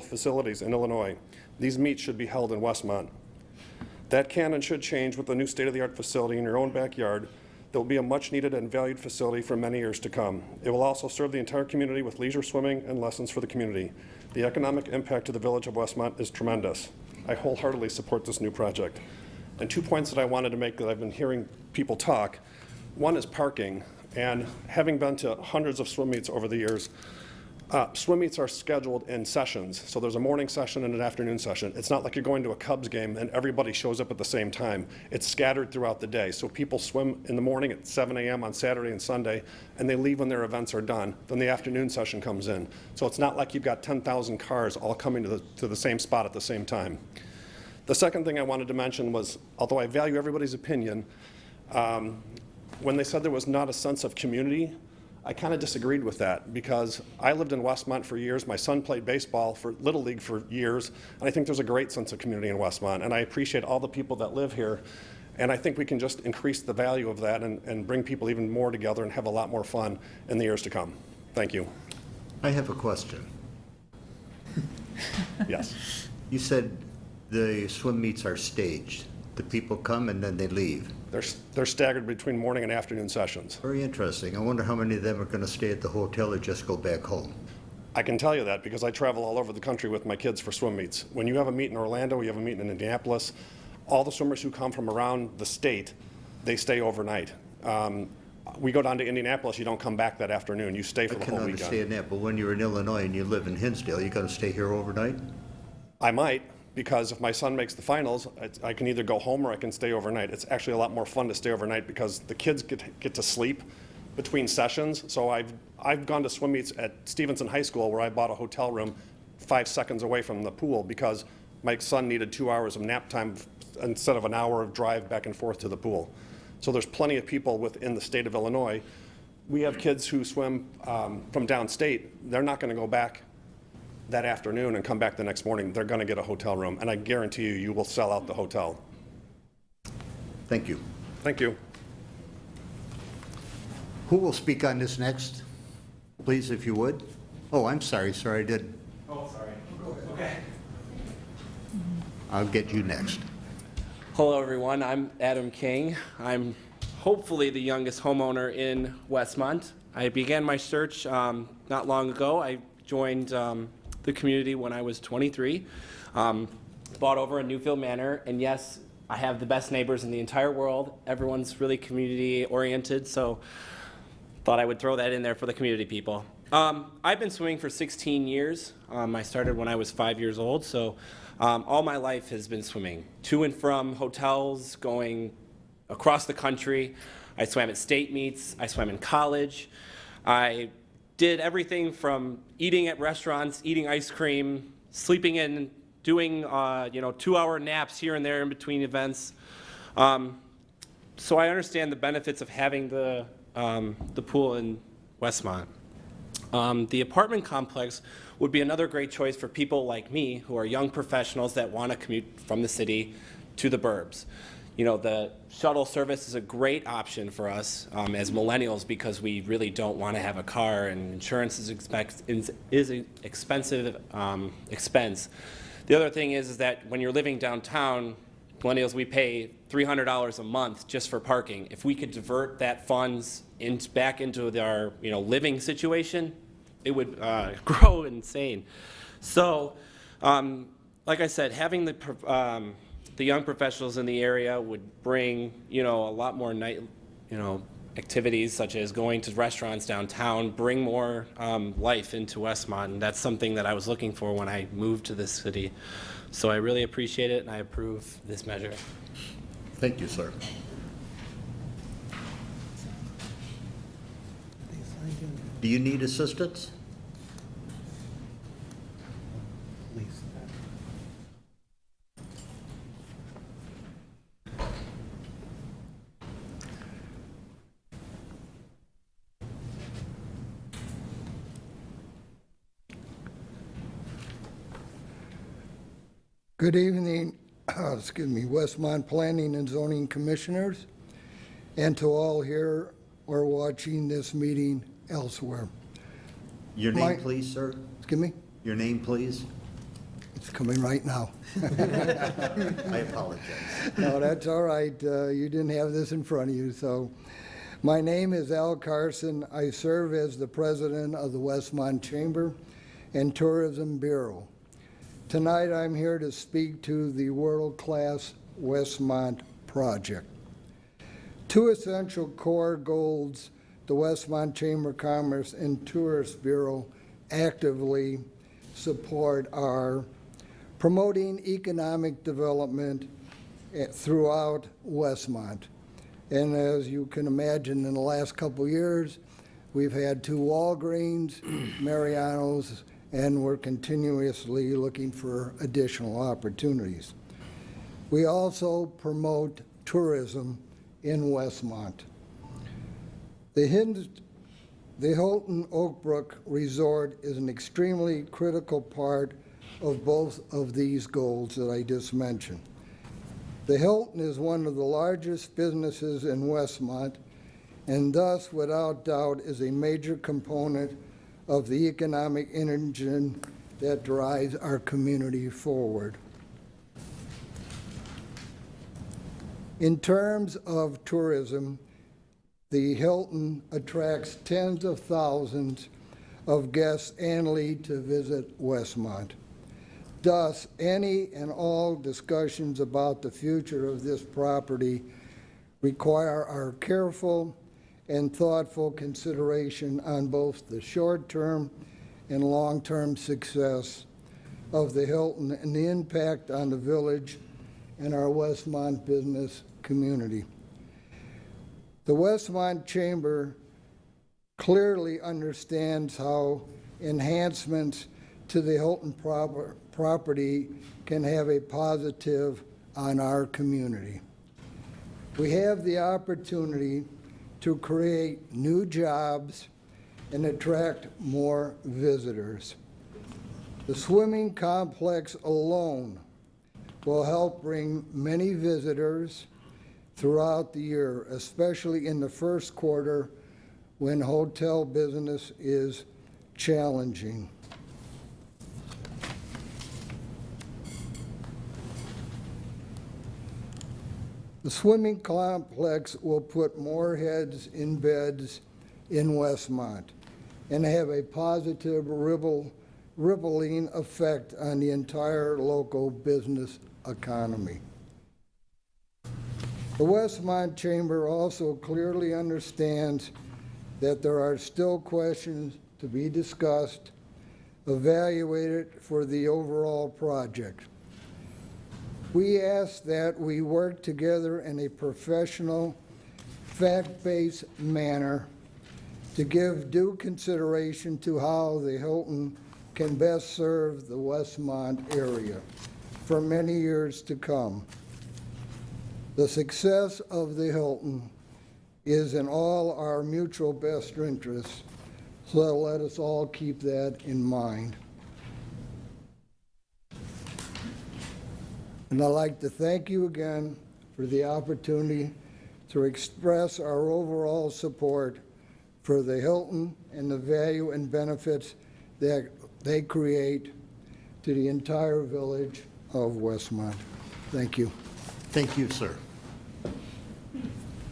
facilities in Illinois? These meets should be held in Westmont. That can and should change with the new state-of-the-art facility in your own backyard. That will be a much-needed and valued facility for many years to come. It will also serve the entire community with leisure swimming and lessons for the community. The economic impact to the village of Westmont is tremendous. I wholeheartedly support this new project. And 2 points that I wanted to make that I've been hearing people talk. One is parking. And having been to hundreds of swim meets over the years, swim meets are scheduled in sessions. So there's a morning session and an afternoon session. It's not like you're going to a Cubs game and everybody shows up at the same time. It's scattered throughout the day. So people swim in the morning at 7 a.m. on Saturday and Sunday, and they leave when their events are done. Then the afternoon session comes in. So it's not like you've got 10,000 cars all coming to the same spot at the same time. The second thing I wanted to mention was, although I value everybody's opinion, when they said there was not a sense of community, I kind of disagreed with that because I lived in Westmont for years. My son played baseball for Little League for years, and I think there's a great sense of community in Westmont, and I appreciate all the people that live here, and I think we can just increase the value of that and bring people even more together and have a lot more fun in the years to come. Thank you. I have a question. Yes. You said the swim meets are staged. The people come and then they leave. They're staggered between morning and afternoon sessions. Very interesting. I wonder how many of them are going to stay at the hotel or just go back home. I can tell you that because I travel all over the country with my kids for swim meets. When you have a meet in Orlando, you have a meet in Indianapolis, All the swimmers who come from around the state, they stay overnight. We go down to Indianapolis, you don't come back that afternoon, you stay for I the can whole weekend. understand that, but when you're in Illinois and you live in Hinsdale, you gotta stay here overnight? I might, because if my son makes the finals, I can either go home or I can stay overnight. It's actually a lot more fun to stay overnight because the kids get to sleep between sessions. So I've gone to swim meets at Stevenson High School where I bought a hotel room 5 seconds away from the pool because my son needed 2 hours of nap time instead of an hour of drive back and forth to the pool. So there's plenty of people within the state of Illinois. We have kids who swim from downstate. They're not going to go back that afternoon and come back the next morning. They're going to get a hotel room, and I guarantee you, you will sell out the hotel. Thank you. Thank you. Who will speak on this next? Please, if you would. Oh, I'm sorry, sir, I did. Oh, sorry. Okay. I'll get you next. Hello, everyone. I'm Adam King. I'm hopefully the youngest homeowner in Westmont. I began my search not long ago. I joined the community when I was 23, bought over in Newfield Manor, and yes, I have the best neighbors in the entire world. Everyone's really community-oriented, so thought I would throw that in there for the community people. I've been swimming for 16 years. I started when I was 5 years old, so all my life has been swimming. To and from hotels, going across the country. I swam at state meets. I swam in college. I did everything from eating at restaurants, eating ice cream, sleeping in, doing 2-hour naps here and there in between events. So I understand the benefits of having the pool in Westmont. The apartment complex would be another great choice for people like me who are young professionals that want to commute from the city to the burbs. You know, the shuttle service is a great option for us as millennials because we really don't want to have a car, and insurance is an expensive expense. The other thing is that when you're living downtown, millennials, we pay $300 a month just for parking. If we could divert that funds back into our living situation, it would grow insane. So, like I said, having the young professionals in the area would bring a lot more night activities such as going to restaurants downtown, bring more life into Westmont, and that's something that I was looking for when I moved to this city. So I really appreciate it, and I approve this measure. Thank you, sir. Do you need assistance? Good evening, Westmont Planning and Zoning Commissioners, and to all here or watching this meeting elsewhere. Your name, please, sir? Excuse me? Your name, please? It's coming right now. I apologize. No, that's all right. You didn't have this in front of you, so. My name is Al Carson. I serve as the president of the Westmont Chamber and Tourism Bureau. Tonight, I'm here to speak to the world-class Westmont project. Two essential core goals the Westmont Chamber of Commerce and Tourist Bureau actively support are promoting economic development throughout Westmont. And as you can imagine, in the last couple of years, we've had 2 Walgreens, Mariano's, and we're continuously looking for additional opportunities. We also promote tourism in Westmont. The Hilton Oakbrook Resort is an extremely critical part of both of these goals that I just mentioned. The Hilton is one of the largest businesses in Westmont, and thus, without doubt, is a major component of the economic engine that drives our community forward. In terms of tourism, the Hilton attracts tens of thousands of guests annually to visit Westmont. Thus, any and all discussions about the future of this property require our careful and thoughtful consideration on both the short-term and long-term success of the Hilton and the impact on the village and our Westmont business community. The Westmont Chamber clearly understands how enhancements to the Hilton property can have a positive on our community. We have the opportunity to create new jobs and attract more visitors. The swimming complex alone will help bring many visitors throughout the year, especially in the first quarter when hotel business is challenging. The swimming complex will put more heads in beds in Westmont and have a positive rippling effect on the entire local business economy. The Westmont Chamber also clearly understands that there are still questions to be discussed, evaluated for the overall project. We ask that we work together in a professional, fact-based manner to give due consideration to how the Hilton can best serve the Westmont area for many years to come. The success of the Hilton is in all our mutual best interests, so let us all keep that in mind. And I'd like to thank you again for the opportunity to express our overall support for the Hilton and the value and benefits that they create to the entire village of Westmont. Thank you. Thank you, sir.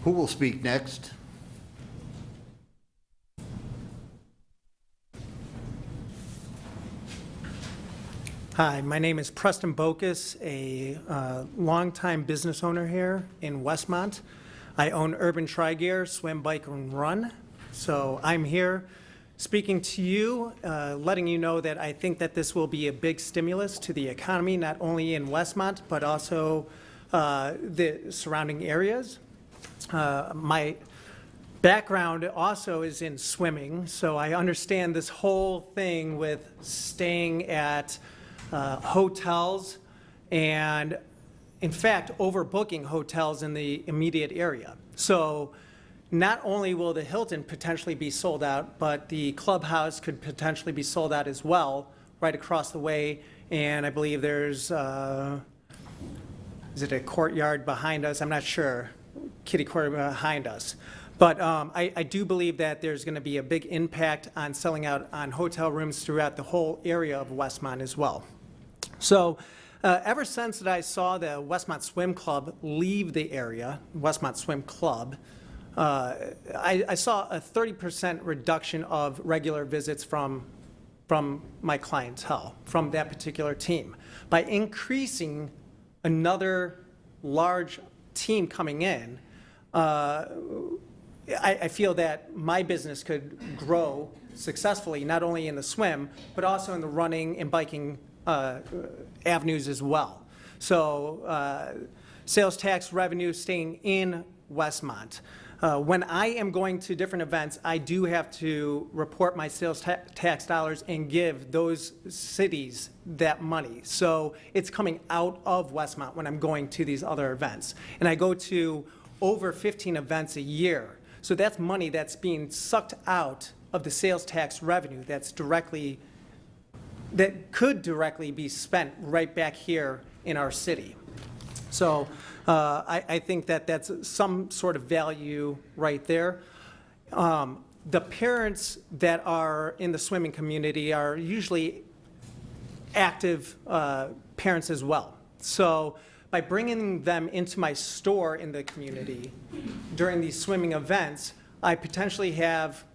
Who will speak next? Hi, my name is Preston Bocus, a longtime business owner here in Westmont. I own Urban Tri-Gear, Swim, Bike, and Run. So I'm here speaking to you, letting you know that I think that this will be a big stimulus to the economy, not only in Westmont, but also the surrounding areas. My background also is in swimming, so I understand this whole thing with staying at hotels and, in fact, overbooking hotels in the immediate area. So not only will the Hilton potentially be sold out, but the clubhouse could potentially be sold out as well, right across the way. And I believe there's, is it a courtyard behind us? I'm not sure. Kitty court behind us. But I do believe that there's going to be a big impact on selling out on hotel rooms throughout the whole area of Westmont as well. So ever since that I saw the Westmont Swim Club leave the area, Westmont Swim Club, I saw a 30% reduction of regular visits from my clientele, from that particular team. By increasing another large team coming in, I feel that my business could grow successfully, not only in the swim, but also in the running and biking avenues as well. So sales tax revenue staying in Westmont. When I am going to different events, I do have to report my sales tax dollars and give those cities that money. So it's coming out of Westmont when I'm going to these other events. And I go to over 15 events a year. So that's money that's being sucked out of the sales tax revenue that could directly be spent right back here in our city. So I think that that's some sort of value right there. The parents that are in the swimming community are usually active parents as well. So by bringing them into my store in the community during these swimming events, I potentially have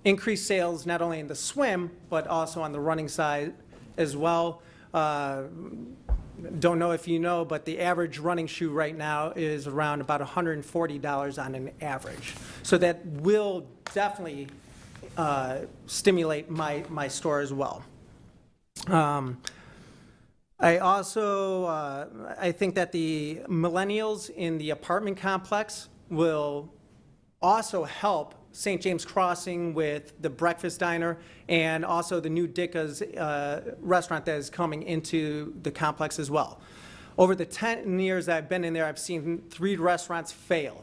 increased sales not only in the swim, but also on the running side as well. don't know if you know, but the average running shoe right now is around about $140 on an average. So that will definitely stimulate my store as well. I also, I think that the millennials in the apartment complex will also help St. James Crossing with the breakfast diner and also the new Dicka's restaurant that is coming into the complex as well. Over the 10 years that I've been in there, I've seen 3 restaurants fail.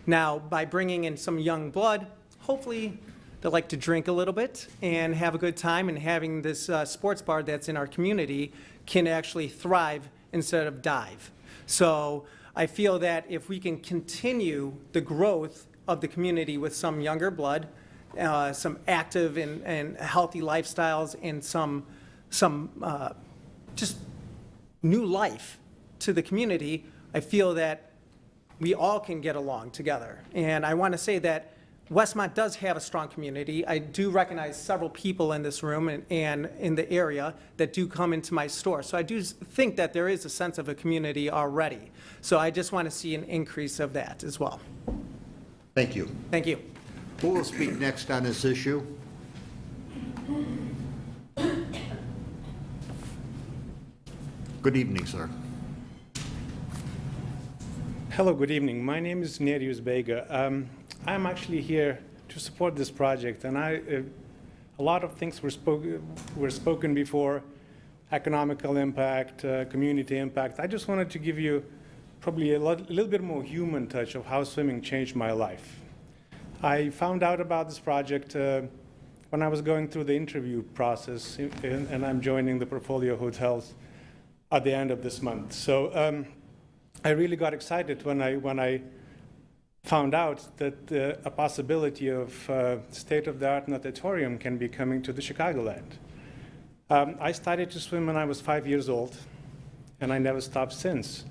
Now, by bringing in some young blood, hopefully they like to drink a little bit and have a good time, and having this sports bar that's in our community can actually thrive instead of dive. So I feel that if we can continue the growth of the community with some younger blood, some active and healthy lifestyles, and some just new life to the community, I feel that we all can get along together. And I want to say that Westmont does have a strong community. I do recognize several people in this room and in the area that do come into my store. So I do think that there is a sense of a community already. So I just want to see an increase of that as well. Thank you. Thank you. Who will speak next on this issue? Good evening, sir. Hello, good evening. My name is Nerius Bega. I'm actually here to support this project, and a lot of things were spoken before: economical impact, community impact. I just wanted to give you probably a little bit more human touch of how swimming changed my life. I found out about this project when I was going through the interview process, and I'm joining the portfolio hotels at the end of this month. So I really got excited when I found out that a possibility of state-of-the-art natatorium can be coming to the Chicagoland. I started to swim when I was 5 years old, and I never stopped since.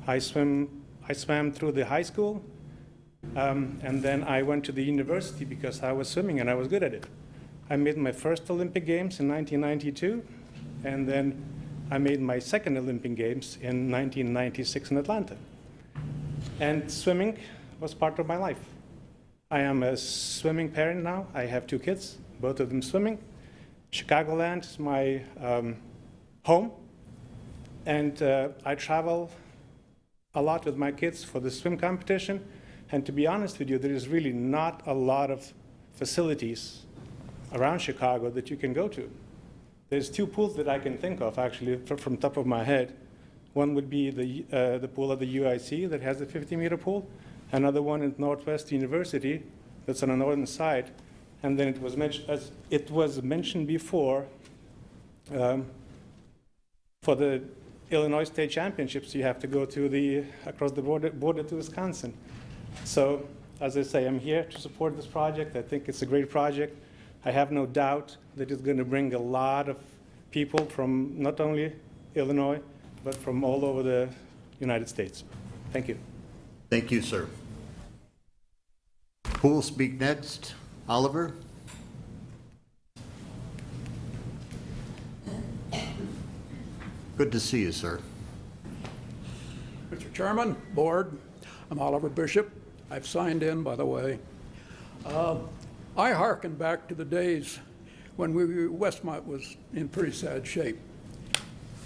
I swam through the high school, and then I went to the university because I was swimming and I was good at it. I made my first Olympic Games in 1992, and then I made my second Olympic Games in 1996 in Atlanta. And swimming was part of my life. I am a swimming parent now. I have 2 kids, both of them swimming. Chicagoland is my home, and I travel a lot with my kids for the swim competition. And to be honest with you, there is really not a lot of facilities around Chicago that you can go to. There's 2 pools that I can think of, actually, from top of my head. One would be the pool at the UIC that has a 50-meter pool. Another one at Northwest University that's on the northern side. And then it was mentioned, as it was mentioned before, for the Illinois State Championships, you have to go to across the border to Wisconsin. So, as I say, I'm here to support this project. I think it's a great project. I have no doubt that it's going to bring a lot of people from not only Illinois, but from all over the United States. Thank you. Thank you, sir. Who will speak next? Oliver? Good to see you, sir. Mr. Chairman, Board, I'm Oliver Bishop. I've signed in, by the way. I hearken back to the days when Westmont was in pretty sad shape.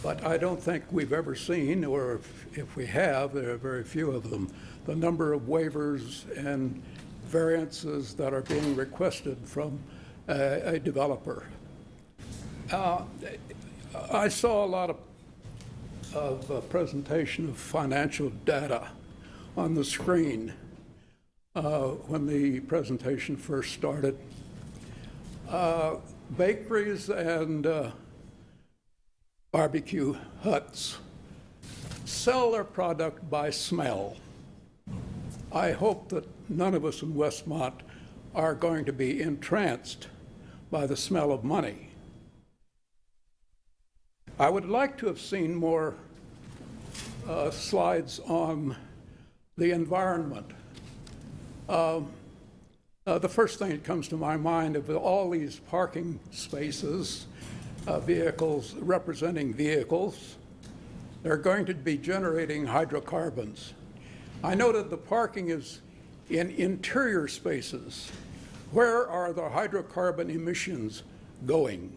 But I don't think we've ever seen, or if we have, there are very few of them, the number of waivers and variances that are being requested from a developer. I saw a lot of presentation of financial data on the screen when the presentation first started. Bakeries and barbecue huts sell their product by smell. I hope that none of us in Westmont are going to be entranced by the smell of money. I would like to have seen more slides on the environment. The first thing that comes to my mind of all these parking spaces vehicles, representing vehicles. They're going to be generating hydrocarbons. I noted the parking is in interior spaces. Where are the hydrocarbon emissions going?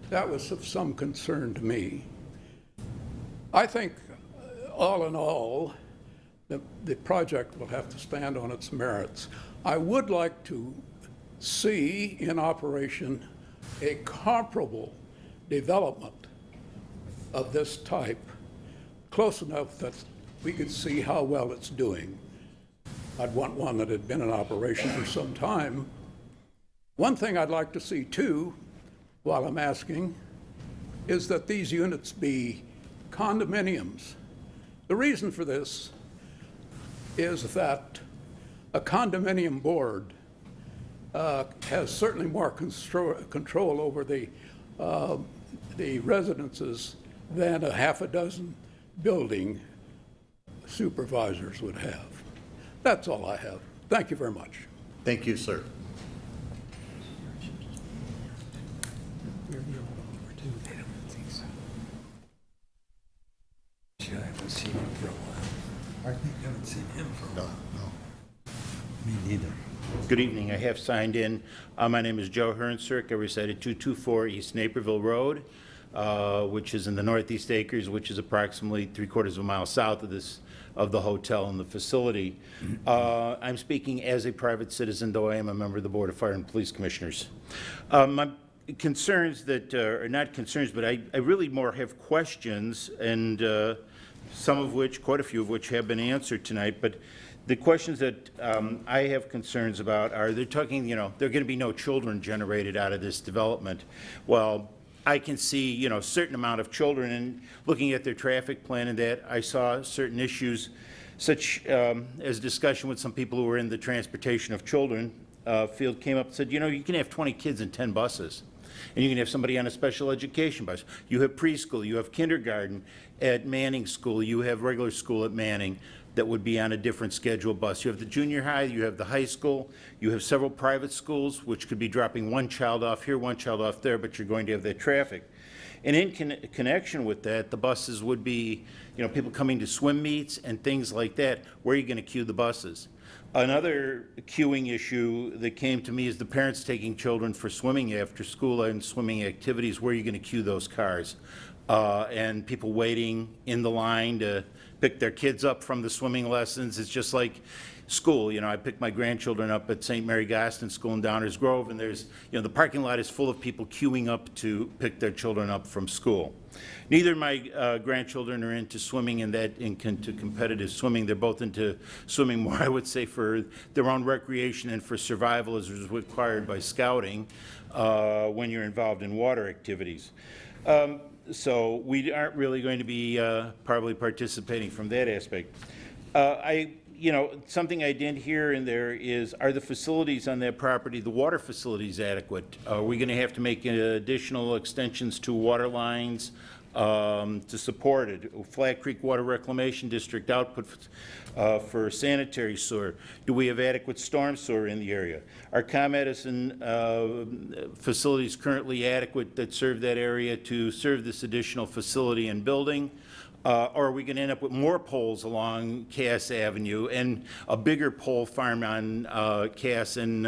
That was of some concern to me. I think, all in all, the project will have to stand on its merits. I would like to see in operation a comparable development of this type, close enough that we could see how well it's doing. I'd want one that had been in operation for some time. One thing I'd like to see too, while I'm asking, is that these units be condominiums. The reason for this is that a condominium board has certainly more control over the residences than a half a dozen building supervisors would have. That's all I have. Thank you very much. Thank you, sir. I haven't seen him for a while. I haven't seen him for a while. No. Me neither. Good evening. I have signed in. My name is Joe Hernsirk. I reside at 224 East Naperville Road, which is in the Northeast Acres, which is approximately 3/4 of a mile south of the hotel and the facility. I'm speaking as a private citizen, though I am a member of the Board of Fire and Police Commissioners. My concerns that, or not concerns, but I really more have questions, and some of which, quite a few of which have been answered tonight, but the questions that I have concerns about are, they're talking, there are going to be no children generated out of this development. Well, I can see, a certain amount of children, and looking at their traffic plan and that, I saw certain issues, such as discussion with some people who were in the transportation of children field, came up and said, you can have 20 kids in 10 buses. And you can have somebody on a special education bus. You have preschool, you have kindergarten at Manning School, you have regular school at Manning that would be on a different schedule bus. You have the junior high, you have the high school, you have several private schools, which could be dropping one child off here, one child off there, but you're going to have that traffic. And in connection with that, the buses would be, people coming to swim meets and things like that. Where are you going to queue the buses? Another queuing issue that came to me is the parents taking children for swimming after school and swimming activities. Where are you going to queue those cars? And people waiting in the line to pick their kids up from the swimming lessons. It's just like school. I pick my grandchildren up at St. Mary Gaston School in Downers Grove, and there's, the parking lot is full of people queuing up to pick their children up from school. Neither of my grandchildren are into swimming into competitive swimming. They're both into swimming more, I would say, for their own recreation and for survival, as is required by scouting when you're involved in water activities. So we aren't really going to be probably participating from that aspect. Something I didn't hear in there is, are the facilities on that property, the water facilities, adequate? Are we going to have to make additional extensions to water lines to support it? Flat Creek Water Reclamation District output for sanitary sewer. Do we have adequate storm sewer in the area? Are ComEdison facilities currently adequate that serve that area to serve this additional facility and building? Or are we going to end up with more poles along Cass Avenue and a bigger pole farm on Cass and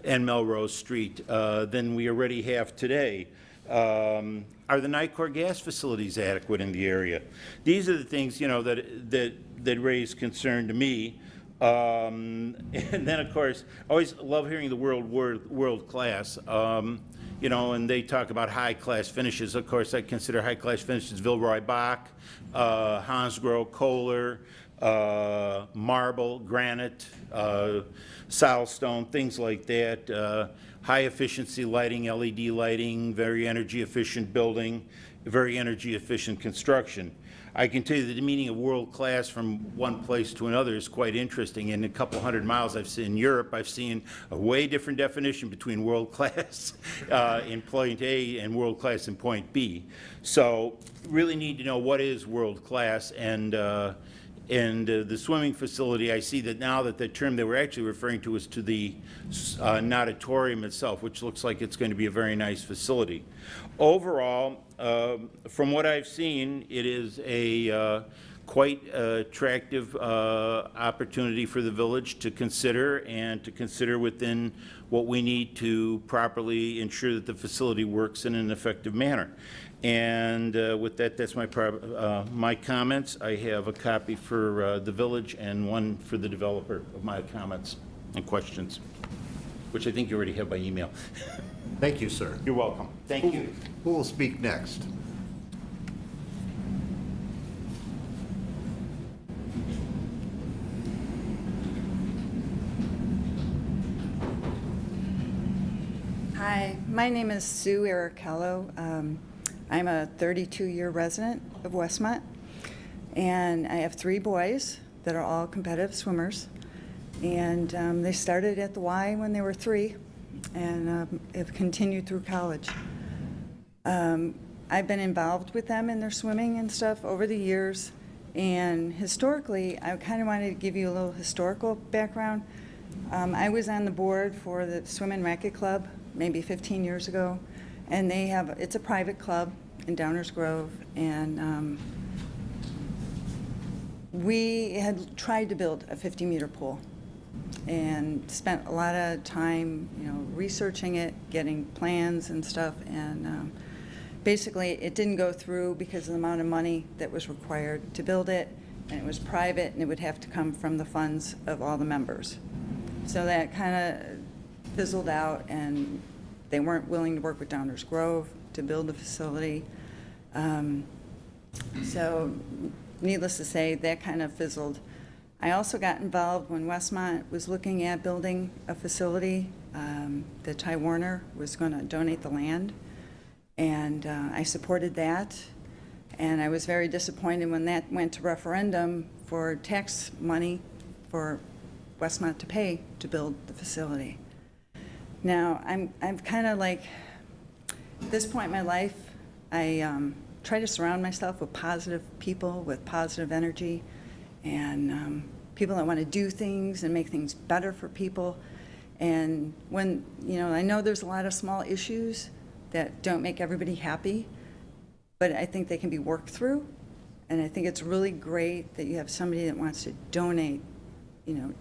Melrose Street than we already have today? Are the Nicor gas facilities adequate in the area? These are the things, that raise concern to me. And then, of course, I always love hearing the world class. And they talk about high-class finishes. Of course, I consider high-class finishes Villeroy Bach, Hansgrohe, Kohler, marble, granite, silestone, things like that. High-efficiency lighting, LED lighting, very energy-efficient building, very energy-efficient construction. I can tell you that the meaning of world-class from one place to another is quite interesting. In a couple hundred miles in Europe, I've seen a way different definition between world-class in point A and world-class in point B. So really need to know what is world-class, and And the swimming facility, I see that now that the term they were actually referring to is to the natatorium itself, which looks like it's going to be a very nice facility. Overall, from what I've seen, it is a quite attractive opportunity for the village to consider, and to consider within what we need to properly ensure that the facility works in an effective manner. And with that, that's my comments. I have a copy for the village and one for the developer of my comments and questions, which I think you already have by email. Thank you, sir. You're welcome. Thank you. Who will speak next? Hi, my name is Sue Arakello. I'm a 32-year resident of Westmont, and I have 3 boys that are all competitive swimmers. And they started at the Y when they were 3 and have continued through college. I've been involved with them in their swimming and stuff over the years, and historically, I kind of wanted to give you a little historical background. I was on the board for the Swim and Racket Club maybe 15 years ago, and it's a private club in Downers Grove, and we had tried to build a 50-meter pool and spent a lot of time, researching it, getting plans and stuff, and basically it didn't go through because of the amount of money that was required to build it, and it was private, and it would have to come from the funds of all the members. So that kind of fizzled out, and they weren't willing to work with Downers Grove to build the facility. So needless to say, that kind of fizzled. I also got involved when Westmont was looking at building a facility. That Ty Warner was going to donate the land, and I supported that. And I was very disappointed when that went to referendum for tax money for Westmont to pay to build the facility. Now, I'm kind of like, at this point in my life, I try to surround myself with positive people, with positive energy, and people that want to do things and make things better for people. And when, I know there's a lot of small issues that don't make everybody happy, but I think they can be worked through. And I think it's really great that you have somebody that wants to donate,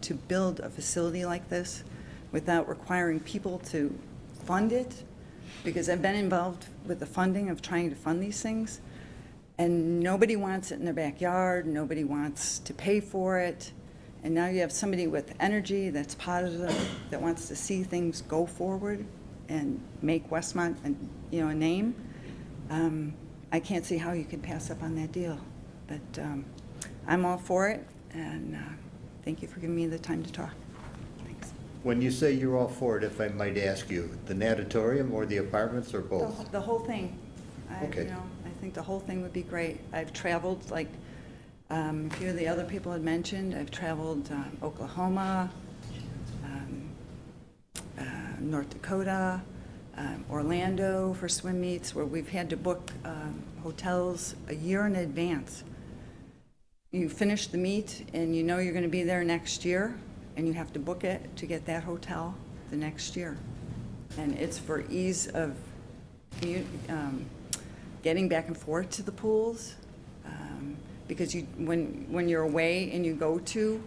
to build a facility like this without requiring people to fund it, because I've been involved with the funding of trying to fund these things, and nobody wants it in their backyard, nobody wants to pay for it, and now you have somebody with energy that's positive, that wants to see things go forward and make Westmont a name. I can't see how you could pass up on that deal, but I'm all for it, and thank you for giving me the time to talk. Thanks. When you say you're all for it, if I might ask you, the natatorium or the apartments or both? The whole thing. Okay. I think the whole thing would be great. I've traveled, like a few of the other people had mentioned, I've traveled Oklahoma, North Dakota, Orlando for swim meets, where we've had to book hotels a year in advance. You finish the meet and you know you're going to be there next year, and you have to book it to get that hotel the next year. And it's for ease of getting back and forth to the pools, because when you're away and you go to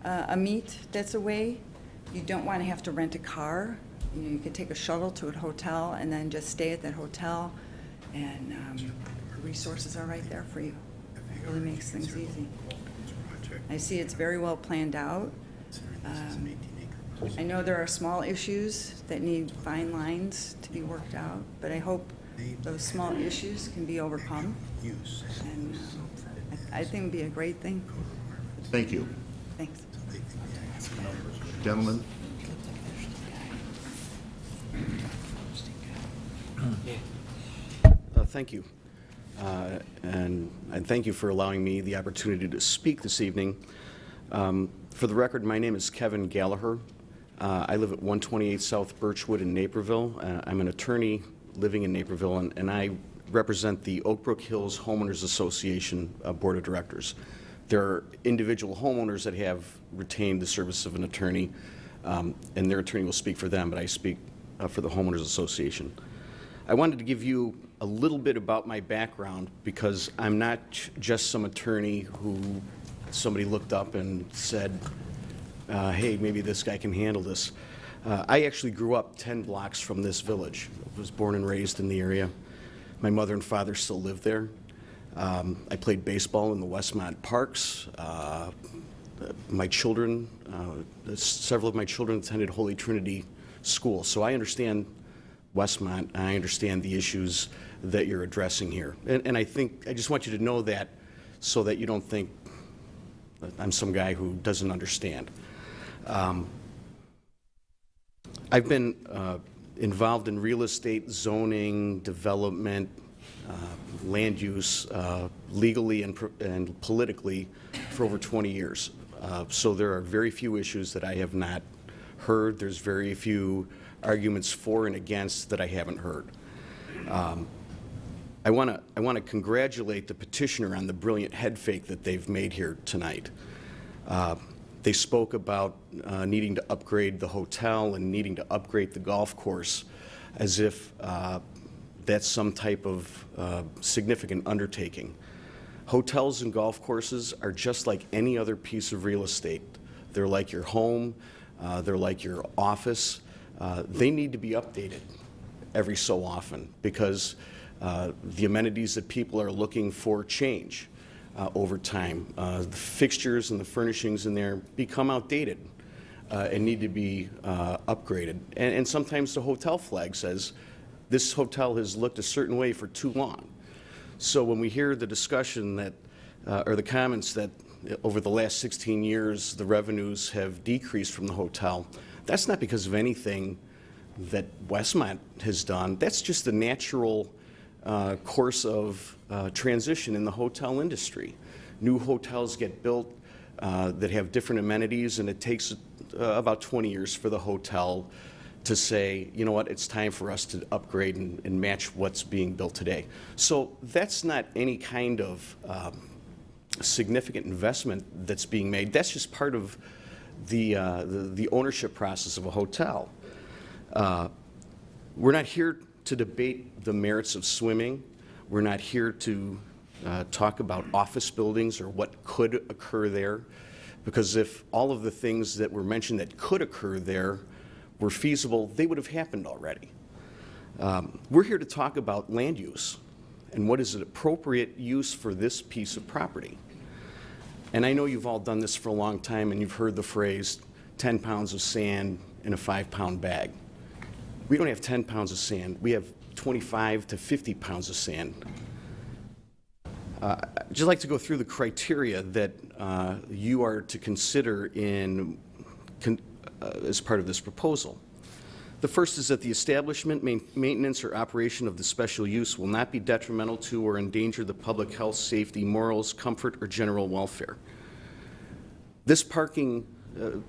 a meet that's away, you don't want to have to rent a car. You could take a shuttle to a hotel and then just stay at that hotel, and the resources are right there for you. It really makes things easy. I see it's very well planned out. I know there are small issues that need fine lines to be worked out, but I hope those small issues can be overcome. And I think it would be a great thing. Thank you. Thanks. Gentlemen? Thank you. And thank you for allowing me the opportunity to speak this evening. For the record, my name is Kevin Gallagher. I live at 128 South Birchwood in Naperville. I'm an attorney living in Naperville, and I represent the Oak Brook Hills Homeowners Association Board of Directors. There are individual homeowners that have retained the service of an attorney, and their attorney will speak for them, but I speak for the Homeowners Association. I wanted to give you a little bit about my background because I'm not just some attorney who somebody looked up and said, hey, maybe this guy can handle this. I actually grew up 10 blocks from this village. I was born and raised in the area. My mother and father still live there. I played baseball in the Westmont parks. My children, several of my children attended Holy Trinity School, so I understand Westmont, and I understand the issues that you're addressing here. And I think, I just want you to know that so that you don't think that I'm some guy who doesn't understand. I've been involved in real estate, zoning, development, land use, legally and politically for over 20 years. So there are very few issues that I have not heard. There's very few arguments for and against that I haven't heard. I want to congratulate the petitioner on the brilliant head fake that they've made here tonight. They spoke about needing to upgrade the hotel and needing to upgrade the golf course as if that's some type of significant undertaking. Hotels and golf courses are just like any other piece of real estate. They're like your home, they're like your office. They need to be updated every so often because the amenities that people are looking for change over time. The fixtures and the furnishings in there become outdated and need to be upgraded. And sometimes the hotel flag says, this hotel has looked a certain way for too long. So when we hear the discussion that, or the comments that over the last 16 years the revenues have decreased from the hotel, that's not because of anything that Westmont has done. That's just the natural course of transition in the hotel industry. New hotels get built that have different amenities, and it takes about 20 years for the hotel to say, you know what, it's time for us to upgrade and match what's being built today. So that's not any kind of significant investment that's being made. That's just part of the ownership process of a hotel. We're not here to debate the merits of swimming. We're not here to talk about office buildings or what could occur there, because if all of the things that were mentioned that could occur there were feasible, they would have happened already. We're here to talk about land use and what is an appropriate use for this piece of property. And I know you've all done this for a long time and you've heard the phrase 10 pounds of sand in a 5-pound bag. We don't have 10 pounds of sand. We have 25 to 50 pounds of sand. I'd just like to go through the criteria that you are to consider in as part of this proposal. The first is that the establishment, maintenance, or operation of the special use will not be detrimental to or endanger the public health, safety, morals, comfort, or general welfare. This parking,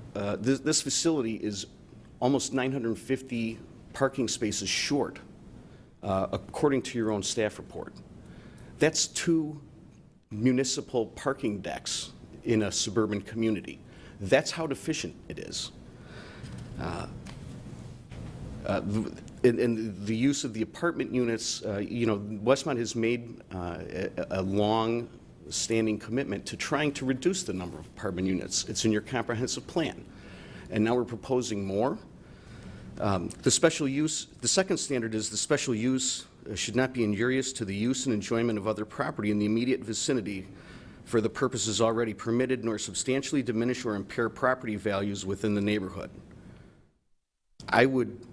this facility is almost 950 parking spaces short, according to your own staff report. That's 2 municipal parking decks in a suburban community. That's how deficient it is. In the use of the apartment units, you know, Westmont has made a long-standing commitment to trying to reduce the number of apartment units. It's in your comprehensive plan. And now we're proposing more. The special use, the second standard is the special use should not be injurious to the use and enjoyment of other property in the immediate vicinity for the purposes already permitted, nor substantially diminish or impair property values within the neighborhood. I would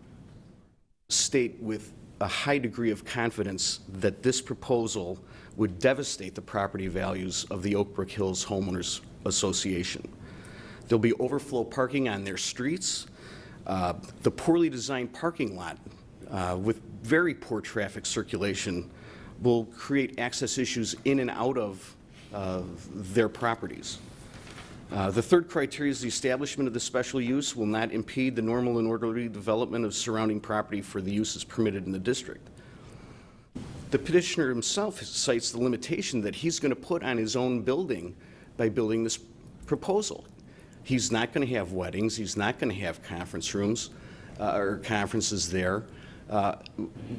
state with a high degree of confidence that this proposal would devastate the property values of the Oak Brook Hills Homeowners Association. There'll be overflow parking on their streets. The poorly designed parking lot with very poor traffic circulation will create access issues in and out of their properties. The third criteria is the establishment of the special use will not impede the normal and orderly development of surrounding property for the uses permitted in the district. The petitioner himself cites the limitation that he's going to put on his own building by building this proposal. He's not going to have weddings. He's not going to have conference rooms or conferences there.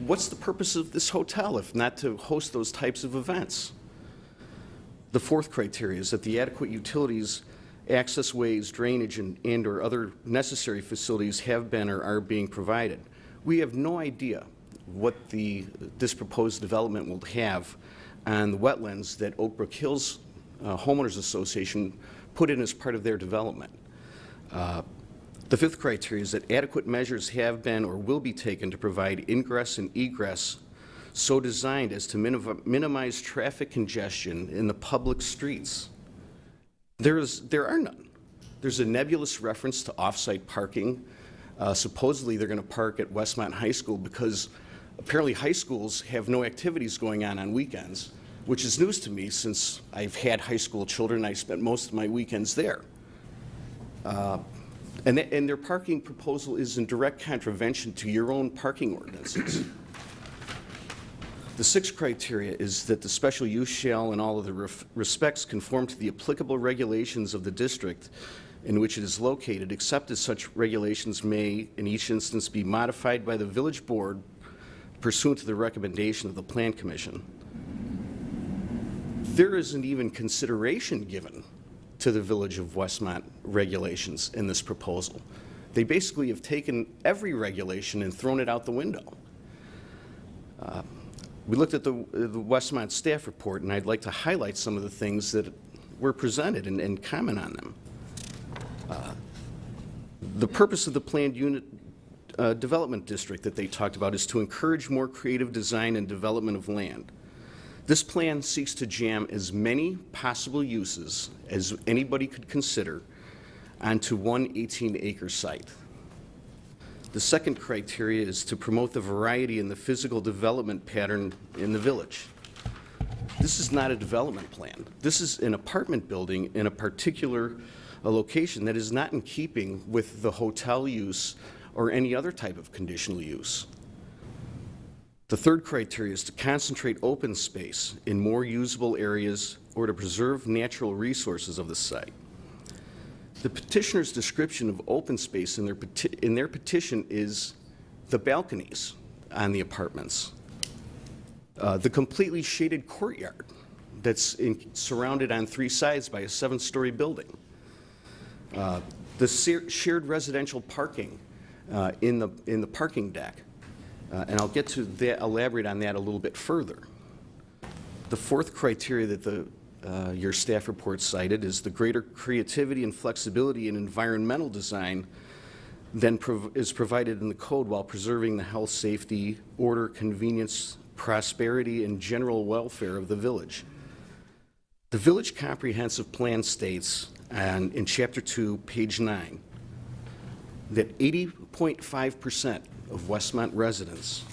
What's the purpose of this hotel if not to host those types of events? The fourth criteria is that the adequate utilities, access ways, drainage, and or other necessary facilities have been or are being provided. We have no idea what this proposed development will have on the wetlands that Oak Brook Hills Homeowners Association put in as part of their development. The fifth criteria is that adequate measures have been or will be taken to provide ingress and egress so designed as to minimize traffic congestion in the public streets. There are none. There's a nebulous reference to off-site parking. Supposedly they're going to park at Westmont High School because apparently high schools have no activities going on weekends, which is news to me since I've had high school children. I spent most of my weekends there. And their parking proposal is in direct contravention to your own parking ordinances. The sixth criteria is that the special use shall in all of the respects conform to the applicable regulations of the district in which it is located, except as such regulations may in each instance be modified by the village board pursuant to the recommendation of the Plan Commission. There isn't even consideration given to the Village of Westmont regulations in this proposal. They basically have taken every regulation and thrown it out the window. We looked at the Westmont staff report, and I'd like to highlight some of the things that were presented and comment on them. The purpose of the planned unit development district that they talked about is to encourage more creative design and development of land. This plan seeks to jam as many possible uses as anybody could consider onto one 18-acre site. The second criteria is to promote the variety in the physical development pattern in the village. This is not a development plan. This is an apartment building in a particular location that is not in keeping with the hotel use or any other type of conditional use. The third criteria is to concentrate open space in more usable areas or to preserve natural resources of the site. The petitioner's description of open space in their petition is the balconies on the apartments, the completely shaded courtyard that's surrounded on three sides by a 7-story building, the shared residential parking in the parking deck. And I'll get to that, elaborate on that a little bit further. The fourth criteria that your staff report cited is the greater creativity and flexibility in environmental design than is provided in the code while preserving the health, safety, order, convenience, prosperity, and general welfare of the village. The Village Comprehensive Plan states in Chapter 2, page 9, that 80.5% of Westmont residents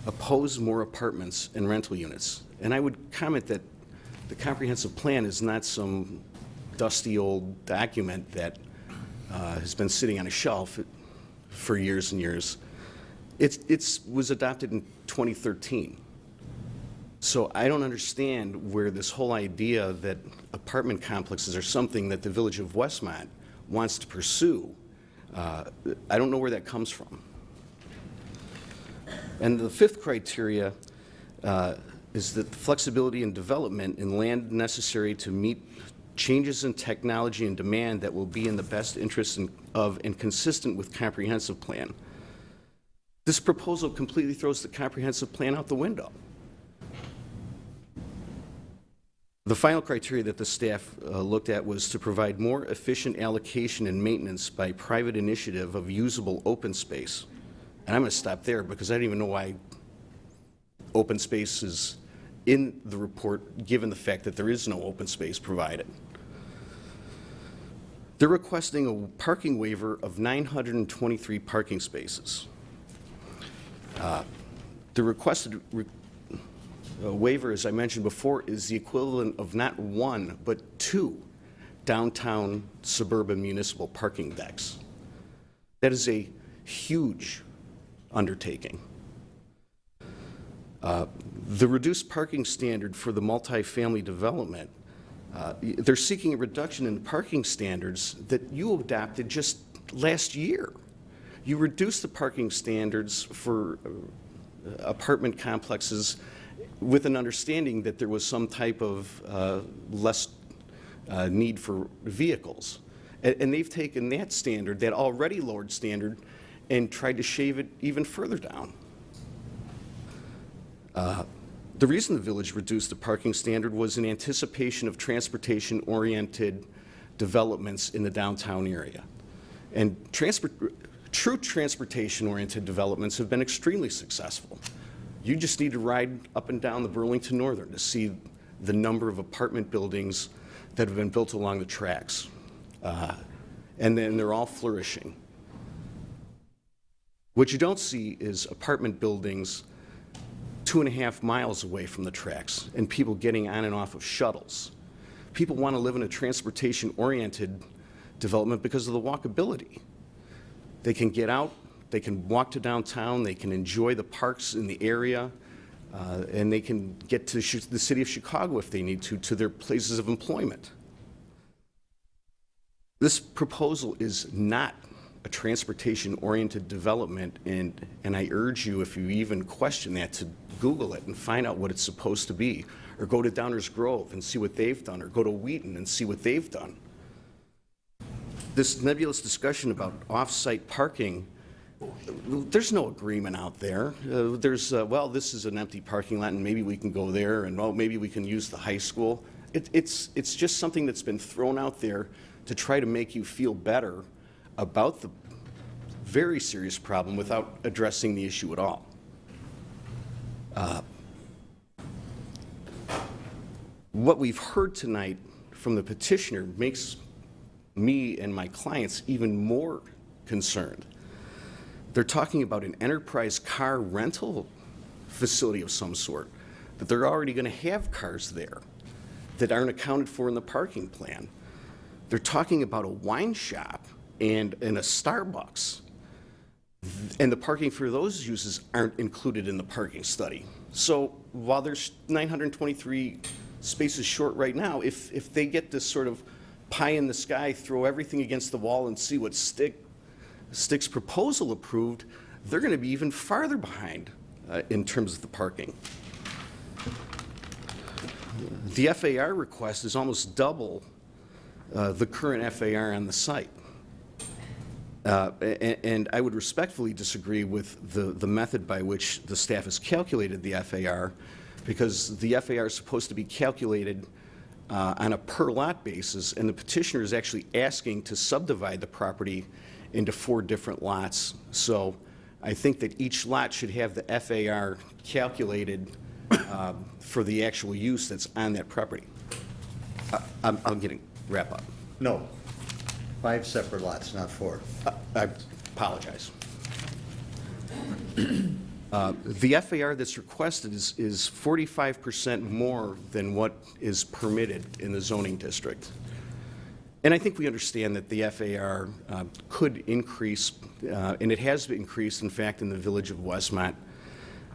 oppose more apartments and rental units. And I would comment that the comprehensive plan is not some dusty old document that has been sitting on a shelf for years and years. It was adopted in 2013. So I don't understand where this whole idea that apartment complexes are something that the Village of Westmont wants to pursue. I don't know where that comes from. And the fifth criteria is that the flexibility and development in land necessary to meet changes in technology and demand that will be in the best interest of and consistent with comprehensive plan. This proposal completely throws the comprehensive plan out the window. The final criteria that the staff looked at was to provide more efficient allocation and maintenance by private initiative of usable open space. And I'm going to stop there because I don't even know why open space is in the report, given the fact that there is no open space provided. They're requesting a parking waiver of 923 parking spaces. The requested waiver, as I mentioned before, is the equivalent of not one, but 2 downtown suburban municipal parking decks. That is a huge undertaking. The reduced parking standard for the multifamily development They're seeking a reduction in parking standards that you adopted just last year. You reduced the parking standards for apartment complexes with an understanding that there was some type of less need for vehicles. And they've taken that standard, that already lowered standard, and tried to shave it even further down. The reason the village reduced the parking standard was in anticipation of transportation-oriented developments in the downtown area. And true transportation-oriented developments have been extremely successful. You just need to ride up and down the Burlington Northern to see the number of apartment buildings that have been built along the tracks. And then they're all flourishing. What you don't see is apartment buildings 2.5 miles away from the tracks and people getting on and off of shuttles. People want to live in a transportation-oriented development because of the walkability. They can get out, they can walk to downtown, they can enjoy the parks in the area, and they can get to the city of Chicago if they need to their places of employment. This proposal is not a transportation-oriented development, and I urge you, if you even question that, to Google it and find out what it's supposed to be, or go to Downers Grove and see what they've done, or go to Wheaton and see what they've done. This nebulous discussion about off-site parking, there's no agreement out there. Well, this is an empty parking lot, and maybe we can go there, and well, maybe we can use the high school. It's just something that's been thrown out there to try to make you feel better about the very serious problem without addressing the issue at all. What we've heard tonight from the petitioner makes me and my clients even more concerned. They're talking about an enterprise car rental facility of some sort, that they're already going to have cars there that aren't accounted for in the parking plan. They're talking about a wine shop and a Starbucks, and the parking for those uses aren't included in the parking study. So while there's 923 spaces short right now, if they get this sort of pie in the sky, throw everything against the wall and see what Stick's proposal approved, they're going to be even farther behind in terms of the parking. The FAR request is almost double the current FAR on the site. And I would respectfully disagree with the method by which the staff has calculated the FAR, because the FAR is supposed to be calculated on a per lot basis, and the petitioner is actually asking to subdivide the property into 4 different lots. So I think that each lot should have the FAR calculated for the actual use that's on that property. I'm getting wrap up. No, 5 separate lots, not 4. I apologize. The FAR that's requested is 45% more than what is permitted in the zoning district. And I think we understand that the FAR could increase, and it has increased, in fact, in the village of Westmont,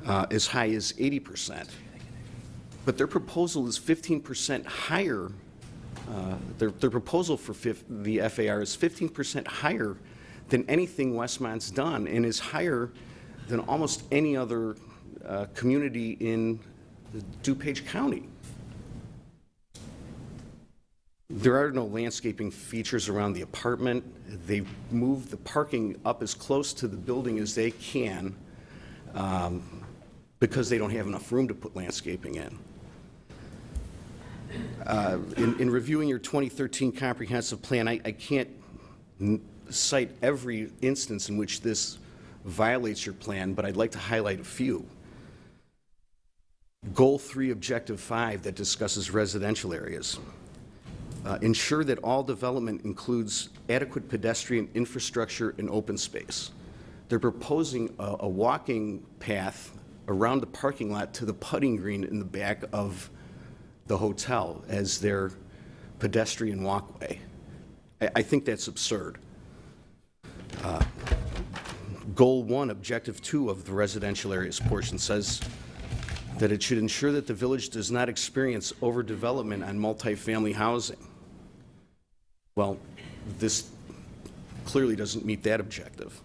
as high as 80%. But their proposal is 15% higher. Their proposal for the FAR is 15% higher than anything Westmont's done, and is higher than almost any other community in DuPage County. There are no landscaping features around the apartment. They've moved the parking up as close to the building as they can because they don't have enough room to put landscaping in. In reviewing your 2013 comprehensive plan, I can't cite every instance in which this violates your plan, but I'd like to highlight a few. Goal 3, Objective 5, that discusses residential areas. Ensure that all development includes adequate pedestrian infrastructure and open space. They're proposing a walking path around the parking lot to the putting green in the back of the hotel as their pedestrian walkway. I think that's absurd. Goal 1, Objective 2 of the residential areas portion says that it should ensure that the village does not experience overdevelopment on multifamily housing. Well, this clearly doesn't meet that objective.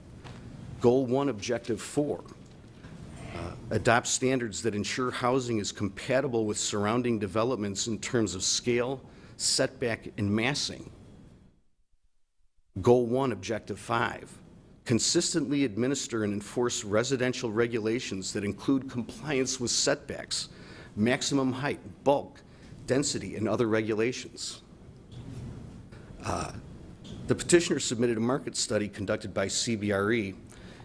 Goal 1, Objective 4, adopt standards that ensure housing is compatible with surrounding developments in terms of scale, setback, and massing. Goal 1, Objective 5, consistently administer and enforce residential regulations that include compliance with setbacks, maximum height, bulk, density, and other regulations. The petitioner submitted a market study conducted by CBRE,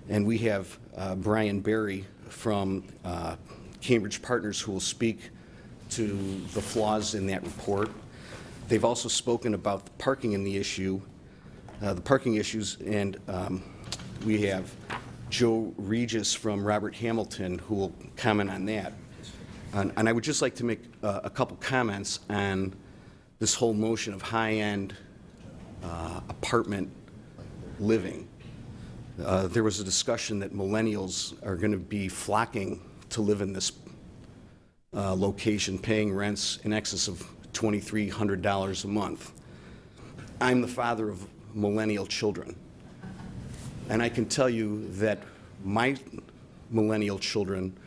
and we have Brian Barry from Cambridge Partners who will speak to the flaws in that report. They've also spoken about the parking in the issue, the parking issues, and we have Joe Regis from Robert Hamilton who will comment on that. And I would just like to make a couple comments on this whole notion of high-end apartment living. There was a discussion that millennials are going to be flocking to live in this location, paying rents in excess of $2,300 a month. I'm the father of millennial children, and I can tell you that my millennial children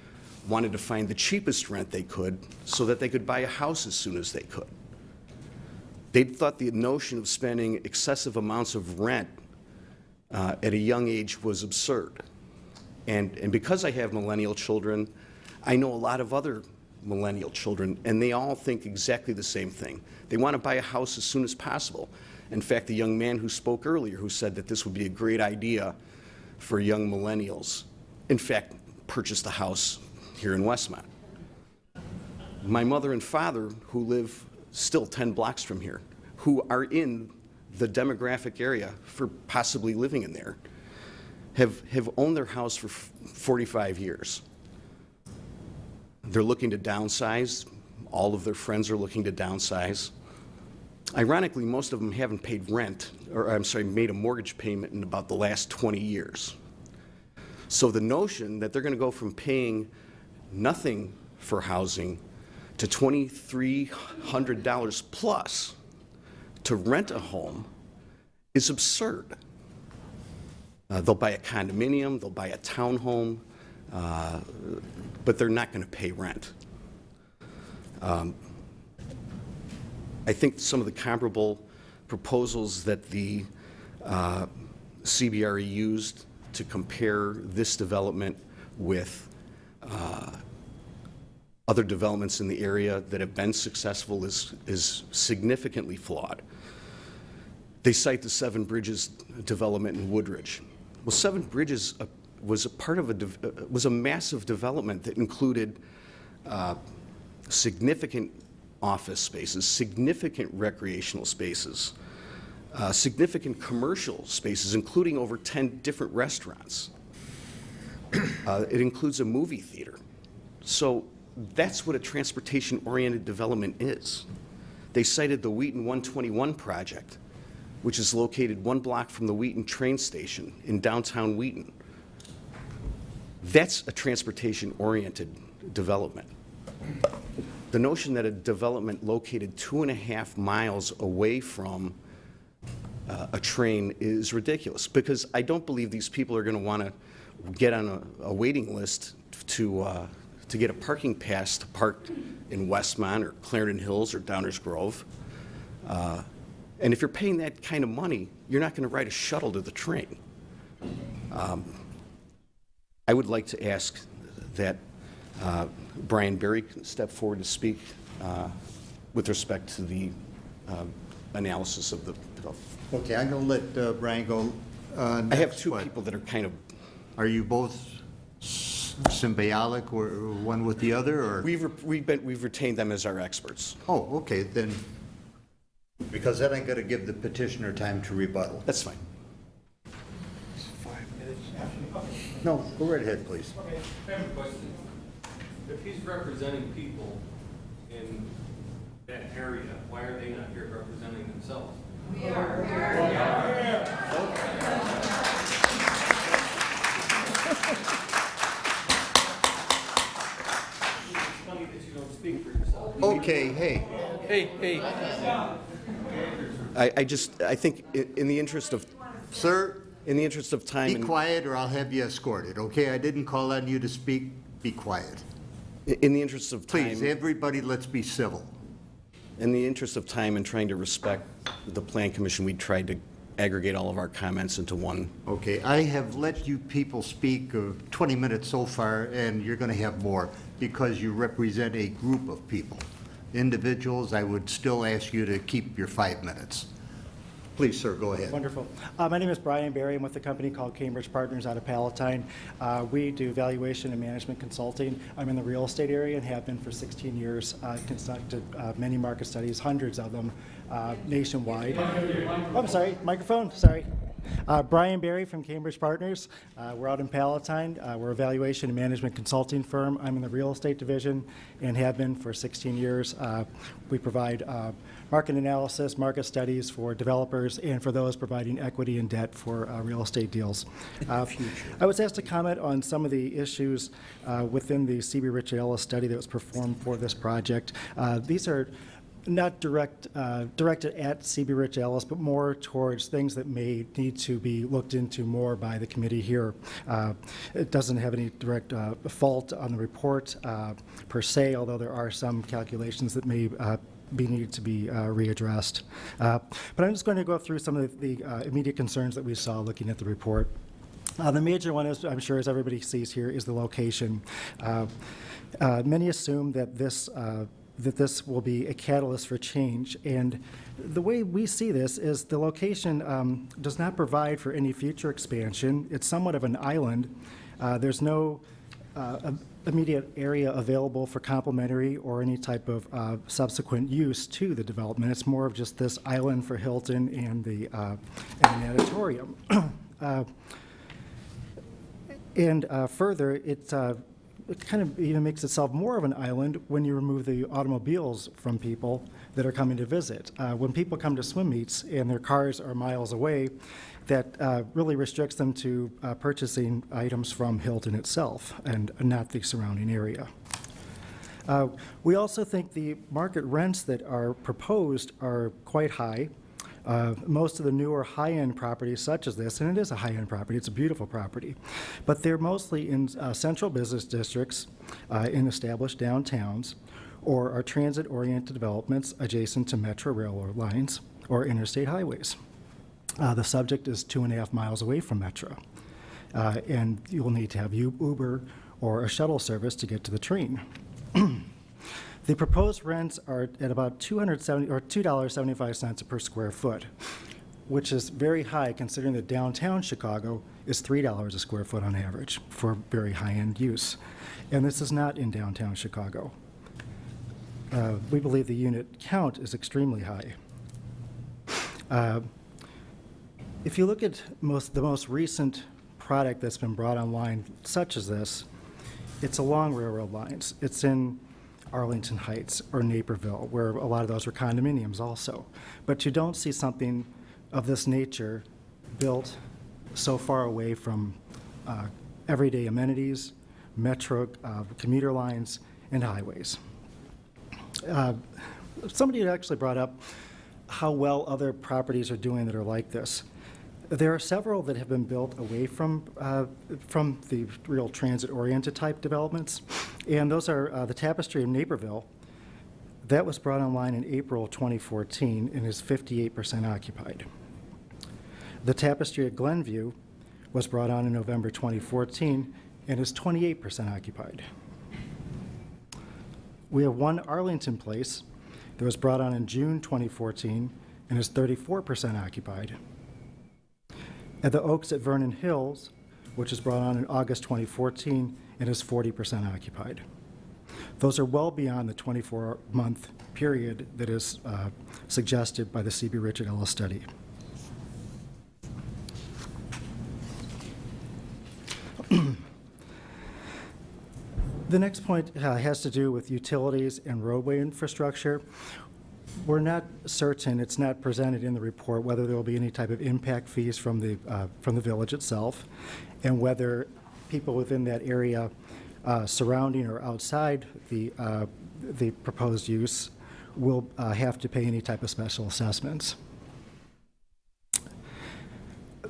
wanted to find the cheapest rent they could so that they could buy a house as soon as they could. They thought the notion of spending excessive amounts of rent at a young age was absurd. And because I have millennial children, I know a lot of other millennial children, and they all think exactly the same thing. They want to buy a house as soon as possible. In fact, the young man who spoke earlier who said that this would be a great idea for young millennials, in fact, purchased a house here in Westmont. My mother and father, who live still 10 blocks from here, who are in the demographic area for possibly living in there, have owned their house for 45 years. They're looking to downsize. All of their friends are looking to downsize. Ironically, most of them haven't paid rent, or I'm sorry, made a mortgage payment in about the last 20 years. So the notion that they're going to go from paying nothing for housing to $2,300 plus to rent a home is absurd. They'll buy a condominium, they'll buy a townhome, but they're not going to pay rent. I think some of the comparable proposals that the CBRE used to compare this development with other developments in the area that have been successful is significantly flawed. They cite the Seven Bridges development in Woodridge. Well, Seven Bridges was a part of was a massive development that included significant office spaces, significant recreational spaces, significant commercial spaces, including over 10 different restaurants. It includes a movie theater. So that's what a transportation-oriented development is. They cited the Wheaton 121 project, which is located 1 block from the Wheaton train station in downtown Wheaton. That's a transportation-oriented development. The notion that a development located 2.5 miles away from a train is ridiculous, because I don't believe these people are going to want to get on a waiting list to get a parking pass to park in Westmont or Clarendon Hills or Downers Grove. And if you're paying that kind of money, you're not going to ride a shuttle to the train. I would like to ask that Brian Berry step forward to speak with respect to the analysis of the development. Okay, I'm going to let Brian go. I have two people that are kind of... Are you both symbiotic or one with the other? Or? We've retained them as our experts. Oh, okay, then, because then I'm going to give the petitioner time to rebuttal. That's fine. 5 minutes. No, go right ahead, please. Okay, I have a question. If he's representing people in that area, why are they not here representing themselves? We are. Okay, hey. Hey. I think in the interest of, Sir, in the interest of time. be quiet or I'll have you escorted, okay? I didn't call on you to speak. Be quiet. In the interest of time. Please, everybody, let's be civil. In the interest of time and trying to respect the Plan Commission, we tried to aggregate all of our comments into one. Okay, I have let you people speak 20 minutes so far, and you're going to have more because you represent a group of people. Individuals, I would still ask you to keep your 5 minutes. Please, sir, go ahead. Wonderful. My name is Brian Barry. I'm with a company called Cambridge Partners out of Palatine. We do valuation and management consulting. I'm in the real estate area and have been for 16 years. Conducted many market studies, hundreds of them nationwide. Oh, I'm sorry, microphone, sorry. Brian Barry from Cambridge Partners. We're out in Palatine. We're a valuation and management consulting firm. I'm in the real estate division and have been for 16 years. We provide market analysis, market studies for developers and for those providing equity and debt for real estate deals. I was asked to comment on some of the issues within the C.B. Richard Ellis study that was performed for this project. These are not directed at C.B. Rich Ellis, but more towards things that may need to be looked into more by the committee here. It doesn't have any direct fault on the report per se, although there are some calculations that may be needed to be readdressed. But I'm just going to go through some of the immediate concerns that we saw looking at the report. The major one, is, I'm sure as everybody sees here, is the location. Many assume that this will be a catalyst for change. And the way we see this is the location does not provide for any future expansion. It's somewhat of an island. There's no immediate area available for complementary or any type of subsequent use to the development. It's more of just this island for Hilton and the and an auditorium. Further, it kind of even makes itself more of an island when you remove the automobiles from people that are coming to visit. When people come to swim meets and their cars are miles away, that really restricts them to purchasing items from Hilton itself and not the surrounding area. We also think the market rents that are proposed are quite high. Most of the newer high-end properties such as this, and it is a high-end property, it's a beautiful property, but they're mostly in central business districts, in established downtowns, or are transit-oriented developments adjacent to metro railroad lines or interstate highways. The subject is 2.5 miles away from metro, and you will need to have Uber or a shuttle service to get to the train. The proposed rents are at about $2.75 per square foot, which is very high considering that downtown Chicago is $3 a square foot on average for very high-end use. And this is not in downtown Chicago. We believe the unit count is extremely high. If you look at the most recent product that's been brought online, such as this, it's along railroad lines. It's in Arlington Heights or Naperville, where a lot of those are condominiums also. But you don't see something of this nature built so far away from everyday amenities, metro commuter lines, and highways. Somebody had actually brought up how well other properties are doing that are like this. There are several that have been built away from the real transit-oriented type developments, and those are the Tapestry of Naperville. That was brought online in April 2014 and is 58% occupied. The Tapestry at Glenview was brought on in November 2014 and is 28% occupied. We have one Arlington Place that was brought on in June 2014 and is 34% occupied. At the Oaks at Vernon Hills, which was brought on in August 2014 and is 40% occupied. Those are well beyond the 24-month period that is suggested by the C.B. Richard Ellis study. The next point has to do with utilities and roadway infrastructure. We're not certain, it's not presented in the report, whether there will be any type of impact fees from the village itself, and whether people within that area surrounding or outside the proposed use will have to pay any type of special assessments.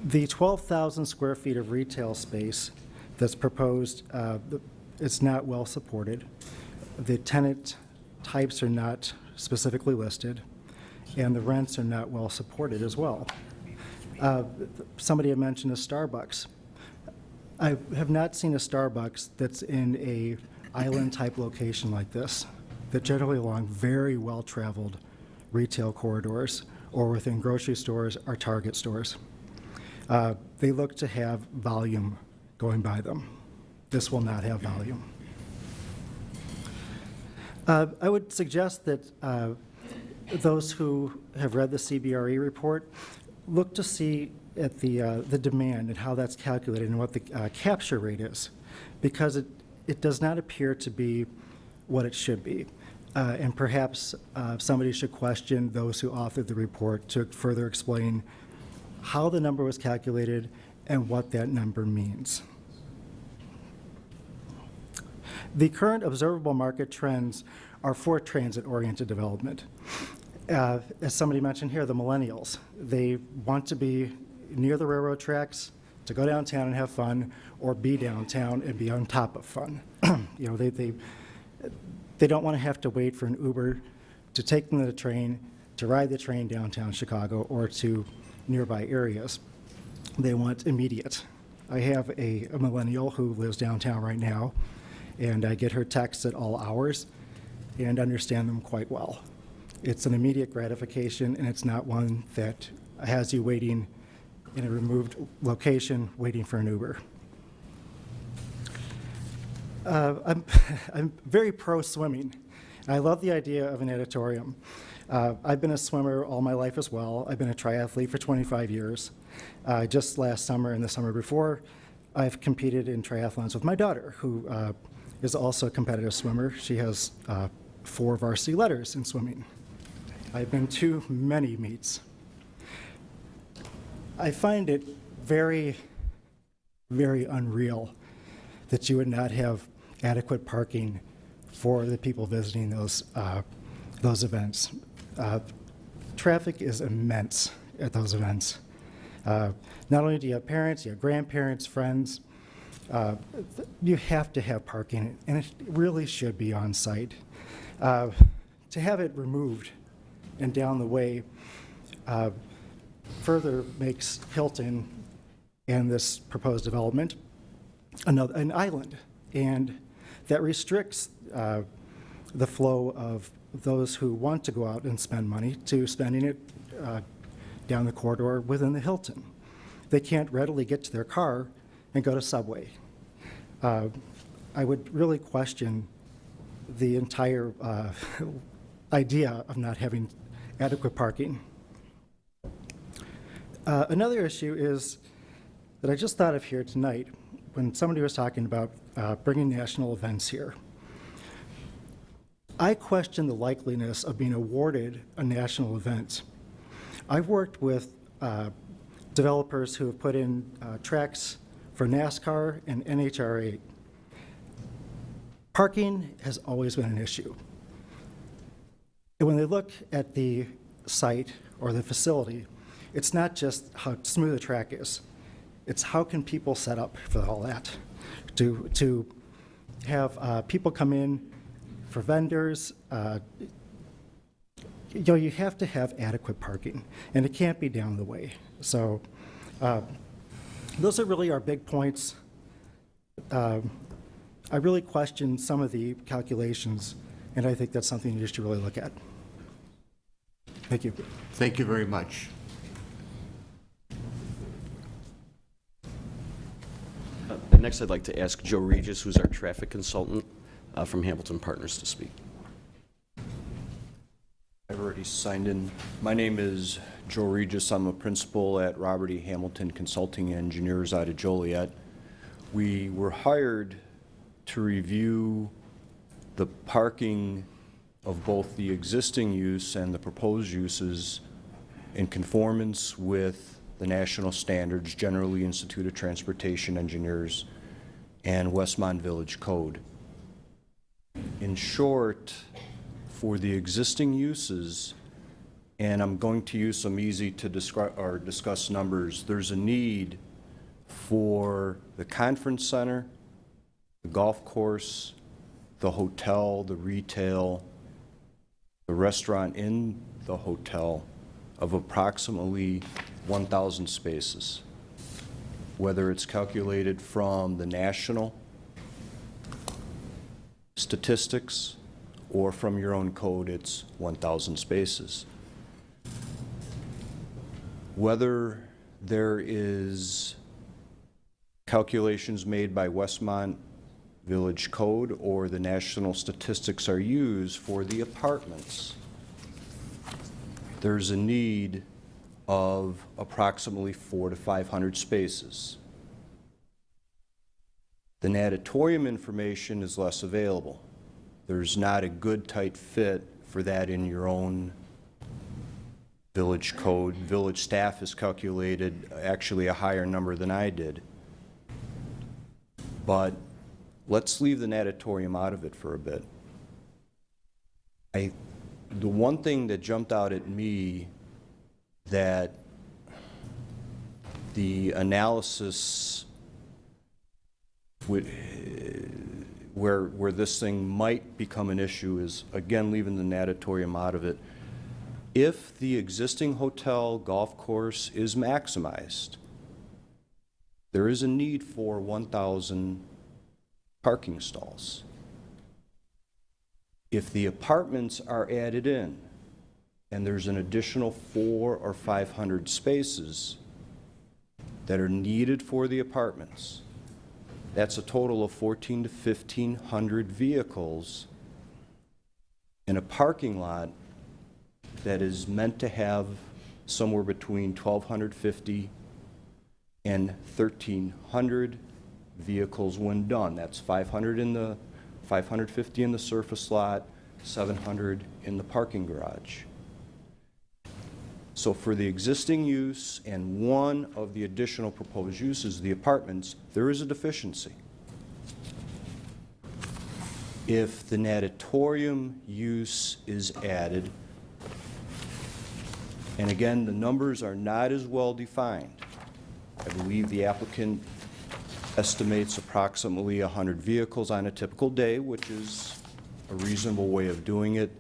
The 12,000 square feet of retail space that's proposed, it's not well supported. The tenant types are not specifically listed, and the rents are not well supported as well. Somebody had mentioned a Starbucks. I have not seen a Starbucks that's in a island-type location like this, that generally along very well-traveled retail corridors or within grocery stores or Target stores. They look to have volume going by them. This will not have volume. I would suggest that those who have read the CBRE report look to see at the demand and how that's calculated and what the capture rate is, because it does not appear to be what it should be. And perhaps somebody should question those who authored the report to further explain how the number was calculated and what that number means. The current observable market trends are for transit-oriented development. As somebody mentioned here, the millennials, they want to be near the railroad tracks, to go downtown and have fun, or be downtown and be on top of fun. You know, they don't want to have to wait for an Uber to take them to the train, to ride the train downtown Chicago or to nearby areas. They want immediate. I have a millennial who lives downtown right now, and I get her texts at all hours and understand them quite well. It's an immediate gratification, and it's not one that has you waiting in a removed location waiting for an Uber. I'm very pro swimming. I love the idea of an auditorium. I've been a swimmer all my life as well. I've been a triathlete for 25 years. Just last summer and the summer before, I've competed in triathlons with my daughter, who is also a competitive swimmer. She has 4 varsity letters in swimming. I've been to many meets. I find it very, very unreal that you would not have adequate parking for the people visiting those events. Traffic is immense at those events. Not only do you have parents, you have grandparents, friends. You have to have parking, and it really should be on site. To have it removed and down the way further makes Hilton and this proposed development an island, and that restricts the flow of those who want to go out and spend money to spending it down the corridor within the Hilton. They can't readily get to their car and go to Subway. I would really question the entire idea of not having adequate parking. Another issue is that I just thought of here tonight when somebody was talking about bringing national events here. I question the likeliness of being awarded a national event. I've worked with developers who have put in tracks for NASCAR and NHRA. Parking has always been an issue. And when they look at the site or the facility, it's not just how smooth the track is. It's how can people set up for all that. To have people come in for vendors, you have to have adequate parking, and it can't be down the way. So those are really our big points. I really question some of the calculations, and I think that's something you should really look at. Thank you. Thank you very much. Next, I'd like to ask Joe Regis, who's our traffic consultant from Hamilton Partners, to speak. I've already signed in. My name is Joe Regis. I'm a principal at Robert E. Hamilton Consulting Engineers out of Joliet. We were hired to review the parking of both the existing use and the proposed uses in conformance with the national standards, generally Institute of Transportation Engineers, and Westmont Village Code. In short, for the existing uses, and I'm going to use some easy to describe or discuss numbers, there's a need for the conference center, the golf course, the hotel, the retail, the restaurant in the hotel of approximately 1,000 spaces, whether it's calculated from the national statistics or from your own code, it's 1,000 spaces. Whether there is calculations made by Westmont Village Code or the national statistics are used for the apartments, there's a need of approximately 400 to 500 spaces. The natatorium information is less available. There's not a good tight fit for that in your own village code. Village staff has calculated actually a higher number than I did. But let's leave the natatorium out of it for a bit. The one thing that jumped out at me that the analysis where this thing might become an issue is, again, leaving the natatorium out of it. If the existing hotel golf course is maximized, there is a need for 1,000 parking stalls. If the apartments are added in and there's an additional 400 or 500 spaces that are needed for the apartments, that's a total of 1,400 to 1,500 vehicles in a parking lot that is meant to have somewhere between 1,250 and 1,300 vehicles when done. That's 550 in the surface lot, 700 in the parking garage. So for the existing use and one of the additional proposed uses, the apartments, there is a deficiency. If the natatorium use is added, and again, the numbers are not as well defined. I believe the applicant estimates approximately 100 vehicles on a typical day, which is a reasonable way of doing it.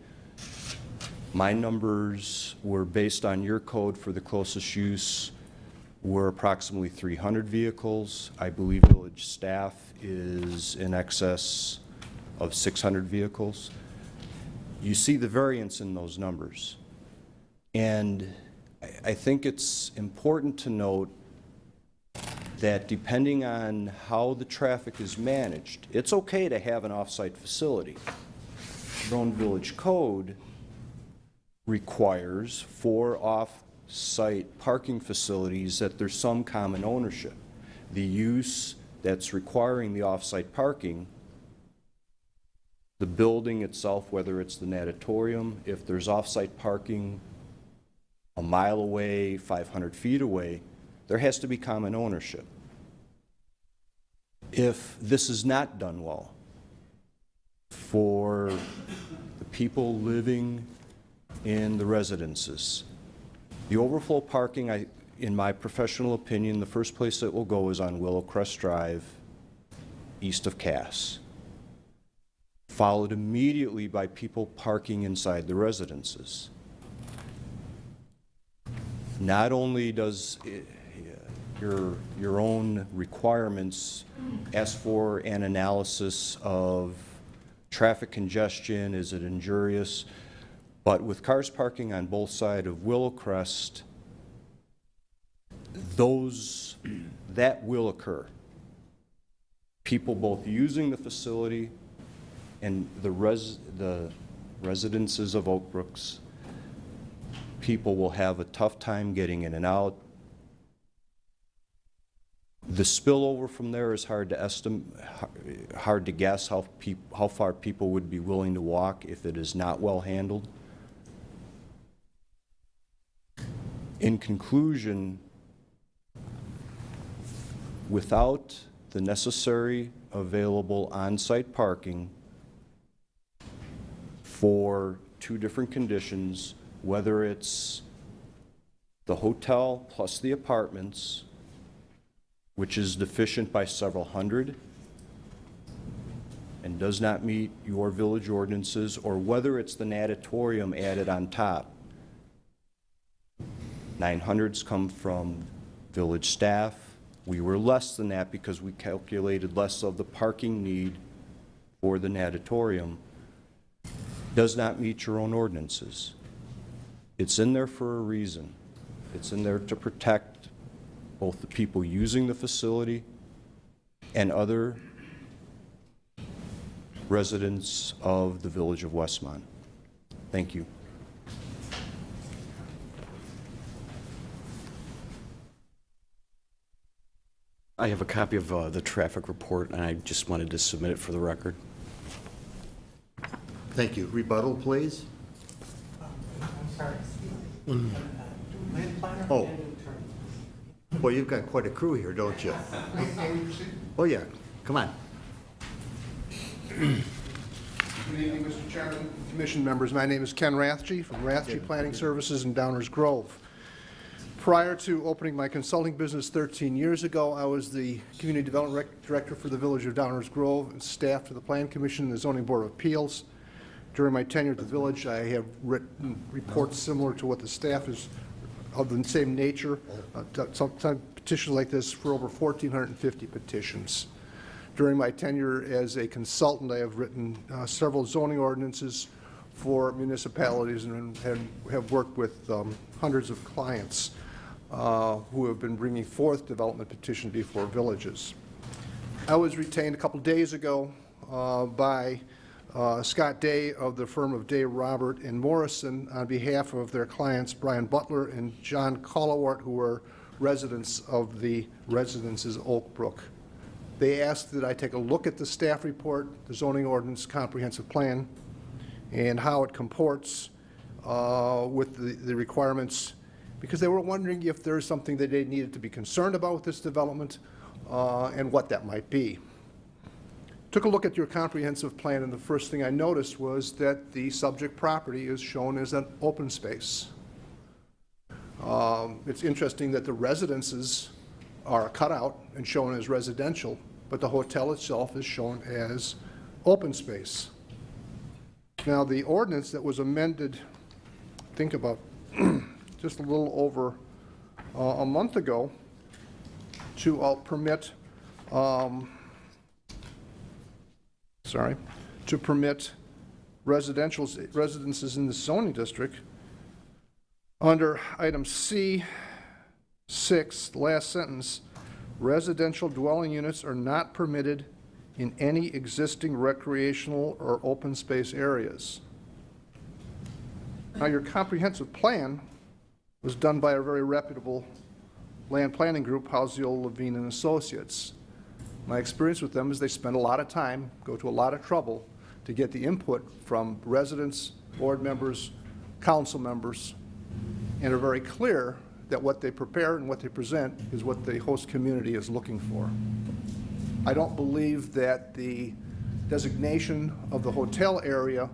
My numbers were based on your code for the closest use were approximately 300 vehicles. I believe village staff is in excess of 600 vehicles. You see the variance in those numbers. And I think it's important to note that depending on how the traffic is managed, it's okay to have an off-site facility. Your own village code requires for off-site parking facilities that there's some common ownership. The use that's requiring the off-site parking, the building itself, whether it's the natatorium, if there's off-site parking a mile away, 500 feet away, there has to be common ownership. If this is not done well for the people living in the residences, the overflow parking, in my professional opinion, the first place it will go is on Willowcrest Drive, east of Cass, followed immediately by people parking inside the residences. Not only does your own requirements ask for an analysis of traffic congestion, is it injurious, but with cars parking on both sides of Willowcrest, that will occur. People both using the facility and the residences of Oak Brooks, people will have a tough time getting in and out. The spillover from there is hard to estimate, hard to guess how far people would be willing to walk if it is not well handled. In conclusion, without the necessary available on-site parking for 2 different conditions, whether it's the hotel plus the apartments, which is deficient by several hundred and does not meet your village ordinances, or whether it's the natatorium added on top. 900s come from village staff. We were less than that because we calculated less of the parking need for the natatorium. Does not meet your own ordinances. It's in there for a reason. It's in there to protect both the people using the facility and other residents of the village of Westmont. Thank you. I have a copy of the traffic report, and I just wanted to submit it for the record. Thank you. Rebuttal, please. Oh. Well, you've got quite a crew here, don't you? Oh, yeah. Come on. Good evening, Mr. Chairman, Commission members. My name is Ken Rathje from Rathje Planning Services in Downers Grove. Prior to opening my consulting business 13 years ago, I was the Community Development Director for the Village of Downers Grove and staff to the Plan Commission and the Zoning Board of Appeals. During my tenure at the village, I have written reports similar to what the staff is of the same nature, sometimes petitions like this for over 1,450 petitions. During my tenure as a consultant, I have written several zoning ordinances for municipalities and have worked with hundreds of clients who have been bringing forth development petitions before villages. I was retained a couple days ago by Scott Day of the firm of Day, Robert, and Morrison on behalf of their clients Brian Butler and John Collawart, who were residents of the residences Oak Brook. They asked that I take a look at the staff report, the zoning ordinance comprehensive plan, and how it comports with the requirements, because they were wondering if there is something that they needed to be concerned about with this development and what that might be. Took a look at your comprehensive plan, and the first thing I noticed was that the subject property is shown as an open space. It's interesting that the residences are cut out and shown as residential, but the hotel itself is shown as open space. Now, the ordinance that was amended, think about just a little over a month ago to permit residences in the zoning district. Under item C6, the last sentence, residential dwelling units are not permitted in any existing recreational or open space areas. Now, your comprehensive plan was done by a very reputable land planning group, Housel, Levine and Associates. My experience with them is they spend a lot of time, go to a lot of trouble to get the input from residents, board members, council members, and are very clear that what they prepare and what they present is what the host community is looking for. I don't believe that the designation of the hotel area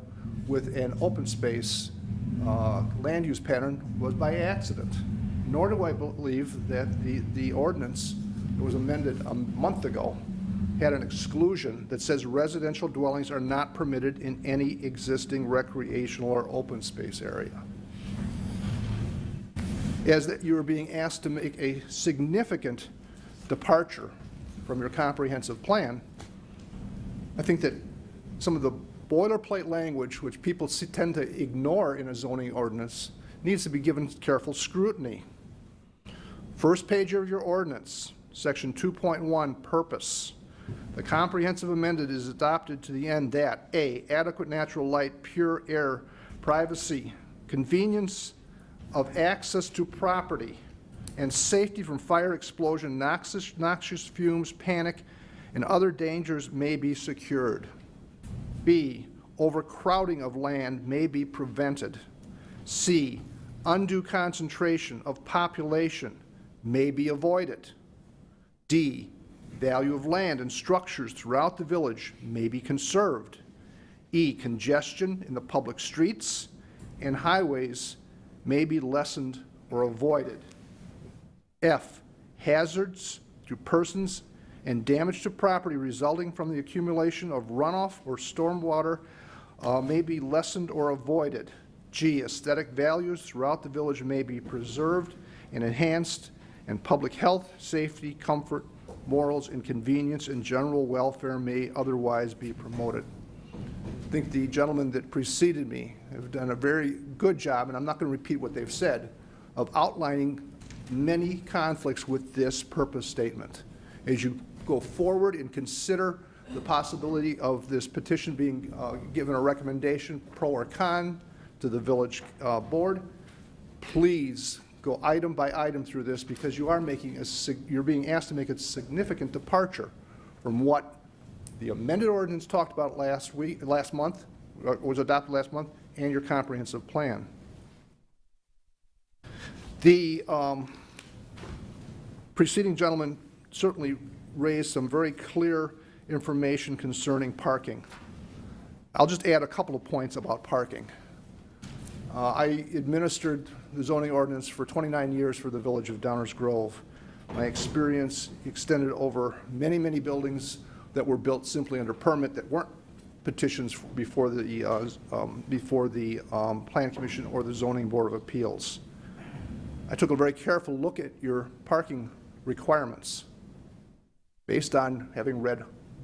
with an open space land use pattern was by accident, nor do I believe that the ordinance that was amended a month ago had an exclusion that says residential dwellings are not permitted in any existing recreational or open space area. As that you are being asked to make a significant departure from your comprehensive plan, I think that some of the boilerplate language, which people tend to ignore in a zoning ordinance, needs to be given careful scrutiny. First page of your ordinance, section 2.1, purpose. The comprehensive amendment is adopted to the end that A, adequate natural light, pure air, privacy, convenience of access to property, and safety from fire, explosion, noxious fumes, panic, and other dangers may be secured. B, overcrowding of land may be prevented. C, undue concentration of population may be avoided. D, value of land and structures throughout the village may be conserved. E, congestion in the public streets and highways may be lessened or avoided. F, hazards to persons and damage to property resulting from the accumulation of runoff or stormwater may be lessened or avoided. G, aesthetic values throughout the village may be preserved and enhanced, and public health, safety, comfort, morals, and convenience and general welfare may otherwise be promoted. I think the gentlemen that preceded me have done a very good job, and I'm not going to repeat what they've said, of outlining many conflicts with this purpose statement. As you go forward and consider the possibility of this petition being given a recommendation, pro or con, to the village board, please go item by item through this, because you are making you're being asked to make a significant departure from what the amended ordinance talked about last month, or was adopted last month, and your comprehensive plan. The preceding gentleman certainly raised some very clear information concerning parking. I'll just add a couple of points about parking. I administered the zoning ordinance for 29 years for the village of Downers Grove. My experience extended over many, many buildings that were built simply under permit that weren't petitions before the Plan Commission or the Zoning Board of Appeals. I took a very careful look at your parking requirements based on having read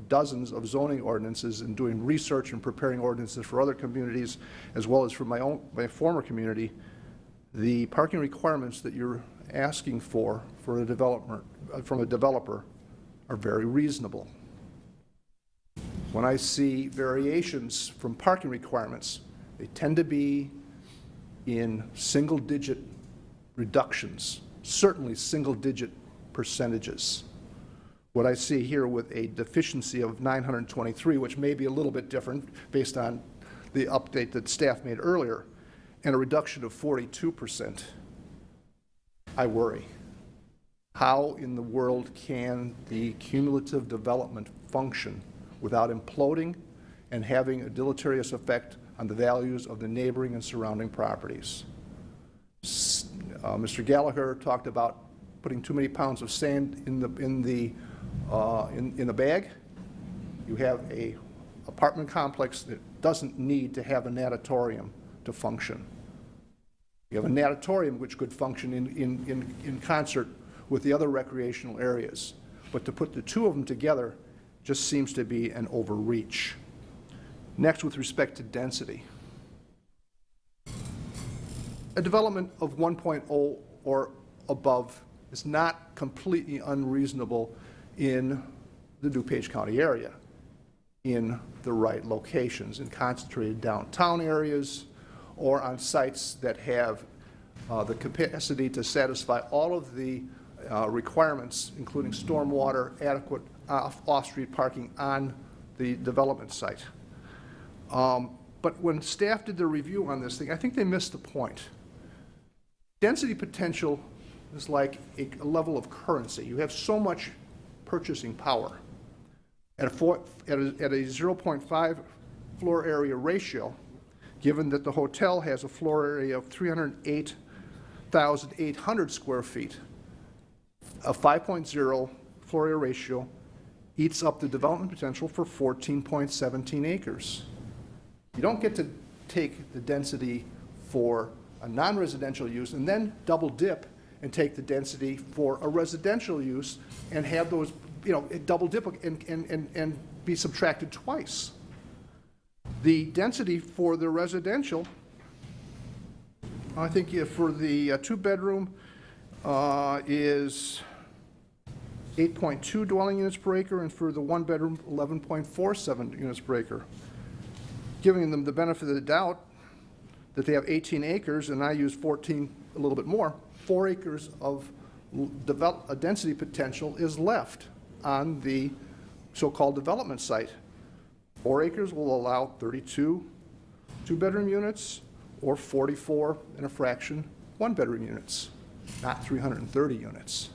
dozens of zoning ordinances and doing research and preparing ordinances for other communities as well as for my former community. The parking requirements that you're asking for a developer are very reasonable. When I see variations from parking requirements, they tend to be in single-digit reductions, certainly single-digit percentages. What I see here with a deficiency of 923, which may be a little bit different based on the update that staff made earlier, and a reduction of 42%, I worry. How in the world can the cumulative development function without imploding and having a deleterious effect on the values of the neighboring and surrounding properties? Mr. Gallagher talked about putting too many pounds of sand in the bag. You have a apartment complex that doesn't need to have a natatorium to function. You have a natatorium which could function in concert with the other recreational areas. But to put the two of them together just seems to be an overreach. Next, with respect to density. A development of 1.0 or above is not completely unreasonable in the DuPage County area, in the right locations, in concentrated downtown areas, or on sites that have the capacity to satisfy all of the requirements, including stormwater, adequate off-street parking on the development site. But when staff did their review on this thing, I think they missed the point. Density potential is like a level of currency. You have so much purchasing power. At a 0.5 floor area ratio, given that the hotel has a floor area of 308,800 square feet, a 5.0 floor area ratio eats up the development potential for 14.17 acres. You don't get to take the density for a non-residential use and then double dip and take the density for a residential use and have those, double dip and be subtracted twice. The density for the residential, I think for the two-bedroom is 8.2 dwelling units per acre, and for the one-bedroom, 11.47 units per acre. Giving them the benefit of the doubt that they have 18 acres, and I use 14, a little bit more, 4 acres of density potential is left on the so-called development site. 4 acres will allow 32 two-bedroom units or 44 and a fraction one-bedroom units, not 330 units.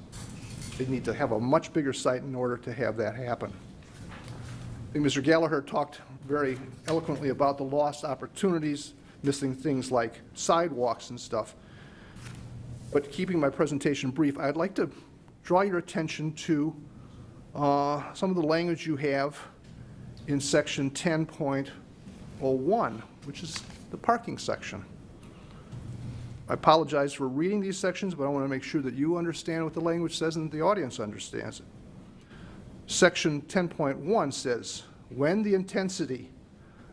They need to have a much bigger site in order to have that happen. I think Mr. Gallagher talked very eloquently about the lost opportunities, missing things like sidewalks and stuff. But keeping my presentation brief, I'd like to draw your attention to some of the language you have in section 10.01, which is the parking section. I apologize for reading these sections, but I want to make sure that you understand what the language says and the audience understands it. Section 10.1 says, when the intensity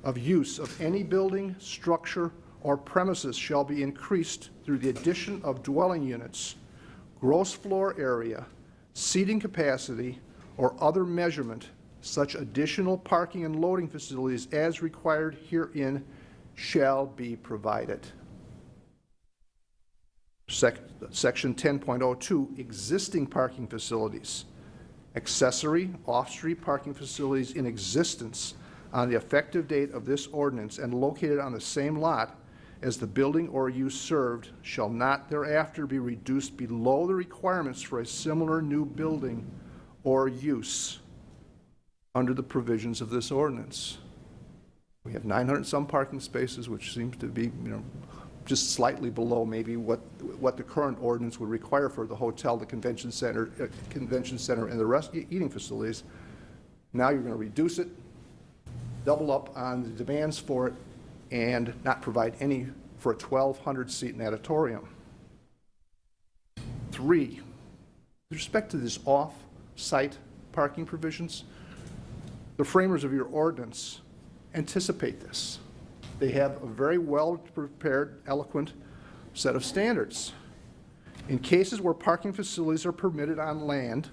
of use of any building, structure, or premises shall be increased through the addition of dwelling units, gross floor area, seating capacity, or other measurement, such additional parking and loading facilities as required herein shall be provided. Section 10.02, existing parking facilities. Accessory off-street parking facilities in existence on the effective date of this ordinance and located on the same lot as the building or use served shall not thereafter be reduced below the requirements for a similar new building or use under the provisions of this ordinance. We have 900 some parking spaces, which seems to be, just slightly below maybe what the current ordinance would require for the hotel, the convention center, and the rest eating facilities. Now you're going to reduce it, double up on the demands for it, and not provide any for a 1,200-seat natatorium. 3, with respect to these off-site parking provisions, the framers of your ordinance anticipate this. They have a very well-prepared, eloquent set of standards. In cases where parking facilities are permitted on land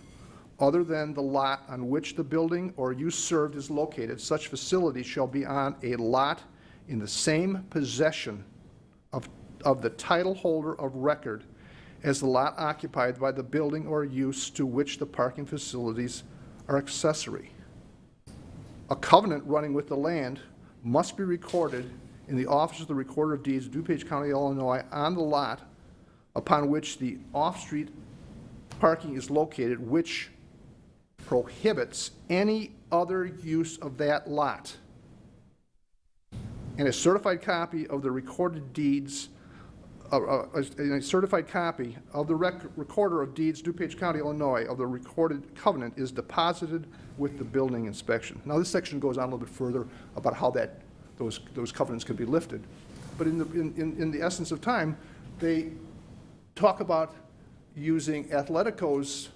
other than the lot on which the building or use served is located, such facility shall be on a lot in the same possession of the title holder of record as the lot occupied by the building or use to which the parking facilities are accessory. A covenant running with the land must be recorded in the office of the Recorder of Deeds, DuPage County, Illinois, on the lot upon which the off-street parking is located, which prohibits any other use of that lot. And a certified copy of the recorded deeds, a certified copy of the Recorder of Deeds, DuPage County, Illinois, of the recorded covenant is deposited with the building inspection. Now, this section goes on a little bit further about how those covenants can be lifted. But in the essence of time, they talk about using Athletico's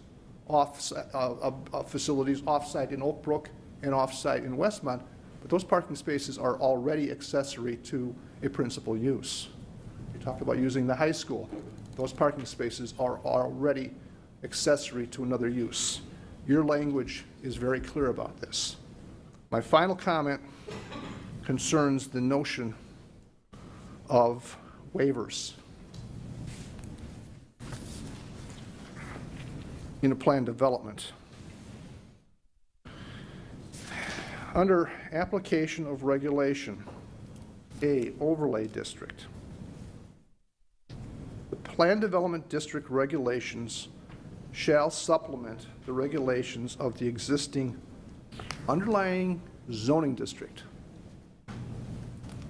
facilities off-site in Oak Brook and off-site in Westmont, but those parking spaces are already accessory to a principal use. You talk about using the high school. Those parking spaces are already accessory to another use. Your language is very clear about this. My final comment concerns the notion of waivers in a plan development. Under application of regulation, A, overlay district. The plan development district regulations shall supplement the regulations of the existing underlying zoning district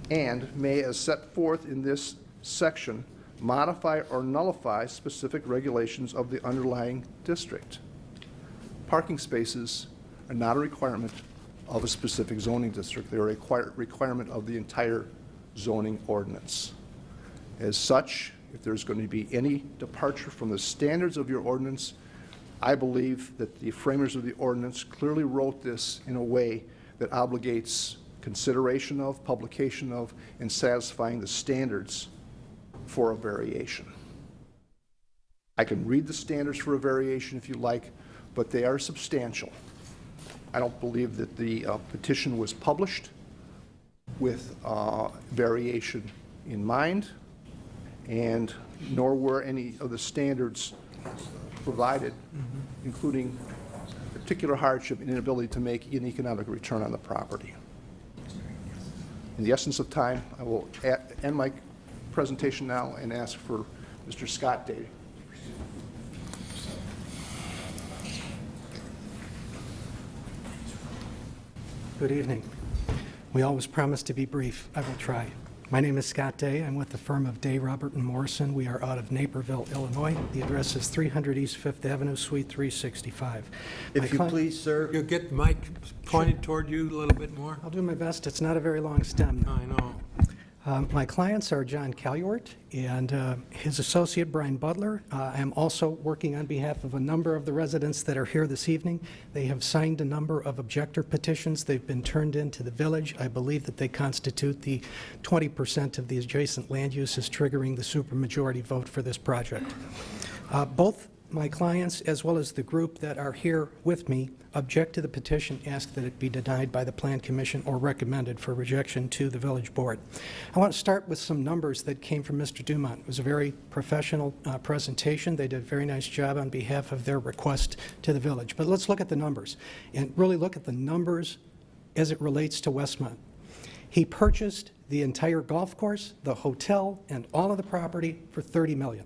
and may, as set forth in this section, modify or nullify specific regulations of the underlying district. Parking spaces are not a requirement of a specific zoning district. They are a requirement of the entire zoning ordinance. As such, if there's going to be any departure from the standards of your ordinance, I believe that the framers of the ordinance clearly wrote this in a way that obligates consideration of, publication of, and satisfying the standards for a variation. I can read the standards for a variation if you like, but they are substantial. I don't believe that the petition was published with variation in mind, and nor were any of the standards provided, including particular hardship and inability to make an economic return on the property. In the essence of time, I will end my presentation now and ask for Mr. Scott Day. Good evening. We always promise to be brief. I will try. My name is Scott Day. I'm with the firm of Day, Robert, and Morrison. We are out of Naperville, Illinois. The address is 300 East 5th Avenue, Suite 365. If you please, sir. You'll get the mic pointed toward you a little bit more? I'll do my best. It's not a very long stem. I know. My clients are John Caluart and his associate, Brian Butler. I am also working on behalf of a number of the residents that are here this evening. They have signed a number of objector petitions. They've been turned into the village. I believe that they constitute the 20% of the adjacent land uses triggering the supermajority vote for this project. Both my clients, as well as the group that are here with me, object to the petition, ask that it be denied by the Plan Commission or recommended for rejection to the Village Board. I want to start with some numbers that came from Mr. Dumont. It was a very professional presentation. They did a very nice job on behalf of their request to the village. But let's look at the numbers and really look at the numbers as it relates to Westmont. He purchased the entire golf course, the hotel, and all of the property for $30 million.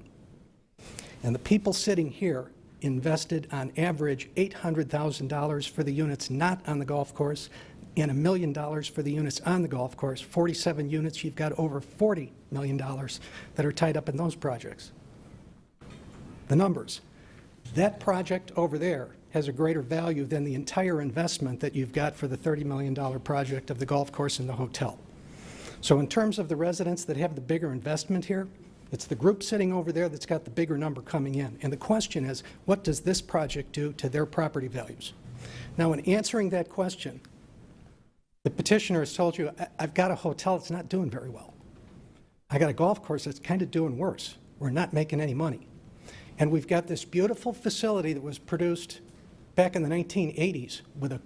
And the people sitting here invested on average $800,000 for the units not on the golf course and $1 million for the units on the golf course. 47 units, you've got over $40 million that are tied up in those projects. The numbers. That project over there has a greater value than the entire investment that you've got for the $30 million project of the golf course and the hotel. So in terms of the residents that have the bigger investment here, it's the group sitting over there that's got the bigger number coming in. And the question is, what does this project do to their property values? Now, in answering that question, the petitioner has told you, I've got a hotel that's not doing very well. I got a golf course that's kind of doing worse. We're not making any money. And we've got this beautiful facility that was produced back in the 1980s with a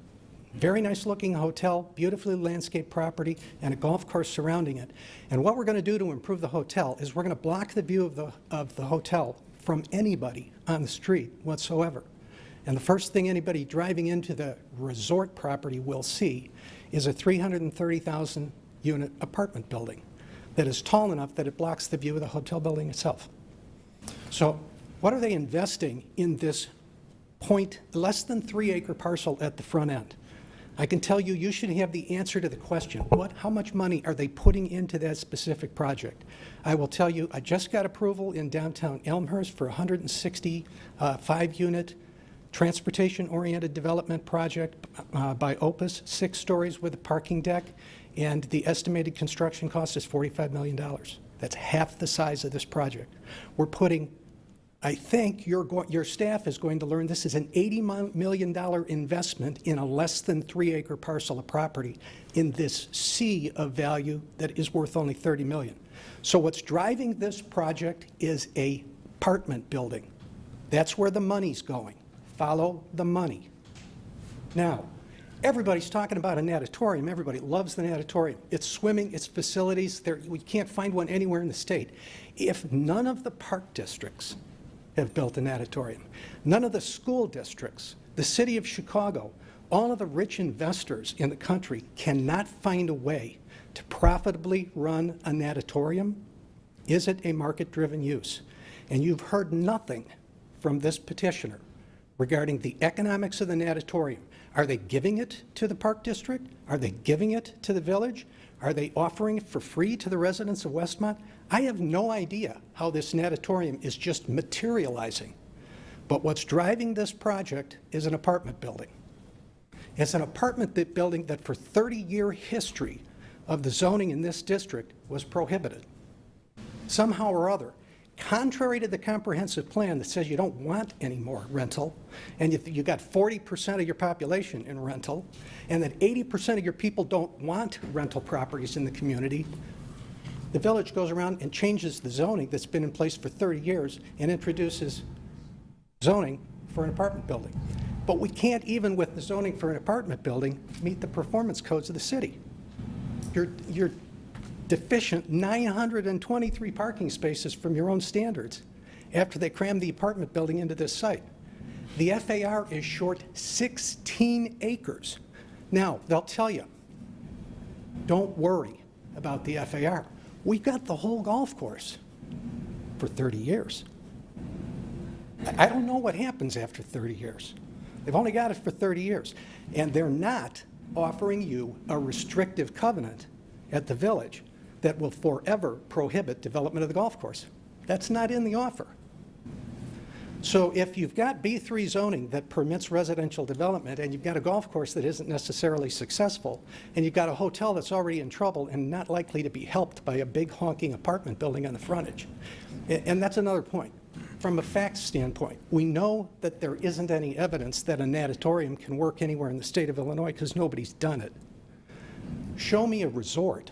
very nice looking hotel, beautifully landscaped property, and a golf course surrounding it. And what we're going to do to improve the hotel is we're going to block the view of the hotel from anybody on the street whatsoever. And the first thing anybody driving into the resort property will see is a 330,000 unit apartment building that is tall enough that it blocks the view of the hotel building itself. So what are they investing in this less than 3 acre parcel at the front end? I can tell you, you should have the answer to the question, how much money are they putting into that specific project? I will tell you, I just got approval in downtown Elmhurst for a 165-unit transportation-oriented development project by Opus, 6 stories with a parking deck, and the estimated construction cost is $45 million. That's half the size of this project. We're putting, I think your staff is going to learn this is an $80 million investment in a less than 3 acre parcel of property in this sea of value that is worth only $30 million. So what's driving this project is a apartment building. That's where the money's going. Follow the money. Now, everybody's talking about a natatorium. Everybody loves the natatorium. It's swimming, it's facilities. We can't find one anywhere in the state. If none of the park districts have built a natatorium, none of the school districts, the city of Chicago, all of the rich investors in the country cannot find a way to profitably run a natatorium, is it a market-driven use? And you've heard nothing from this petitioner regarding the economics of the natatorium. Are they giving it to the park district? Are they giving it to the village? Are they offering it for free to the residents of Westmont? I have no idea how this natatorium is just materializing. But what's driving this project is an apartment building. It's an apartment building that for 30-year history of the zoning in this district was prohibited. Somehow or other, contrary to the comprehensive plan that says you don't want any more rental, and you got 40% of your population in rental, and that 80% of your people don't want rental properties in the community, the village goes around and changes the zoning that's been in place for 30 years and introduces zoning for an apartment building. But we can't, even with the zoning for an apartment building, meet the performance codes of the city. You're deficient 923 parking spaces from your own standards after they crammed the apartment building into this site. The FAR is short 16 acres. Now, they'll tell you, don't worry about the FAR. We got the whole golf course for 30 years. I don't know what happens after 30 years. They've only got it for 30 years. And they're not offering you a restrictive covenant at the village that will forever prohibit development of the golf course. That's not in the offer. So if you've got B3 zoning that permits residential development and you've got a golf course that isn't necessarily successful, and you've got a hotel that's already in trouble and not likely to be helped by a big honking apartment building on the frontage, and that's another point. From a facts standpoint, we know that there isn't any evidence that a natatorium can work anywhere in the state of Illinois because nobody's done it. Show me a resort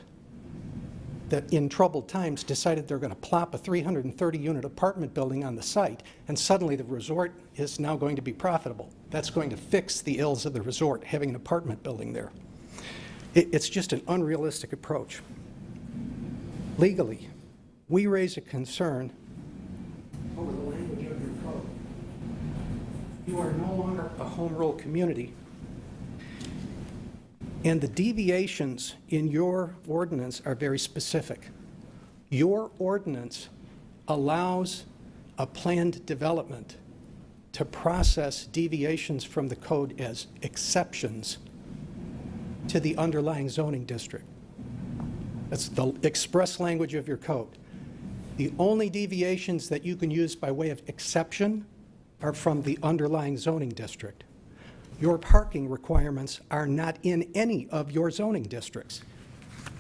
that in troubled times decided they're going to plop a 330-unit apartment building on the site, and suddenly the resort is now going to be profitable. That's going to fix the ills of the resort, having an apartment building there. It's just an unrealistic approach. Legally, we raise a concern over the language of your code. You are no longer a home rule community. And the deviations in your ordinance are very specific. Your ordinance allows a planned development to process deviations from the code as exceptions to the underlying zoning district. That's the express language of your code. The only deviations that you can use by way of exception are from the underlying zoning district. Your parking requirements are not in any of your zoning districts.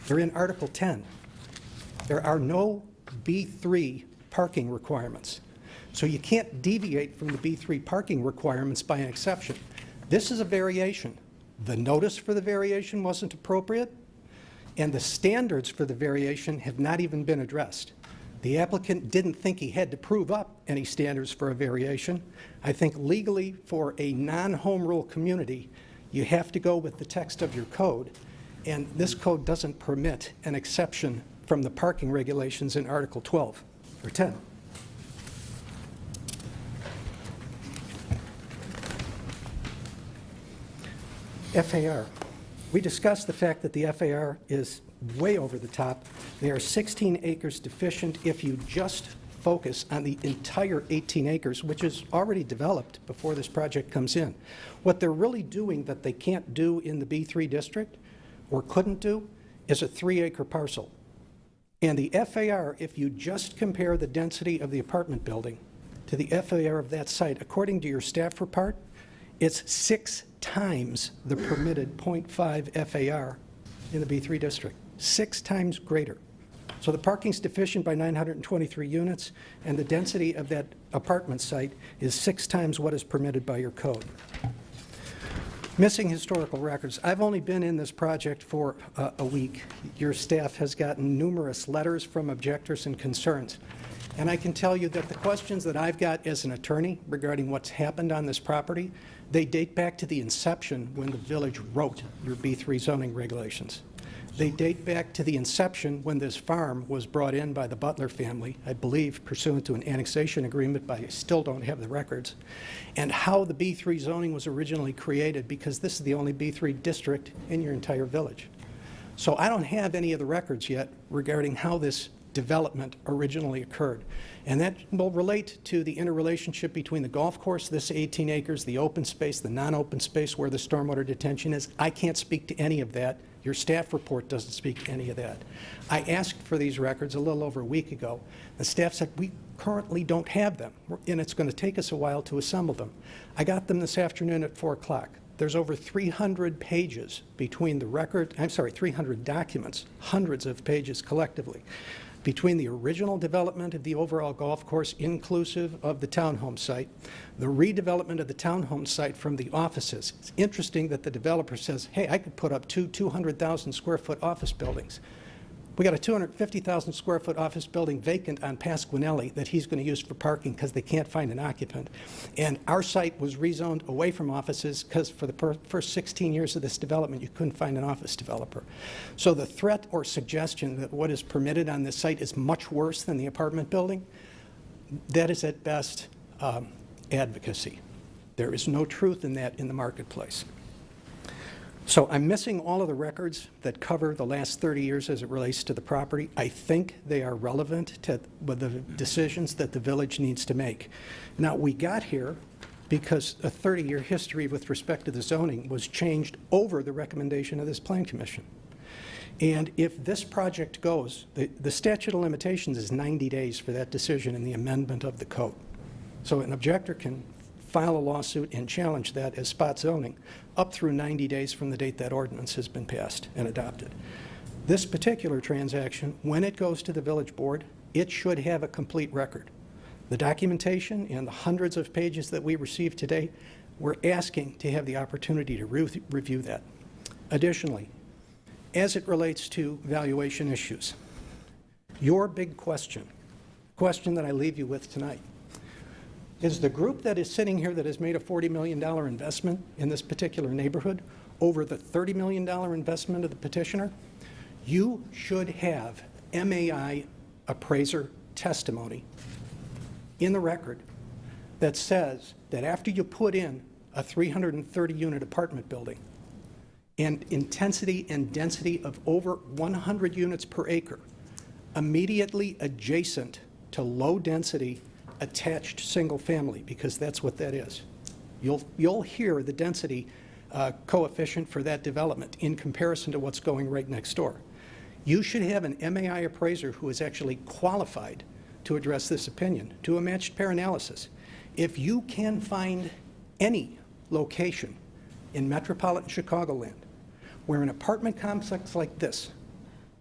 They're in Article 10. There are no B3 parking requirements. So you can't deviate from the B3 parking requirements by an exception. This is a variation. The notice for the variation wasn't appropriate, and the standards for the variation have not even been addressed. The applicant didn't think he had to prove up any standards for a variation. I think legally, for a non-home rule community, you have to go with the text of your code, and this code doesn't permit an exception from the parking regulations in Article 12 or 10. FAR. We discussed the fact that the FAR is way over the top. They are 16 acres deficient if you just focus on the entire 18 acres, which is already developed before this project comes in. What they're really doing that they can't do in the B3 district or couldn't do is a 3-acre parcel. And the FAR, if you just compare the density of the apartment building to the FAR of that site, according to your staff report, it's 6 times the permitted 0.5 FAR in the B3 district. 6 times greater. So the parking's deficient by 923 units, and the density of that apartment site is 6 times what is permitted by your code. Missing historical records. I've only been in this project for a week. Your staff has gotten numerous letters from objectors and concerns. And I can tell you that the questions that I've got as an attorney regarding what's happened on this property, they date back to the inception when the village wrote your B3 zoning regulations. They date back to the inception when this farm was brought in by the Butler family, I believe pursuant to an annexation agreement, but I still don't have the records, and how the B3 zoning was originally created, because this is the only B3 district in your entire village. So I don't have any of the records yet regarding how this development originally occurred. And that will relate to the interrelationship between the golf course, this 18 acres, the open space, the non-open space where the stormwater detention is. I can't speak to any of that. Your staff report doesn't speak to any of that. I asked for these records a little over a week ago. The staff said, we currently don't have them, and it's going to take us a while to assemble them. I got them this afternoon at 4 o'clock. There's over 300 pages between the record, 300 documents, hundreds of pages collectively, between the original development of the overall golf course, inclusive of the townhome site, the redevelopment of the townhome site from the offices. It's interesting that the developer says, hey, I could put up 200,000 square foot office buildings. We got a 250,000 square foot office building vacant on Pasquinelli that he's going to use for parking because they can't find an occupant. And our site was rezoned away from offices because for the first 16 years of this development, you couldn't find an office developer. So the threat or suggestion that what is permitted on this site is much worse than the apartment building, that is at best advocacy. There is no truth in that in the marketplace. So I'm missing all of the records that cover the last 30 years as it relates to the property. I think they are relevant to the decisions that the village needs to make. Now, we got here because a 30-year history with respect to the zoning was changed over the recommendation of this Plan Commission. And if this project goes, the statute of limitations is 90 days for that decision in the amendment of the code. So an objector can file a lawsuit and challenge that as spot zoning up through 90 days from the date that ordinance has been passed and adopted. This particular transaction, when it goes to the village board, it should have a complete record. The documentation and the hundreds of pages that we received today, we're asking to have the opportunity to review that. Additionally, as it relates to valuation issues, your big question that I leave you with tonight, is the group that is sitting here that has made a $40 million investment in this particular neighborhood over the $30 million investment of the petitioner, you should have MAI appraiser testimony in the record that says that after you put in a 330-unit apartment building and intensity and density of over 100 units per acre, immediately adjacent to low-density attached single family, because that's what that is. You'll hear the density coefficient for that development in comparison to what's going right next door. You should have an MAI appraiser who is actually qualified to address this opinion, do a matched pair analysis. If you can find any location in metropolitan Chicagoland where an apartment complex like this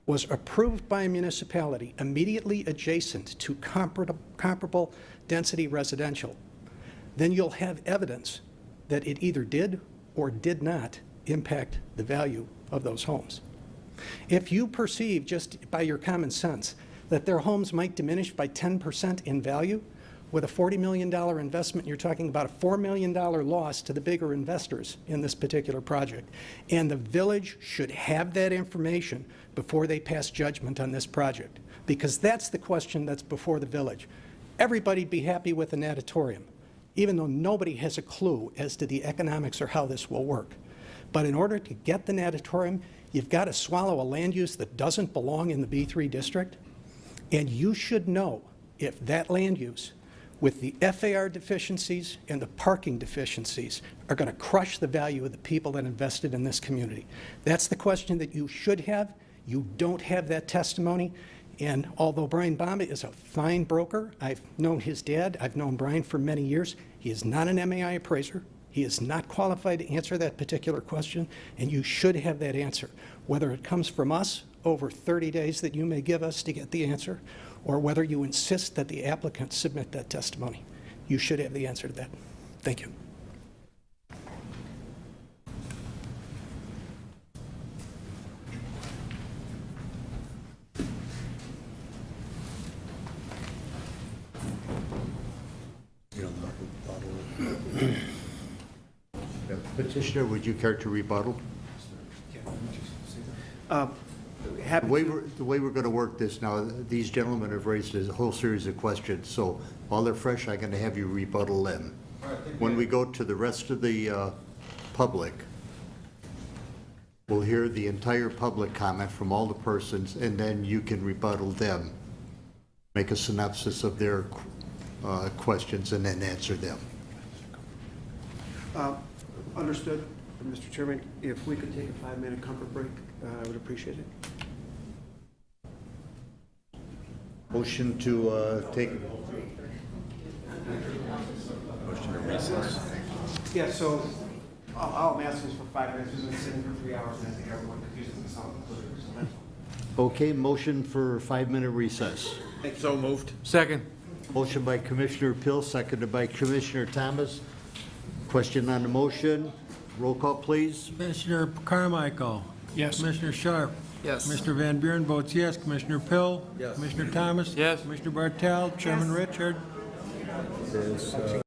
was approved by a municipality immediately adjacent to comparable density residential, then you'll have evidence that it either did or did not impact the value of those homes. If you perceive, just by your common sense, that their homes might diminish by 10% in value, with a $40 million investment, you're talking about a $4 million loss to the bigger investors in this particular project. And the village should have that information before they pass judgment on this project, because that's the question that's before the village. Everybody'd be happy with a natatorium, even though nobody has a clue as to the economics or how this will work. But in order to get the natatorium, you've got to swallow a land use that doesn't belong in the B3 district. And you should know if that land use, with the FAR deficiencies and the parking deficiencies, are going to crush the value of the people that invested in this community. That's the question that you should have. You don't have that testimony. And although Brian Bamba is a fine broker, I've known his dad, I've known Brian for many years, he is not an MAI appraiser. He is not qualified to answer that particular question, and you should have that answer, whether it comes from us over 30 days that you may give us to get the answer, or whether you insist that the applicant submit that testimony. You should have the answer to that. Thank you. Petitioner, would you care to rebuttal? The way we're going to work this now, these gentlemen have raised a whole series of questions, so while they're fresh, I'm going to have you rebuttal them. When we go to the rest of the public, we'll hear the entire public comment from all the persons, and then you can rebuttal them, make a synopsis of their questions, and then answer them. Understood, Mr. Chairman. If we could take a 5-minute comfort break, I would appreciate it. Motion to take. Motion to recess. Yeah, so all I'm asking is for 5 minutes. We've been sitting for 3 hours, and I think everyone confuses themselves. Okay, motion for 5-minute recess. So moved. Second. Motion by Commissioner Pill, seconded by Commissioner Thomas. Question on the motion. Roll call, please. Commissioner Carmichael. Yes. Commissioner Sharp. Yes. Commissioner Van Buren votes yes. Commissioner Pill. Yes. Commissioner Thomas. Yes. Commissioner Bartel. Chairman Richard. There's